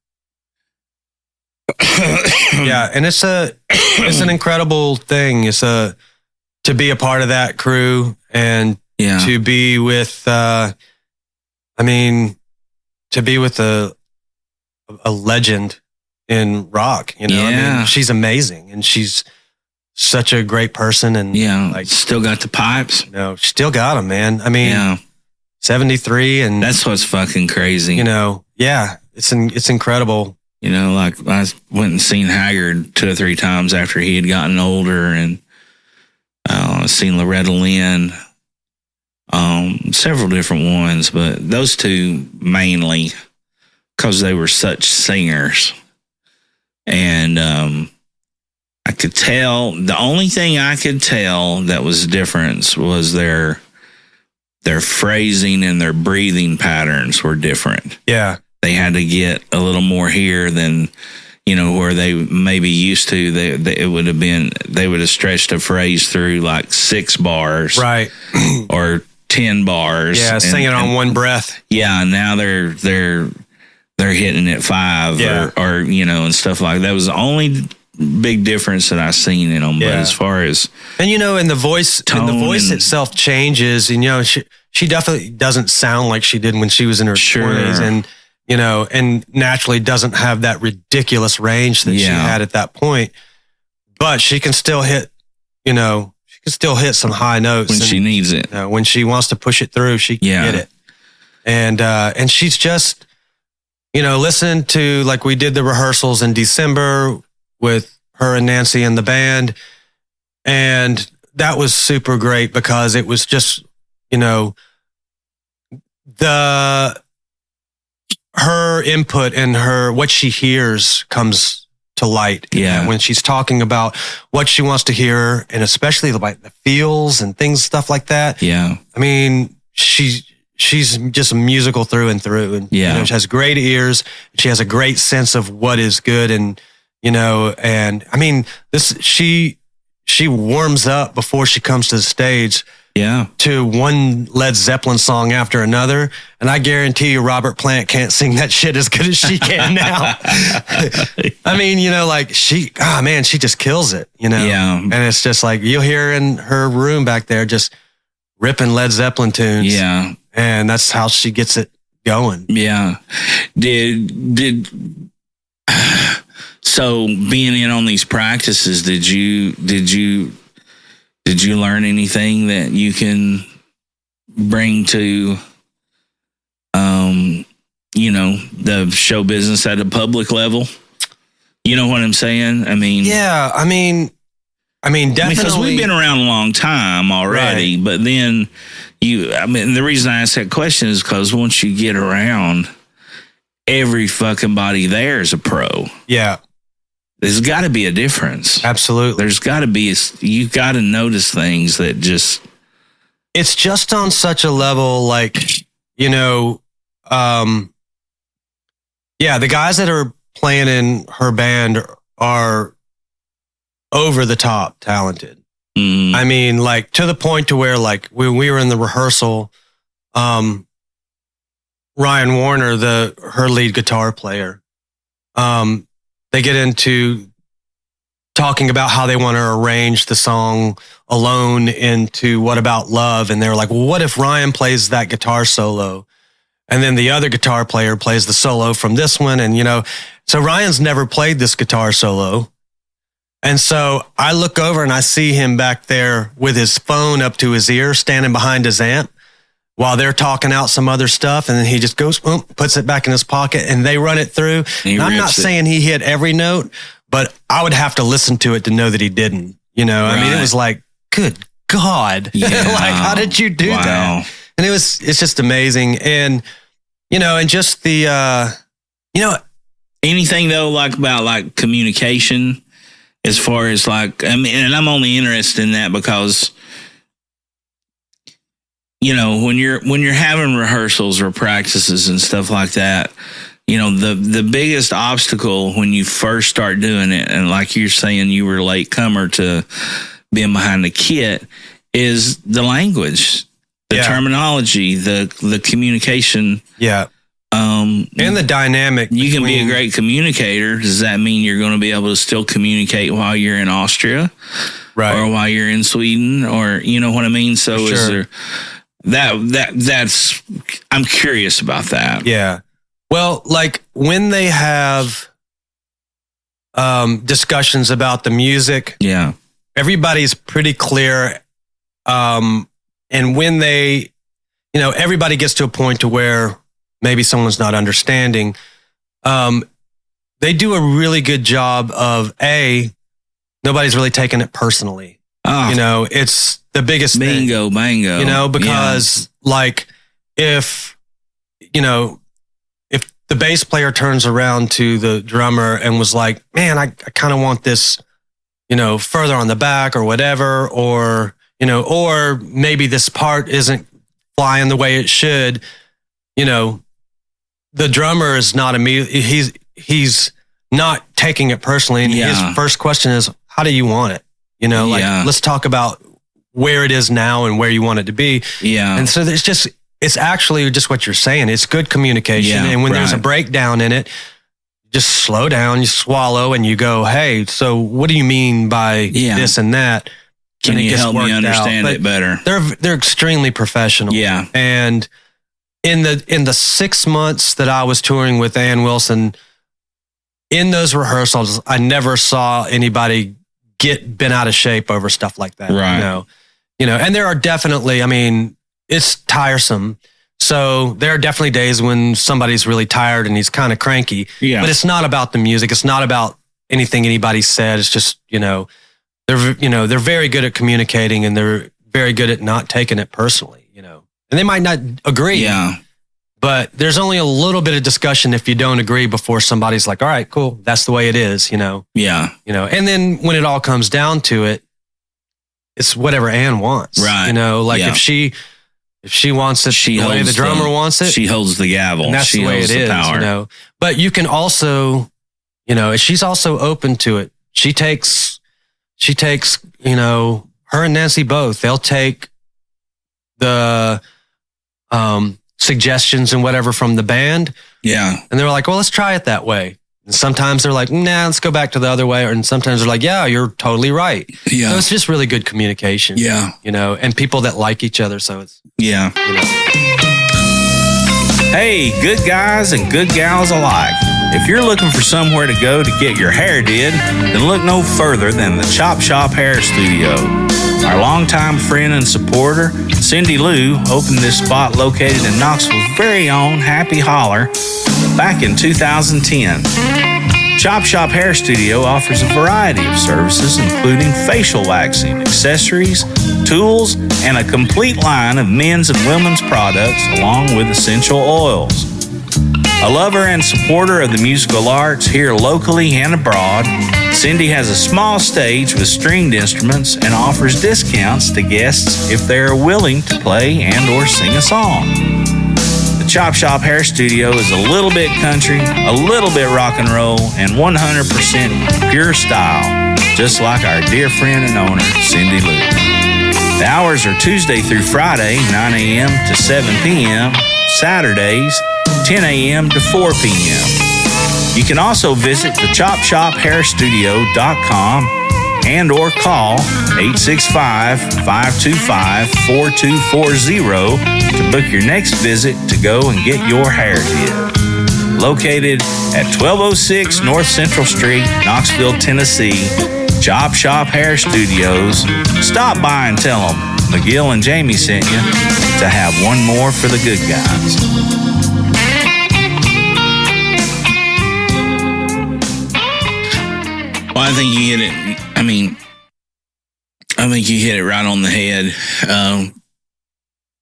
Speaker 3: yeah, and it's an incredible thing. To be a part of that crew and to be with, to be with a legend in rock, you know.
Speaker 1: Yeah.
Speaker 3: I mean, she's amazing, and she's such a great person, and
Speaker 1: like still got the pipes.
Speaker 3: No, still got them, man. I mean, 73, and
Speaker 1: that's what's fucking crazy.
Speaker 3: You know, it's incredible.
Speaker 1: You know, like I went and seen Haggard 2 or 3 times after he had gotten older, and seen Loretta Lynn, several different ones, but those two mainly because they were such singers. And I could tell, the only thing I could tell that was different was their phrasing and their breathing patterns were different.
Speaker 3: Yeah.
Speaker 1: They had to get a little more here than, you know, where they maybe used to. They would have stretched a phrase through like 6 bars.
Speaker 3: Right.
Speaker 1: Or 10 bars.
Speaker 3: Yeah, singing on one breath.
Speaker 1: Yeah, now they're hitting at 5 or you know, and stuff like that. That was the only big difference that I seen in them. But as far as,
Speaker 3: and you know, and the voice itself changes, and you know, she definitely doesn't sound like she did when she was in her 20s, and you know, and naturally doesn't have that ridiculous range that she had at that point. But she can still hit, you know, some high notes
Speaker 1: when she needs it.
Speaker 3: When she wants to push it through, she can get it. And she's just, you know, listen to, like, we did the rehearsals in December with her and Nancy and the band. And that was super great because it was just, you know, her input and what she hears comes to light.
Speaker 1: Yeah.
Speaker 3: When she's talking about what she wants to hear, and especially like the feels and things, stuff like that.
Speaker 1: Yeah.
Speaker 3: I mean, she's just musical through and through. And you know, she has great ears. She has a great sense of what is good. And, you know, and I mean, she warms up before she comes to the stage.
Speaker 1: Yeah.
Speaker 3: To one Led Zeppelin song after another. And I guarantee you Robert Plant can't sing that shit as good as she can now. I mean, you know, like she just kills it, you know?
Speaker 1: Yeah.
Speaker 3: And it's just like, you'll hear in her room back there just ripping Led Zeppelin tunes.
Speaker 1: Yeah.
Speaker 3: And that's how she gets it going.
Speaker 1: Yeah. So being in on these practices, did you learn anything that you can bring to, you know, the show business at a public level? You know what I'm saying? I mean,
Speaker 3: yeah, I mean, definitely.
Speaker 1: Because we've been around a long time already, right. But then the reason I ask that question is because once you get around, every fucking body there is a pro.
Speaker 3: Yeah.
Speaker 1: There's got to be a difference.
Speaker 3: Absolutely.
Speaker 1: There's got to be, you've got to notice things that just.
Speaker 3: It's just on such a level, like, you know, the guys that are playing in her band are over the top talented.
Speaker 1: Mm.
Speaker 3: I mean, like, to the point to where, like, when we were in the rehearsal, Ryan Warner, her lead guitar player, they get into talking about how they want to arrange the song Alone into What About Love. And they were like, well, what if Ryan plays that guitar solo? And then the other guitar player plays the solo from this one. And, you know, so Ryan's never played this guitar solo. And so I look over and I see him back there with his phone up to his ear, standing behind his amp while they're talking out some other stuff. And then he just goes, boom, puts it back in his pocket, and they run it through. And I'm not saying he hit every note, but I would have to listen to it to know that he didn't. You know, I mean, it was like, good God.
Speaker 1: Yeah.
Speaker 3: Like, how did you do that? And it's just amazing. And, you know, and just the, you know,
Speaker 1: anything though, like about like communication, as far as like, I mean, and I'm only interested in that because, you know, when you're having rehearsals or practices and stuff like that, you know, the biggest obstacle when you first start doing it, and like you're saying, you were a late comer to being behind the kit, is the language, the terminology, the communication.
Speaker 3: Yeah. And the dynamic.
Speaker 1: You can be a great communicator. Does that mean you're going to be able to still communicate while you're in Austria,
Speaker 3: right?
Speaker 1: Or while you're in Sweden, or you know what I mean? So is there that's I'm curious about that.
Speaker 3: Yeah. Well, like when they have discussions about the music, everybody's pretty clear. And when they, you know, everybody gets to a point to where maybe someone's not understanding. They do a really good job of nobody's really taking it personally. You know, it's the biggest thing.
Speaker 1: Bingo.
Speaker 3: You know, because like if the bass player turns around to the drummer and was like, man, I kind of want this, you know, further on the back or whatever, or, you know, or maybe this part isn't flying the way it should, you know, the drummer is not immediately, he's not taking it personally. And his first question is, how do you want it? You know, like, let's talk about where it is now and where you want it to be. Yeah. And so it's actually just what you're saying. It's good communication. And when there's a breakdown in it, just slow down, you swallow, and you go, hey, so what do you mean by this and that?
Speaker 1: Can you help me understand it better?
Speaker 3: They're extremely professional. Yeah. And in the 6 months that I was touring with Ann Wilson, in those rehearsals, I never saw anybody get bent out of shape over stuff like that. Right. You know, and there are definitely, I mean, it's tiresome. So there are definitely days when somebody's really tired and he's kind of cranky. Yeah. But it's not about the music. It's not about anything anybody said. It's just, they're very good at communicating, and they're very good at not taking it personally, you know. And they might not agree. Yeah. But there's only a little bit of discussion if you don't agree before somebody's like, all right, cool, that's the way it is, you know. Yeah. You know, and then when it all comes down to it, it's whatever Ann wants. Right. You know, like if she wants it the way the drummer wants it,
Speaker 1: she holds the gavel.
Speaker 3: And that's the way it is, you know. But you can also, you know, she's also open to it. She takes, you know, her and Nancy both, they'll take the suggestions and whatever from the band. Yeah. And they're like, well, let's try it that way. And sometimes they're like, nah, let's go back to the other way. And sometimes they're like, yeah, you're totally right. Yeah. So it's just really good communication. Yeah. You know, and people that like each other. So it's, you know.
Speaker 1: Hey, good guys and good gals alike. If you're looking for somewhere to go to get your hair did, then look no further than the Chop Shop Hair Studio. Our longtime friend and supporter, Cindy Lou, opened this spot located in Knoxville's very own Happy Holler back in 2010. Chop Shop Hair Studio offers a variety of services, including facial waxing, accessories, tools, and a complete line of men's and women's products, along with essential oils. A lover and supporter of the musical arts here locally and abroad, Cindy has a small stage with stringed instruments and offers discounts to guests if they are willing to play and or sing a song. The Chop Shop Hair Studio is a little bit country, a little bit rock and roll, and 100% pure style, just like our dear friend and owner, Cindy Lou. The hours are Tuesday through Friday, 9 a.m. to 7 p.m., Saturdays, 10 a.m. to 4 p.m. You can also visit thechopshophairstudio.com and or call 865-525-4240 to book your next visit to go and get your hair did. Located at 1206 North Central Street, Knoxville, Tennessee, Chop Shop Hair Studios. Stop by and tell them McGill and Jamie sent you to have one more for the good guys. Well, I think you hit it. I think you hit it right on the head.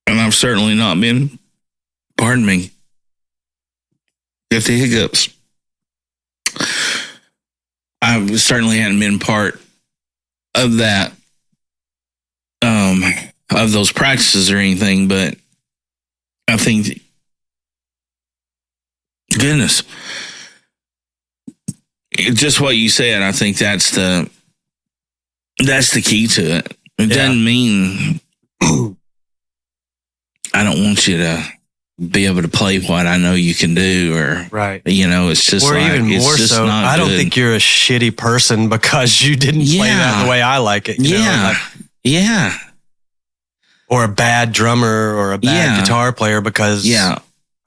Speaker 1: And I've certainly not been, pardon me, get the hiccups. I certainly hadn't been part of that, of those practices or anything, but I think, goodness, just what you said, I think that's the key to it. It doesn't mean I don't want you to be able to play what I know you can do, or
Speaker 3: right.
Speaker 1: It's just,
Speaker 3: or
Speaker 1: like,
Speaker 3: even more so. I don't think you're a shitty person because you didn't play that the way I like it. You know? Or a bad drummer or a bad guitar player because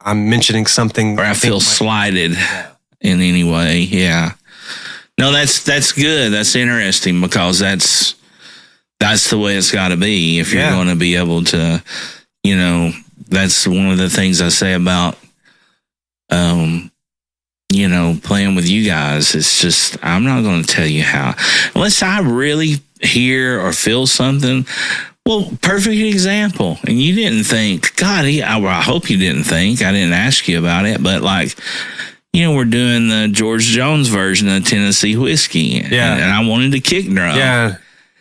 Speaker 3: I'm mentioning something,
Speaker 1: or I feel slighted in any way. Yeah. No, that's good. That's interesting because that's the way it's got to be if you're going to be able to, that's one of the things I say about, playing with you guys. It's just, I'm not going to tell you how, unless I really hear or feel something. Well, perfect example. And you didn't think, God, I hope you didn't think, I didn't ask you about it, but like, we're doing the George Jones version of Tennessee Whiskey. And I wanted to kick drum. Yeah.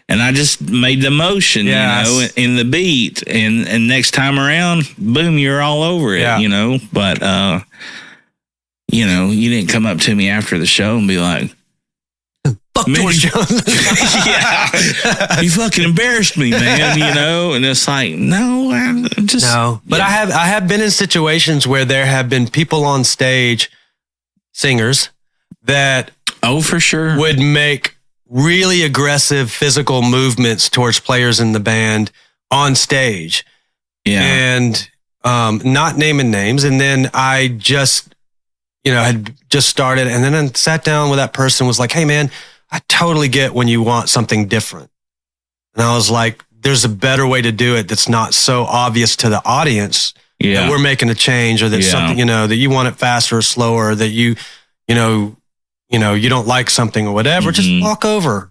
Speaker 1: And I just made the motion, in the beat. And next time around, boom, you're all over it, But, you didn't come up to me after the show and be like,
Speaker 3: fuck George Jones.
Speaker 1: You fucking embarrassed me, man, And it's like, no, I'm just...
Speaker 3: No, but I have been in situations where there have been people on stage, singers, that...
Speaker 1: Oh, for sure.
Speaker 3: ...would make really aggressive physical movements towards players in the band on stage. Yeah. And not naming names. And then I just, had just started, and then I sat down with that person, was like, hey, man, I totally get when you want something different. And I was like, there's a better way to do it that's not so obvious to the audience that we're making a change, or that something, that you want it faster or slower, or that you don't like something or whatever. Just walk over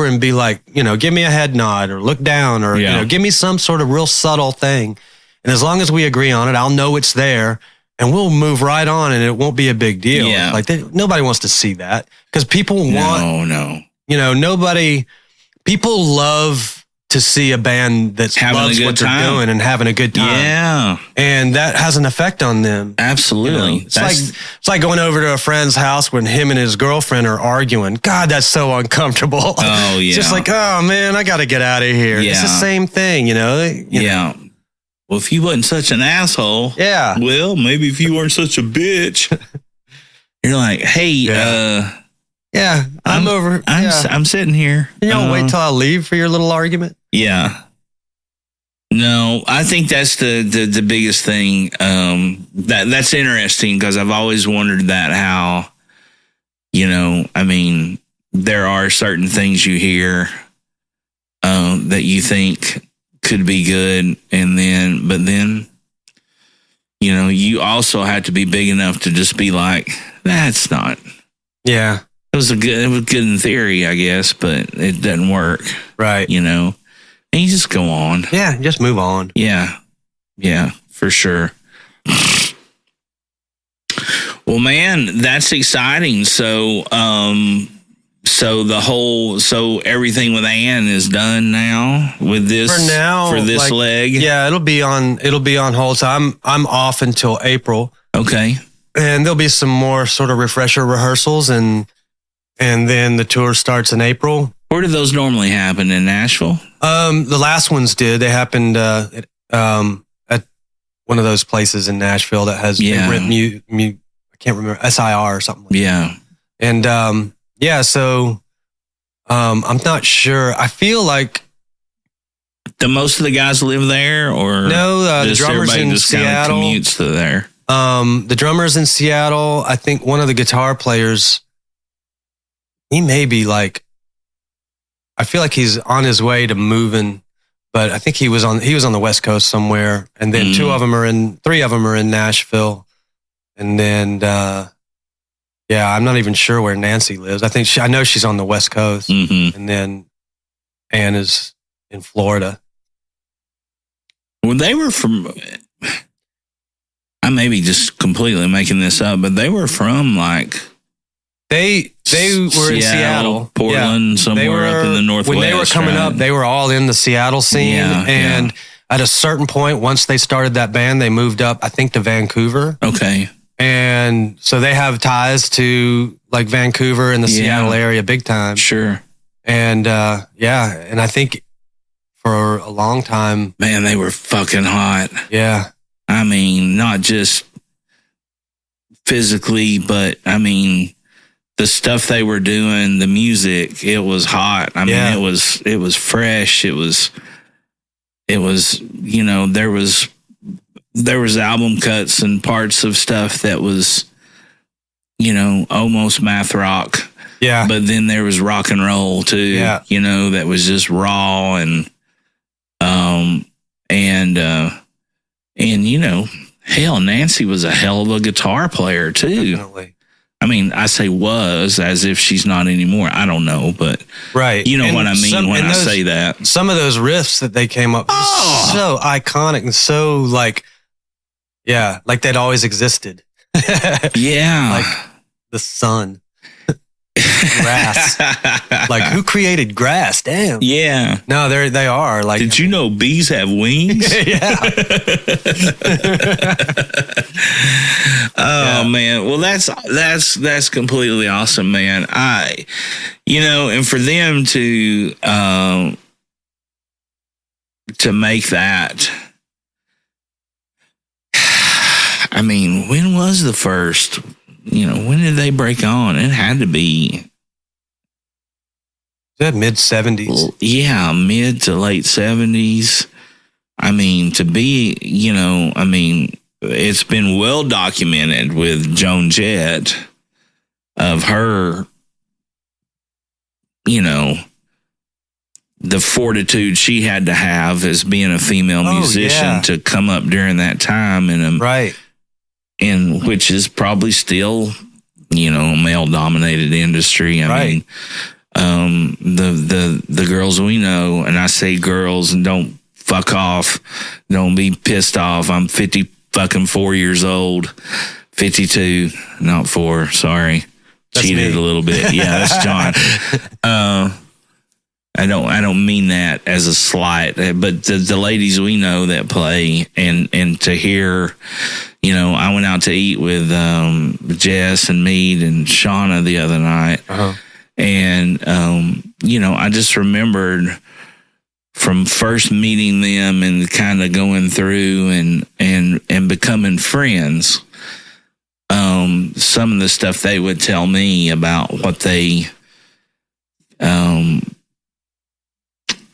Speaker 3: and be like, give me a head nod or look down, or, give me some sort of real subtle thing. And as long as we agree on it, I'll know it's there. And we'll move right on, and it won't be a big deal. Yeah. Like nobody wants to see that, because people want. People love to see a band that loves what they're doing and having a good time. Yeah, and that has an effect on them.
Speaker 1: Absolutely,
Speaker 3: it's like going over to a friend's house when him and his girlfriend are arguing. God, that's so uncomfortable.
Speaker 1: Oh yeah,
Speaker 3: it's just like, oh man, I got to get out of here. Yeah. It's the same thing, you know?
Speaker 1: Well, if you wasn't such an asshole, well, maybe if you weren't such a bitch, you're like, hey, I'm sitting here.
Speaker 3: You don't wait till I leave for your little argument.
Speaker 1: Yeah. No, I think that's the biggest thing. That's interesting, because I've always wondered that, how, there are certain things you hear that you think could be good, but then you also have to be big enough to just be like, that's not.
Speaker 3: Yeah,
Speaker 1: it was good in theory, I guess, but it doesn't work,
Speaker 3: right?
Speaker 1: And you just go on.
Speaker 3: Yeah, just move on.
Speaker 1: Yeah, for sure. Well, man, that's exciting. So everything with Ann is done now with this
Speaker 3: for now,
Speaker 1: for this leg.
Speaker 3: Yeah, it'll be on hold. So I'm off until April.
Speaker 1: Okay.
Speaker 3: And there'll be some more sort of refresher rehearsals, and then the tour starts in April.
Speaker 1: Where do those normally happen? In Nashville?
Speaker 3: The last ones did. They happened at one of those places in Nashville that has I can't remember, SIR or something like that. And so I'm not sure. I feel like
Speaker 1: the most of the guys live there, or
Speaker 3: no, the drummers in Seattle
Speaker 1: commutes to there.
Speaker 3: The drummers in Seattle. I think one of the guitar players, he may be like I feel like he's on his way to moving, but I think he was on the West Coast somewhere. And then 3 of them are in Nashville. And then, I'm not even sure where Nancy lives. I know she's on the West Coast. Mm-hmm. And then Ann is in Florida.
Speaker 1: Well, they were from, I may be just completely making this up, but they were from like...
Speaker 3: They were in Seattle.
Speaker 1: Portland, somewhere up in the Northwest.
Speaker 3: When they were coming up, they were all in the Seattle scene. And at a certain point, once they started that band, they moved up, I think, to Vancouver.
Speaker 1: Okay.
Speaker 3: And so they have ties to like Vancouver and the Seattle area big time.
Speaker 1: Sure.
Speaker 3: And and I think for a long time...
Speaker 1: Man, they were fucking hot.
Speaker 3: Yeah.
Speaker 1: I mean, not just physically, but I mean... The stuff they were doing, the music, it was hot. I mean, it was fresh. It was, you know, there was album cuts and parts of stuff that was, you know, almost math rock.
Speaker 3: Yeah.
Speaker 1: But then there was rock and roll too, you know, that was just raw and you know, hell, Nancy was a hell of a guitar player too.
Speaker 3: Definitely.
Speaker 1: I mean, I say was as if she's not anymore. I don't know, but you know what I mean when I say that.
Speaker 3: Some of those riffs that they came up with so iconic and so like they'd always existed.
Speaker 1: Yeah.
Speaker 3: Like the sun. Grass. Like who created grass? Damn.
Speaker 1: Yeah.
Speaker 3: No, they are. Like,
Speaker 1: did you know bees have wings?
Speaker 3: Yeah.
Speaker 1: Oh man. Well, that's completely awesome, man. You know, and for them to make that, I mean, when was the first? You know, when did they break on? It had to be...
Speaker 3: Is that mid-70s?
Speaker 1: Yeah, mid to late 70s. I mean, to be, you know, I mean, it's been well documented with Joan Jett of her, you know, the fortitude she had to have as being a female musician to come up during that time in a...
Speaker 3: Right.
Speaker 1: And which is probably still, you know, a male-dominated industry. I mean, the girls we know, and I say girls, and don't fuck off, don't be pissed off. I'm 54 years old, 52, not 4. Sorry,
Speaker 3: that's
Speaker 1: cheated
Speaker 3: me.
Speaker 1: A little bit. Yeah, that's John. I don't mean that as a slight, but the ladies we know that play and to hear. You know, I went out to eat with Jess and Meade and Shauna the other night. Uh-huh. And, you know, I just remembered from first meeting them and kind of going through and becoming friends, some of the stuff they would tell me about what they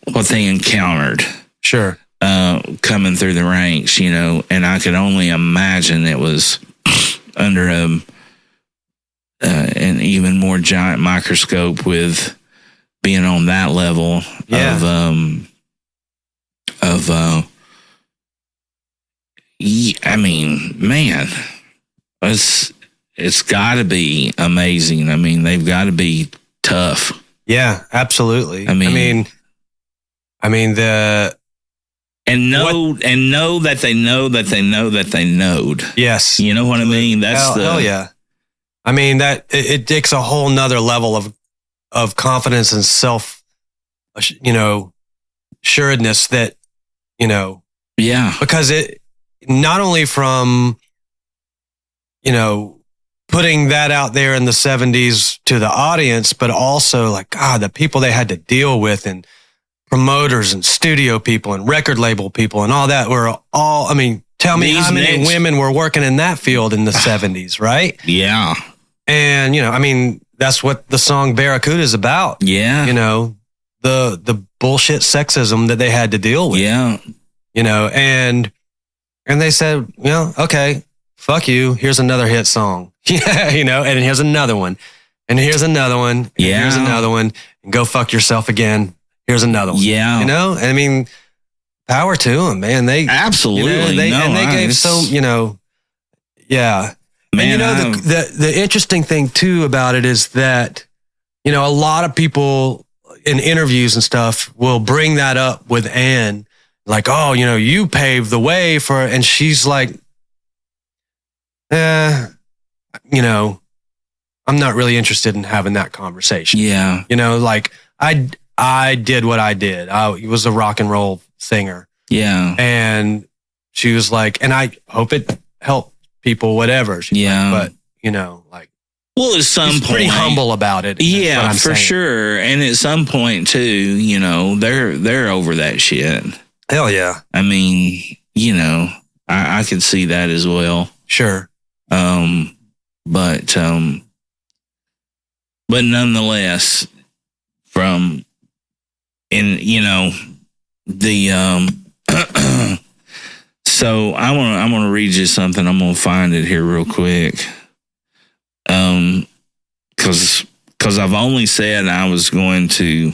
Speaker 1: encountered.
Speaker 3: Sure.
Speaker 1: Coming through the ranks, you know, and I could only imagine it was under an even more giant microscope with being on that level I mean, man, it's got to be amazing. I mean, they've got to be tough.
Speaker 3: Yeah, absolutely.
Speaker 1: I mean
Speaker 3: the.
Speaker 1: And know that they know that they know that they knowed.
Speaker 3: Yes.
Speaker 1: You know what I mean? That's
Speaker 3: hell yeah. I mean, that it takes a whole nother level of confidence and self, you know, assuredness that, you know.
Speaker 1: Yeah.
Speaker 3: Because it, not only from, you know, putting that out there in the 70s to the audience, but also like, God, the people they had to deal with and promoters and studio people and record label people and all that were all, I mean, tell me how many women were working in that field in the 70s, right?
Speaker 1: Yeah.
Speaker 3: And, you know, I mean, that's what the song Barracuda is about.
Speaker 1: Yeah.
Speaker 3: You know, the bullshit sexism that they had to deal with.
Speaker 1: Yeah.
Speaker 3: You know, and they said, you know, okay, fuck you. Here's another hit song. Yeah. You know, and here's another one. And here's another one.
Speaker 1: Yeah.
Speaker 3: Here's another one. And go fuck yourself again. Here's another one.
Speaker 1: Yeah.
Speaker 3: You know, I mean, power to them, man. They
Speaker 1: absolutely.
Speaker 3: they gave so, yeah.
Speaker 1: Man,
Speaker 3: and the interesting thing too about it is that, a lot of people in interviews and stuff will bring that up with Ann, like, oh, you paved the way for, and she's like, I'm not really interested in having that conversation.
Speaker 1: Yeah.
Speaker 3: Like I did what I did. I was a rock and roll singer.
Speaker 1: Yeah.
Speaker 3: And she was like, and I hope it helped people, whatever. She's like, but,
Speaker 1: well, at some point,
Speaker 3: pretty humble about it.
Speaker 1: Yeah, for sure. And at some point too, they're over that shit.
Speaker 3: Hell yeah.
Speaker 1: I mean, I could see that as well.
Speaker 3: Sure.
Speaker 1: But nonetheless, so I want to read you something. I'm gonna find it here real quick. Because I've only said I was going to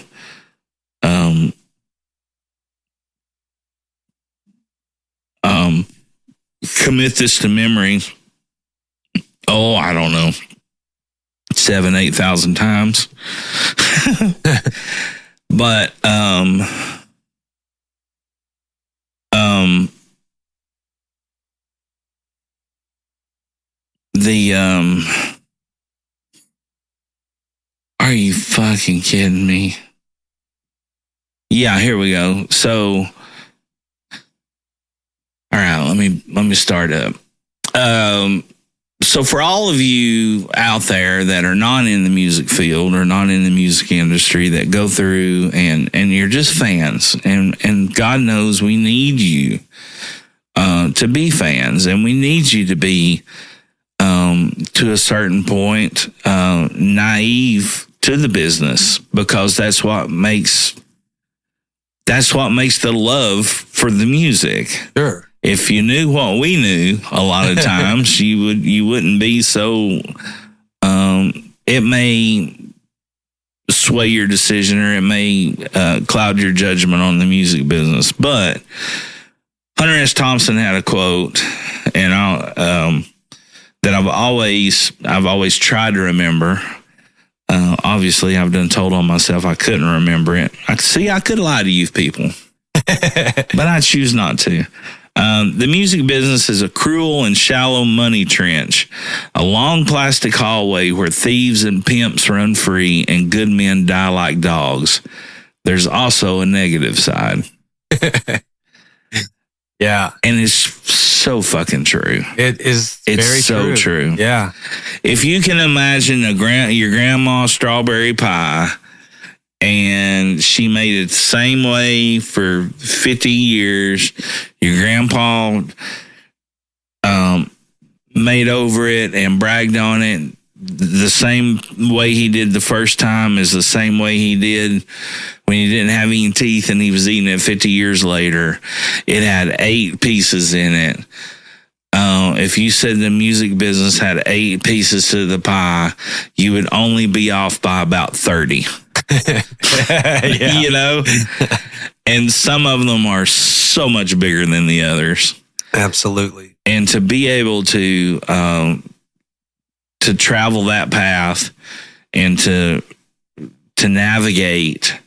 Speaker 1: commit this to memory. Oh, I don't know, 7,000-8,000 times. But are you fucking kidding me? Yeah, here we go. So, all right, let me start up. So for all of you out there that are not in the music field or not in the music industry that go through and you're just fans, and God knows we need you to be fans, and we need you to be to a certain point naive to the business, because that's what makes the love for the music.
Speaker 3: Sure.
Speaker 1: If you knew what we knew, a lot of times you wouldn't be so. It may sway your decision, or it may cloud your judgment on the music business. But Hunter S. Thompson had a quote, and that I've always tried to remember. Obviously, I've done told on myself I couldn't remember it. I could lie to you people, but I choose not to. The music business is a cruel and shallow money trench, a long plastic hallway where thieves and pimps run free and good men die like dogs. There's also a negative side.
Speaker 3: Yeah.
Speaker 1: And it's so fucking true.
Speaker 3: It's
Speaker 1: very so true.
Speaker 3: Yeah.
Speaker 1: If you can imagine your grandma's strawberry pie, and she made it the same way for 50 years. Your grandpa made over it and bragged on it. The same way he did the first time is the same way he did when he didn't have any teeth and he was eating it 50 years later. It had 8 pieces in it. If you said the music business had 8 pieces to the pie, you would only be off by about 30.
Speaker 3: Yeah.
Speaker 1: And some of them are so much bigger than the others.
Speaker 3: Absolutely.
Speaker 1: And to be able to travel that path and to navigate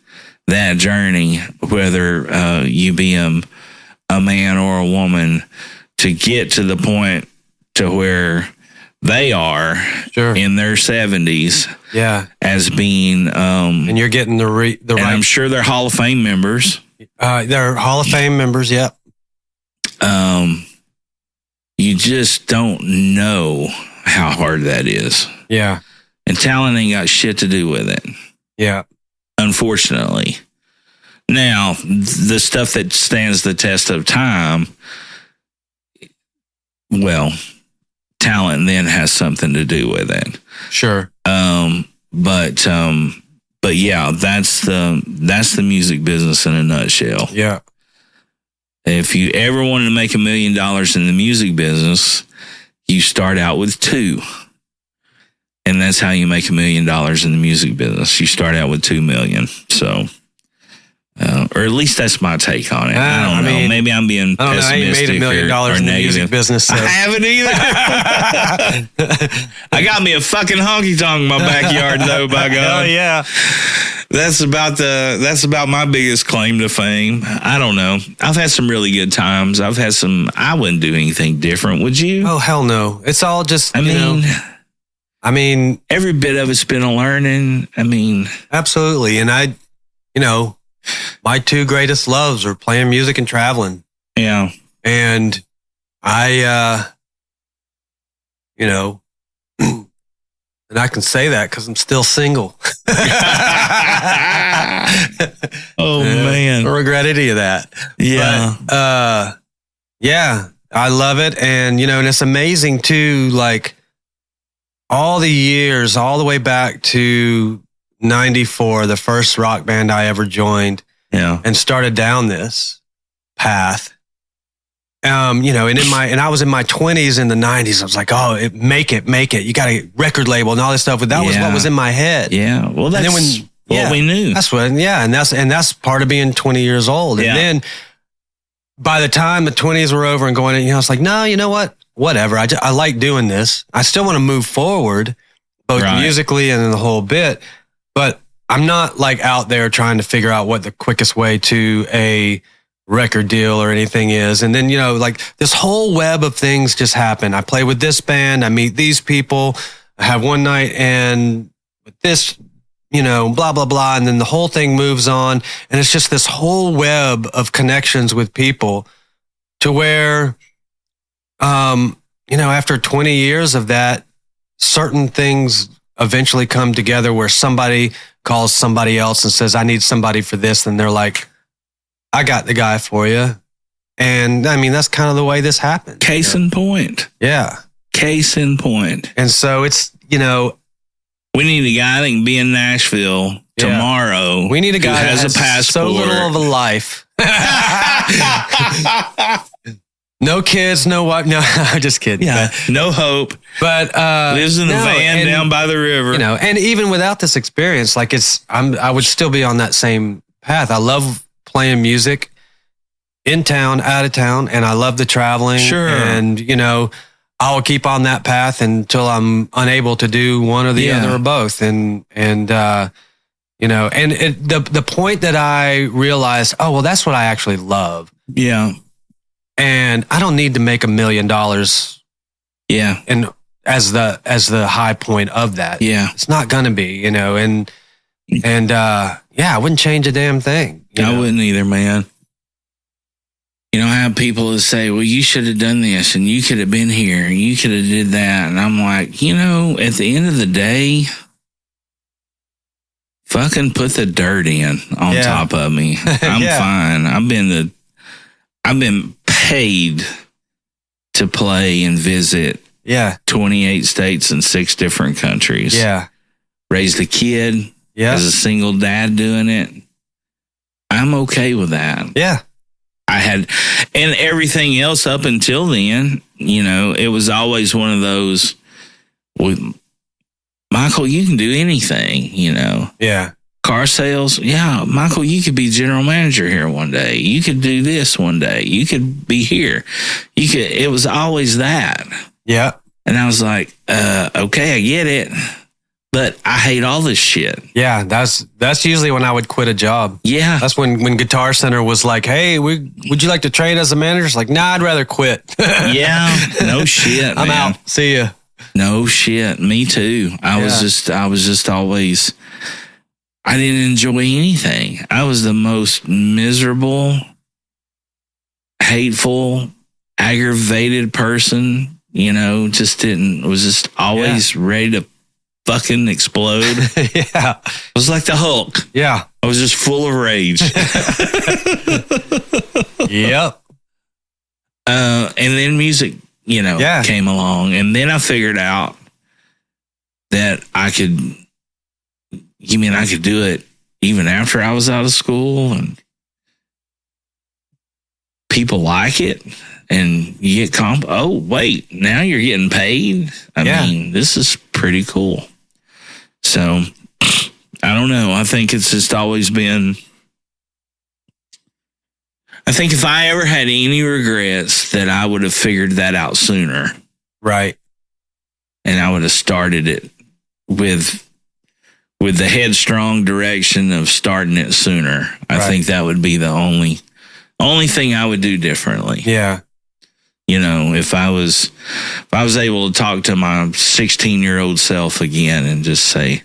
Speaker 1: that journey, whether you be a man or a woman, to get to the point to where they are in their 70s, as being
Speaker 3: and you're getting the right.
Speaker 1: I'm sure they're Hall of Fame members.
Speaker 3: They're Hall of Fame members. Yeah.
Speaker 1: You just don't know how hard that is.
Speaker 3: Yeah.
Speaker 1: And talent ain't got shit to do with it.
Speaker 3: Yeah.
Speaker 1: Unfortunately. Now, the stuff that stands the test of time, well, talent then has something to do with it.
Speaker 3: Sure.
Speaker 1: But yeah, that's the music business in a nutshell.
Speaker 3: Yeah.
Speaker 1: If you ever wanted to make $1 million in the music business, you start out with 2. And that's how you make $1 million in the music business. You start out with $2 million. So, or at least that's my take on it. I don't know. Maybe I'm being pessimistic. I ain't made $1 million in the music
Speaker 3: business. So.
Speaker 1: I haven't either. I got me a fucking honky tonk in my backyard, though. By God,
Speaker 3: oh yeah.
Speaker 1: That's about my biggest claim to fame. I don't know. I've had some really good times. I wouldn't do anything different. Would you?
Speaker 3: Oh hell no. It's all just.
Speaker 1: I mean, every bit of it's been a learning.
Speaker 3: Absolutely. And my two greatest loves are playing music and traveling.
Speaker 1: Yeah.
Speaker 3: And I, and I can say that because I'm still single.
Speaker 1: Oh, man.
Speaker 3: I don't regret any of that.
Speaker 1: Yeah.
Speaker 3: But, yeah, I love it. And, and it's amazing too, like all the years, all the way back to 94, the first rock band I ever joined, and started down this path. And I was in my 20s in the 90s. I was like, oh, make it. You got a record label and all this stuff. But that was what was in my head.
Speaker 1: Yeah. Well, that's what we knew.
Speaker 3: That's what, and that's part of being 20 years old. And then by the time the 20s were over and going, I was like, no, you know what? Whatever. I like doing this. I still want to move forward, both musically and in the whole bit. But I'm not like out there trying to figure out what the quickest way to a record deal or anything is. And then, like this whole web of things just happen. I play with this band. I meet these people. I have one night and with this, blah, blah, blah. And then the whole thing moves on. And it's just this whole web of connections with people to where, after 20 years of that, certain things eventually come together where somebody calls somebody else and says, I need somebody for this. And they're like, I got the guy for you. And that's kind of the way this happened.
Speaker 1: Case in point.
Speaker 3: Yeah.
Speaker 1: Case in point.
Speaker 3: And so it's,
Speaker 1: we need a guy that can be in Nashville tomorrow.
Speaker 3: We need a guy
Speaker 1: who has a passport.
Speaker 3: So little of a life. No kids, no wife. No, I'm just kidding.
Speaker 1: Yeah, no hope.
Speaker 3: But
Speaker 1: lives in a van down by the river.
Speaker 3: And even without this experience, like I would still be on that same path. I love playing music in town, out of town, and I love the traveling.
Speaker 1: Sure.
Speaker 3: And I will keep on that path until I'm unable to do one or the other or both. And the point that I realized, oh well, that's what I actually love.
Speaker 1: Yeah. And
Speaker 3: I don't need to make $1 million.
Speaker 1: Yeah.
Speaker 3: And as the high point of that.
Speaker 1: Yeah.
Speaker 3: It's not going to be, I wouldn't change a damn thing.
Speaker 1: I wouldn't either, man. I have people that say, well, you should have done this and you could have been here and you could have did that. And I'm like, at the end of the day, fucking put the dirt in on top of me. I'm fine. I've been paid to play and visit 28 states and 6 different countries.
Speaker 3: Yeah.
Speaker 1: Raised a kid as a single dad doing it. I'm okay with that.
Speaker 3: Yeah.
Speaker 1: I had, and everything else up until then, it was always one of those, well, Michael, you can do anything,
Speaker 3: Yeah.
Speaker 1: Car sales, Michael, you could be general manager here one day. You could do this one day. You could be here. It was always that.
Speaker 3: Yeah.
Speaker 1: And I was like, okay, I get it. But I hate all this shit.
Speaker 3: Yeah, that's usually when I would quit a job.
Speaker 1: Yeah.
Speaker 3: That's when Guitar Center was like, hey, would you like to train as a manager? It's like, nah, I'd rather quit.
Speaker 1: Yeah. No shit,
Speaker 3: I'm
Speaker 1: man.
Speaker 3: out. See ya.
Speaker 1: No shit. Me too. I was just always, I didn't enjoy anything. I was the most miserable, hateful, aggravated person, was just always ready to fucking explode.
Speaker 3: Yeah.
Speaker 1: I was like the Hulk.
Speaker 3: Yeah.
Speaker 1: I was just full of rage.
Speaker 3: Yep.
Speaker 1: And then music, came along. And then I figured out that I could do it even after I was out of school, and people like it, and you get oh, wait, now you're getting paid? I mean, this is pretty cool. So I don't know. I think it's just always been. I think if I ever had any regrets, that I would have figured that out sooner.
Speaker 3: Right.
Speaker 1: And I would have started it with the headstrong direction of starting it sooner. I think that would be the only thing I would do differently.
Speaker 3: Yeah.
Speaker 1: You know, if I was able to talk to my 16-year-old self again and just say,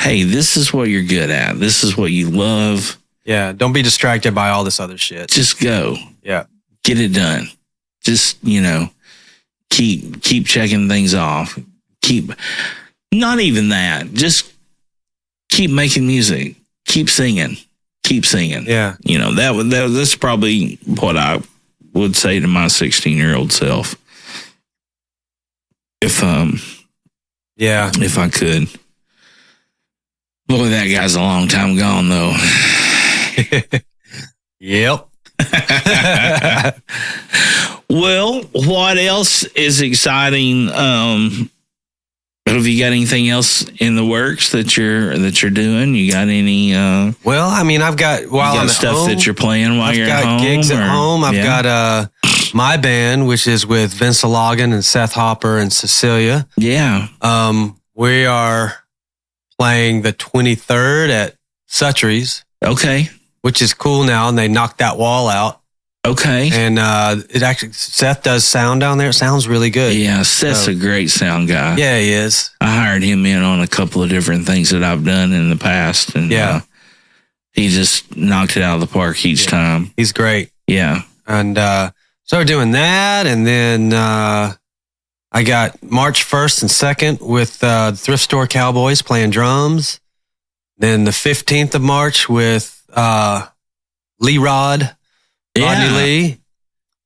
Speaker 1: hey, this is what you're good at. This is what you love.
Speaker 3: Yeah. Don't be distracted by all this other shit.
Speaker 1: Just go.
Speaker 3: Yeah.
Speaker 1: Get it done. Just, keep checking things off. Not even that. Just keep making music. Keep singing.
Speaker 3: Yeah.
Speaker 1: That's probably what I would say to my 16-year-old self. If I could. Boy, that guy's a long time gone though.
Speaker 3: Yep.
Speaker 1: Well, what else is exciting? Have you got anything else in the works that you're doing? You got any?
Speaker 3: Well, I mean, I've got I'm
Speaker 1: stuff
Speaker 3: home,
Speaker 1: that you're playing while you're at home.
Speaker 3: I've got gigs at home. I've got my band, which is with Vince Logan and Seth Hopper and Cecilia.
Speaker 1: Yeah.
Speaker 3: We are playing the 23rd at Suttrie's.
Speaker 1: Okay.
Speaker 3: Which is cool now, and they knocked that wall out.
Speaker 1: Okay.
Speaker 3: And it actually, Seth does sound down there. It sounds really good.
Speaker 1: Yeah, Seth's a great sound guy.
Speaker 3: Yeah, he is.
Speaker 1: I hired him in on a couple of different things that I've done in the past. And he just knocked it out of the park each time.
Speaker 3: He's great.
Speaker 1: Yeah.
Speaker 3: And so we're doing that. And then I got March 1st and 2nd with Thrift Store Cowboys playing drums. Then the 15th of March with Lee Rodney Lee.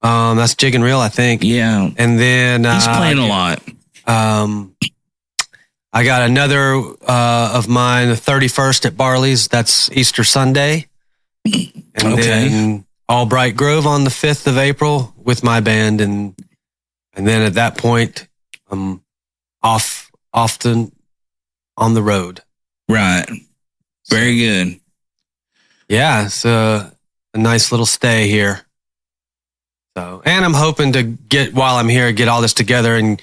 Speaker 3: That's Jig and Reel, I think.
Speaker 1: Yeah.
Speaker 3: And then
Speaker 1: he's playing a lot.
Speaker 3: I got another of mine, the 31st at Barley's. That's Easter Sunday. And then Albright Grove on the 5th of April with my band. And then at that point, I'm often on the road.
Speaker 1: Right. Very good.
Speaker 3: Yeah, it's a nice little stay here. So, and I'm hoping to while I'm here, get all this together and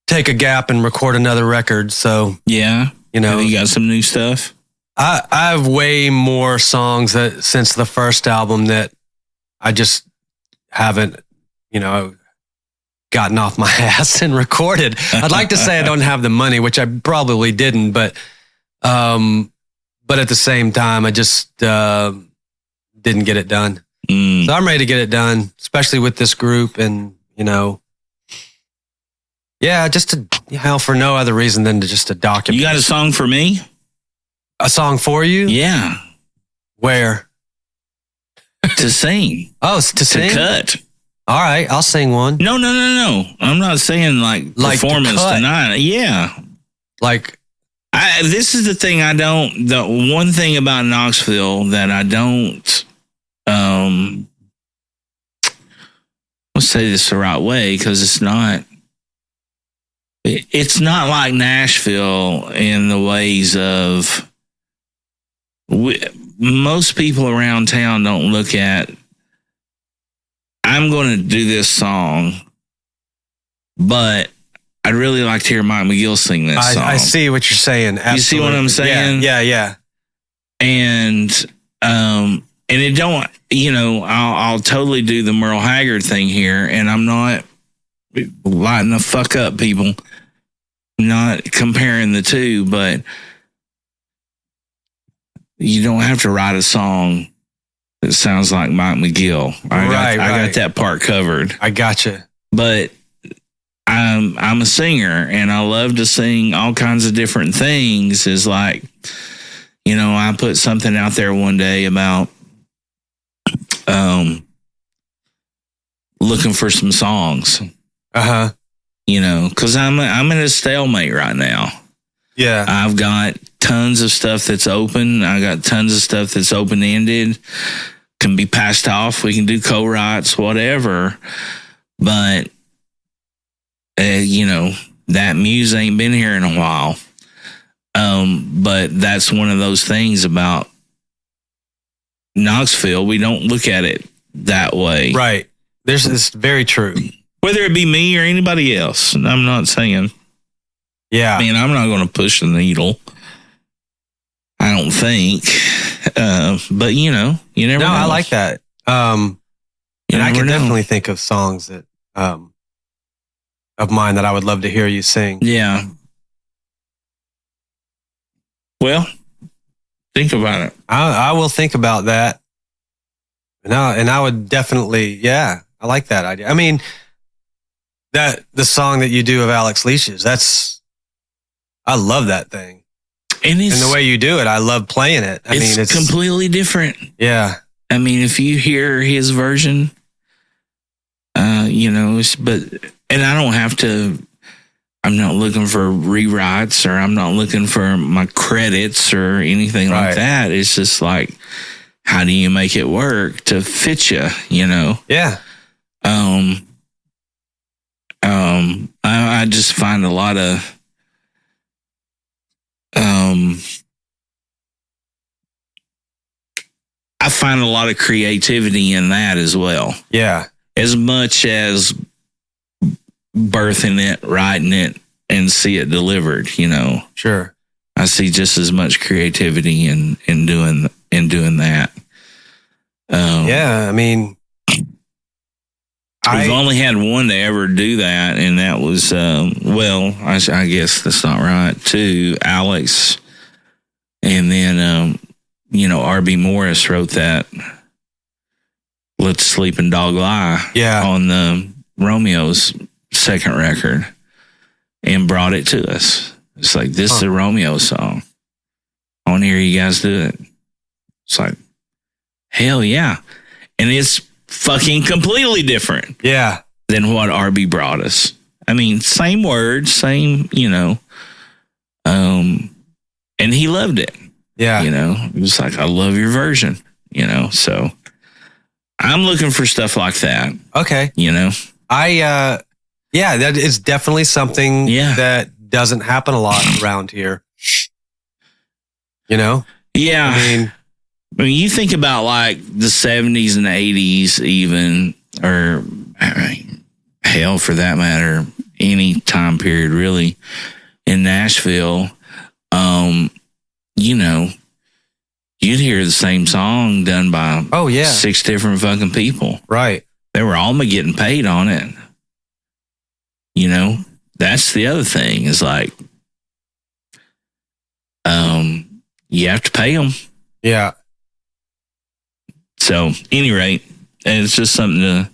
Speaker 3: take a gap and record another record. So,
Speaker 1: yeah,
Speaker 3: have
Speaker 1: you got some new stuff?
Speaker 3: I have way more songs since the first album that I just haven't, gotten off my ass and recorded. I'd like to say I don't have the money, which I probably didn't, but at the same time, I just didn't get it done. So I'm ready to get it done, especially with this group, and just for no other reason than to document.
Speaker 1: You got a song for me?
Speaker 3: A song for you?
Speaker 1: Yeah.
Speaker 3: Where?
Speaker 1: To sing.
Speaker 3: Oh, to sing?
Speaker 1: To cut.
Speaker 3: All right, I'll sing one.
Speaker 1: No. I'm not saying like performance tonight. Yeah. This is the thing the one thing about Knoxville that I don't, let's say this the right way, because it's not like Nashville in the ways of most people around town don't look at, I'm going to do this song, but I'd really like to hear Mike McGill sing this song.
Speaker 3: I see what you're saying. Absolutely.
Speaker 1: You see what I'm saying?
Speaker 3: Yeah.
Speaker 1: And it don't, I'll totally do the Merle Haggard thing here, and I'm not lighting the fuck up, people. Not comparing the two, but you don't have to write a song that sounds like Mike McGill. I got that part covered.
Speaker 3: I gotcha.
Speaker 1: But I'm a singer, and I love to sing all kinds of different things. Is like, I put something out there one day about looking for some songs. Because I'm in a stalemate right now.
Speaker 3: Yeah,
Speaker 1: I've got tons of stuff that's open. I got tons of stuff that's open-ended. Can be passed off. We can do co-writes, whatever. But that muse ain't been here in a while. But that's one of those things about Knoxville. We don't look at it that way.
Speaker 3: Right. It's very true.
Speaker 1: Whether it be me or anybody else. I'm not saying.
Speaker 3: Yeah.
Speaker 1: I mean, I'm not going to push the needle. I don't think. But, you know, you never know.
Speaker 3: I like that. And I can definitely think of songs that of mine that I would love to hear you sing.
Speaker 1: Yeah. Well, think about it.
Speaker 3: I will think about that. And I would definitely, I like that idea. I mean, the song that you do of Alex Leash's, I love that thing. And the way you do it, I love playing it. I mean, it's
Speaker 1: completely different.
Speaker 3: Yeah.
Speaker 1: I mean, if you hear his version, you know, and I don't have to, I'm not looking for rewrites, or I'm not looking for my credits or anything like that. It's just like, how do you make it work to fit you, you know?
Speaker 3: Yeah.
Speaker 1: I just find a lot of, I find a lot of creativity in that as well.
Speaker 3: Yeah. As
Speaker 1: much as birthing it, writing it, and see it delivered, you know.
Speaker 3: Sure.
Speaker 1: I see just as much creativity in doing that.
Speaker 3: I mean,
Speaker 1: we've only had one to ever do that, and that was I guess that's not right. Two, Alex, and then you know, R.B. Morris wrote that "Let the Sleeping Dog Lie" on the Romeo's second record, and brought it to us. It's like, this is a Romeo song. I want to hear you guys do it. It's like, hell yeah. And it's fucking completely different.
Speaker 3: Yeah.
Speaker 1: Than what RB brought us. I mean, same words, same, you know. And he loved it.
Speaker 3: Yeah.
Speaker 1: You know, it was like, I love your version, you know. So I'm looking for stuff like that.
Speaker 3: Okay.
Speaker 1: You know,
Speaker 3: that is definitely something that doesn't happen a lot around here. You know?
Speaker 1: Yeah. I mean, you think about like the 70s and 80s even, or hell for that matter, any time period really in Nashville, you know, you'd hear the same song done by 6 different fucking people.
Speaker 3: Right.
Speaker 1: They were all getting paid on it. You know, that's the other thing is like, you have to pay them.
Speaker 3: Yeah.
Speaker 1: So, any rate, it's just something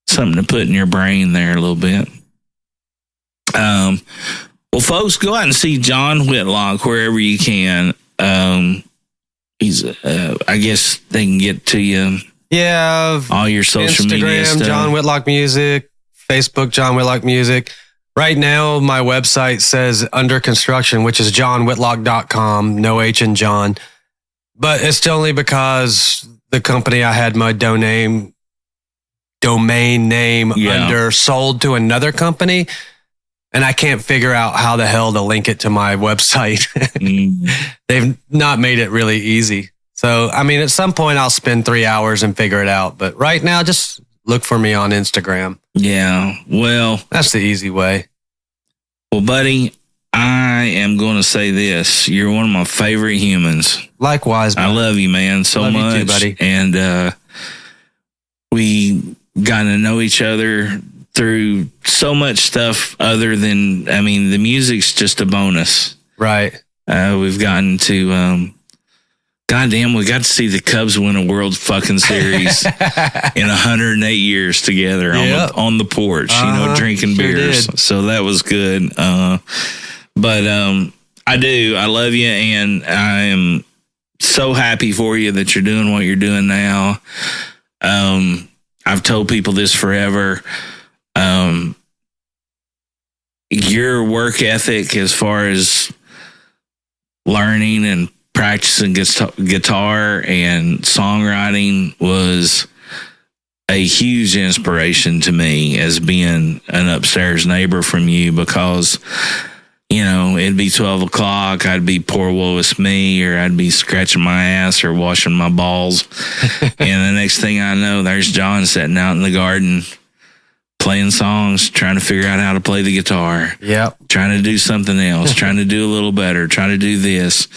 Speaker 1: to put in your brain there a little bit. Well, folks, go out and see Jon Whitlock wherever you can. He's, I guess they can get to you.
Speaker 3: Yeah.
Speaker 1: All your social media stuff.
Speaker 3: Instagram, Jon Whitlock Music, Facebook, Jon Whitlock Music. Right now, my website says under construction, which is johnwhitlock.com, no H in John. But it's only because the company I had my domain name under sold to another company. And I can't figure out how the hell to link it to my website. They've not made it really easy. So, I mean, at some point I'll spend 3 hours and figure it out. But right now, just look for me on Instagram.
Speaker 1: Yeah, well,
Speaker 3: that's the easy way.
Speaker 1: Well, buddy, I am going to say this. You're one of my favorite humans.
Speaker 3: Likewise, buddy.
Speaker 1: I love you, man, so much.
Speaker 3: You too, buddy.
Speaker 1: And we got to know each other through so much stuff other than, I mean, the music's just a bonus.
Speaker 3: Right.
Speaker 1: We've gotten to... goddamn, we got to see the Cubs win a World fucking Series in 108 years together on the porch, you know, drinking beers. Did. So that was good. But I love you, and I am so happy for you that you're doing what you're doing now. I've told people this forever. Your work ethic as far as learning and practicing guitar and songwriting was a huge inspiration to me as being an upstairs neighbor from you, because, it'd be 12 o'clock. I'd be poor woe-is me, or I'd be scratching my ass or washing my balls. And the next thing I know, there's John sitting out in the garden playing songs, trying to figure out how to play the guitar.
Speaker 3: Yep.
Speaker 1: Trying to do something else, trying to do a little better, trying to do this.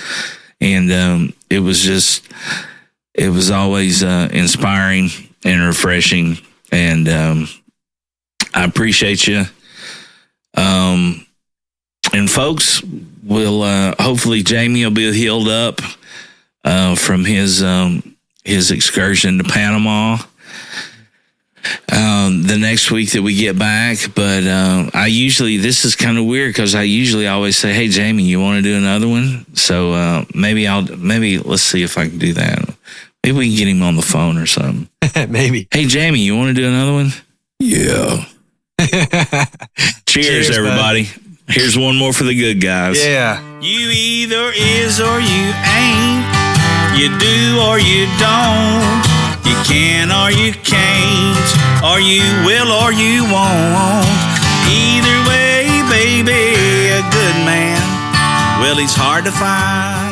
Speaker 1: And it was always inspiring and refreshing. And I appreciate you. And folks, will hopefully Jamie will be healed up from his excursion to Panama the next week that we get back. But this is kind of weird because I usually always say, hey, Jamie, you want to do another one? So maybe let's see if I can do that. Maybe we can get him on the phone or something.
Speaker 3: Maybe.
Speaker 1: Hey, Jamie, you want to do another one? Yeah. Cheers, everybody. Bud. Here's one more for the good guys.
Speaker 3: Yeah.
Speaker 1: You either is or you ain't. You do or you don't. You can or you can't. Or you will or you won't. Either way, baby, a good man, well, he's hard to find.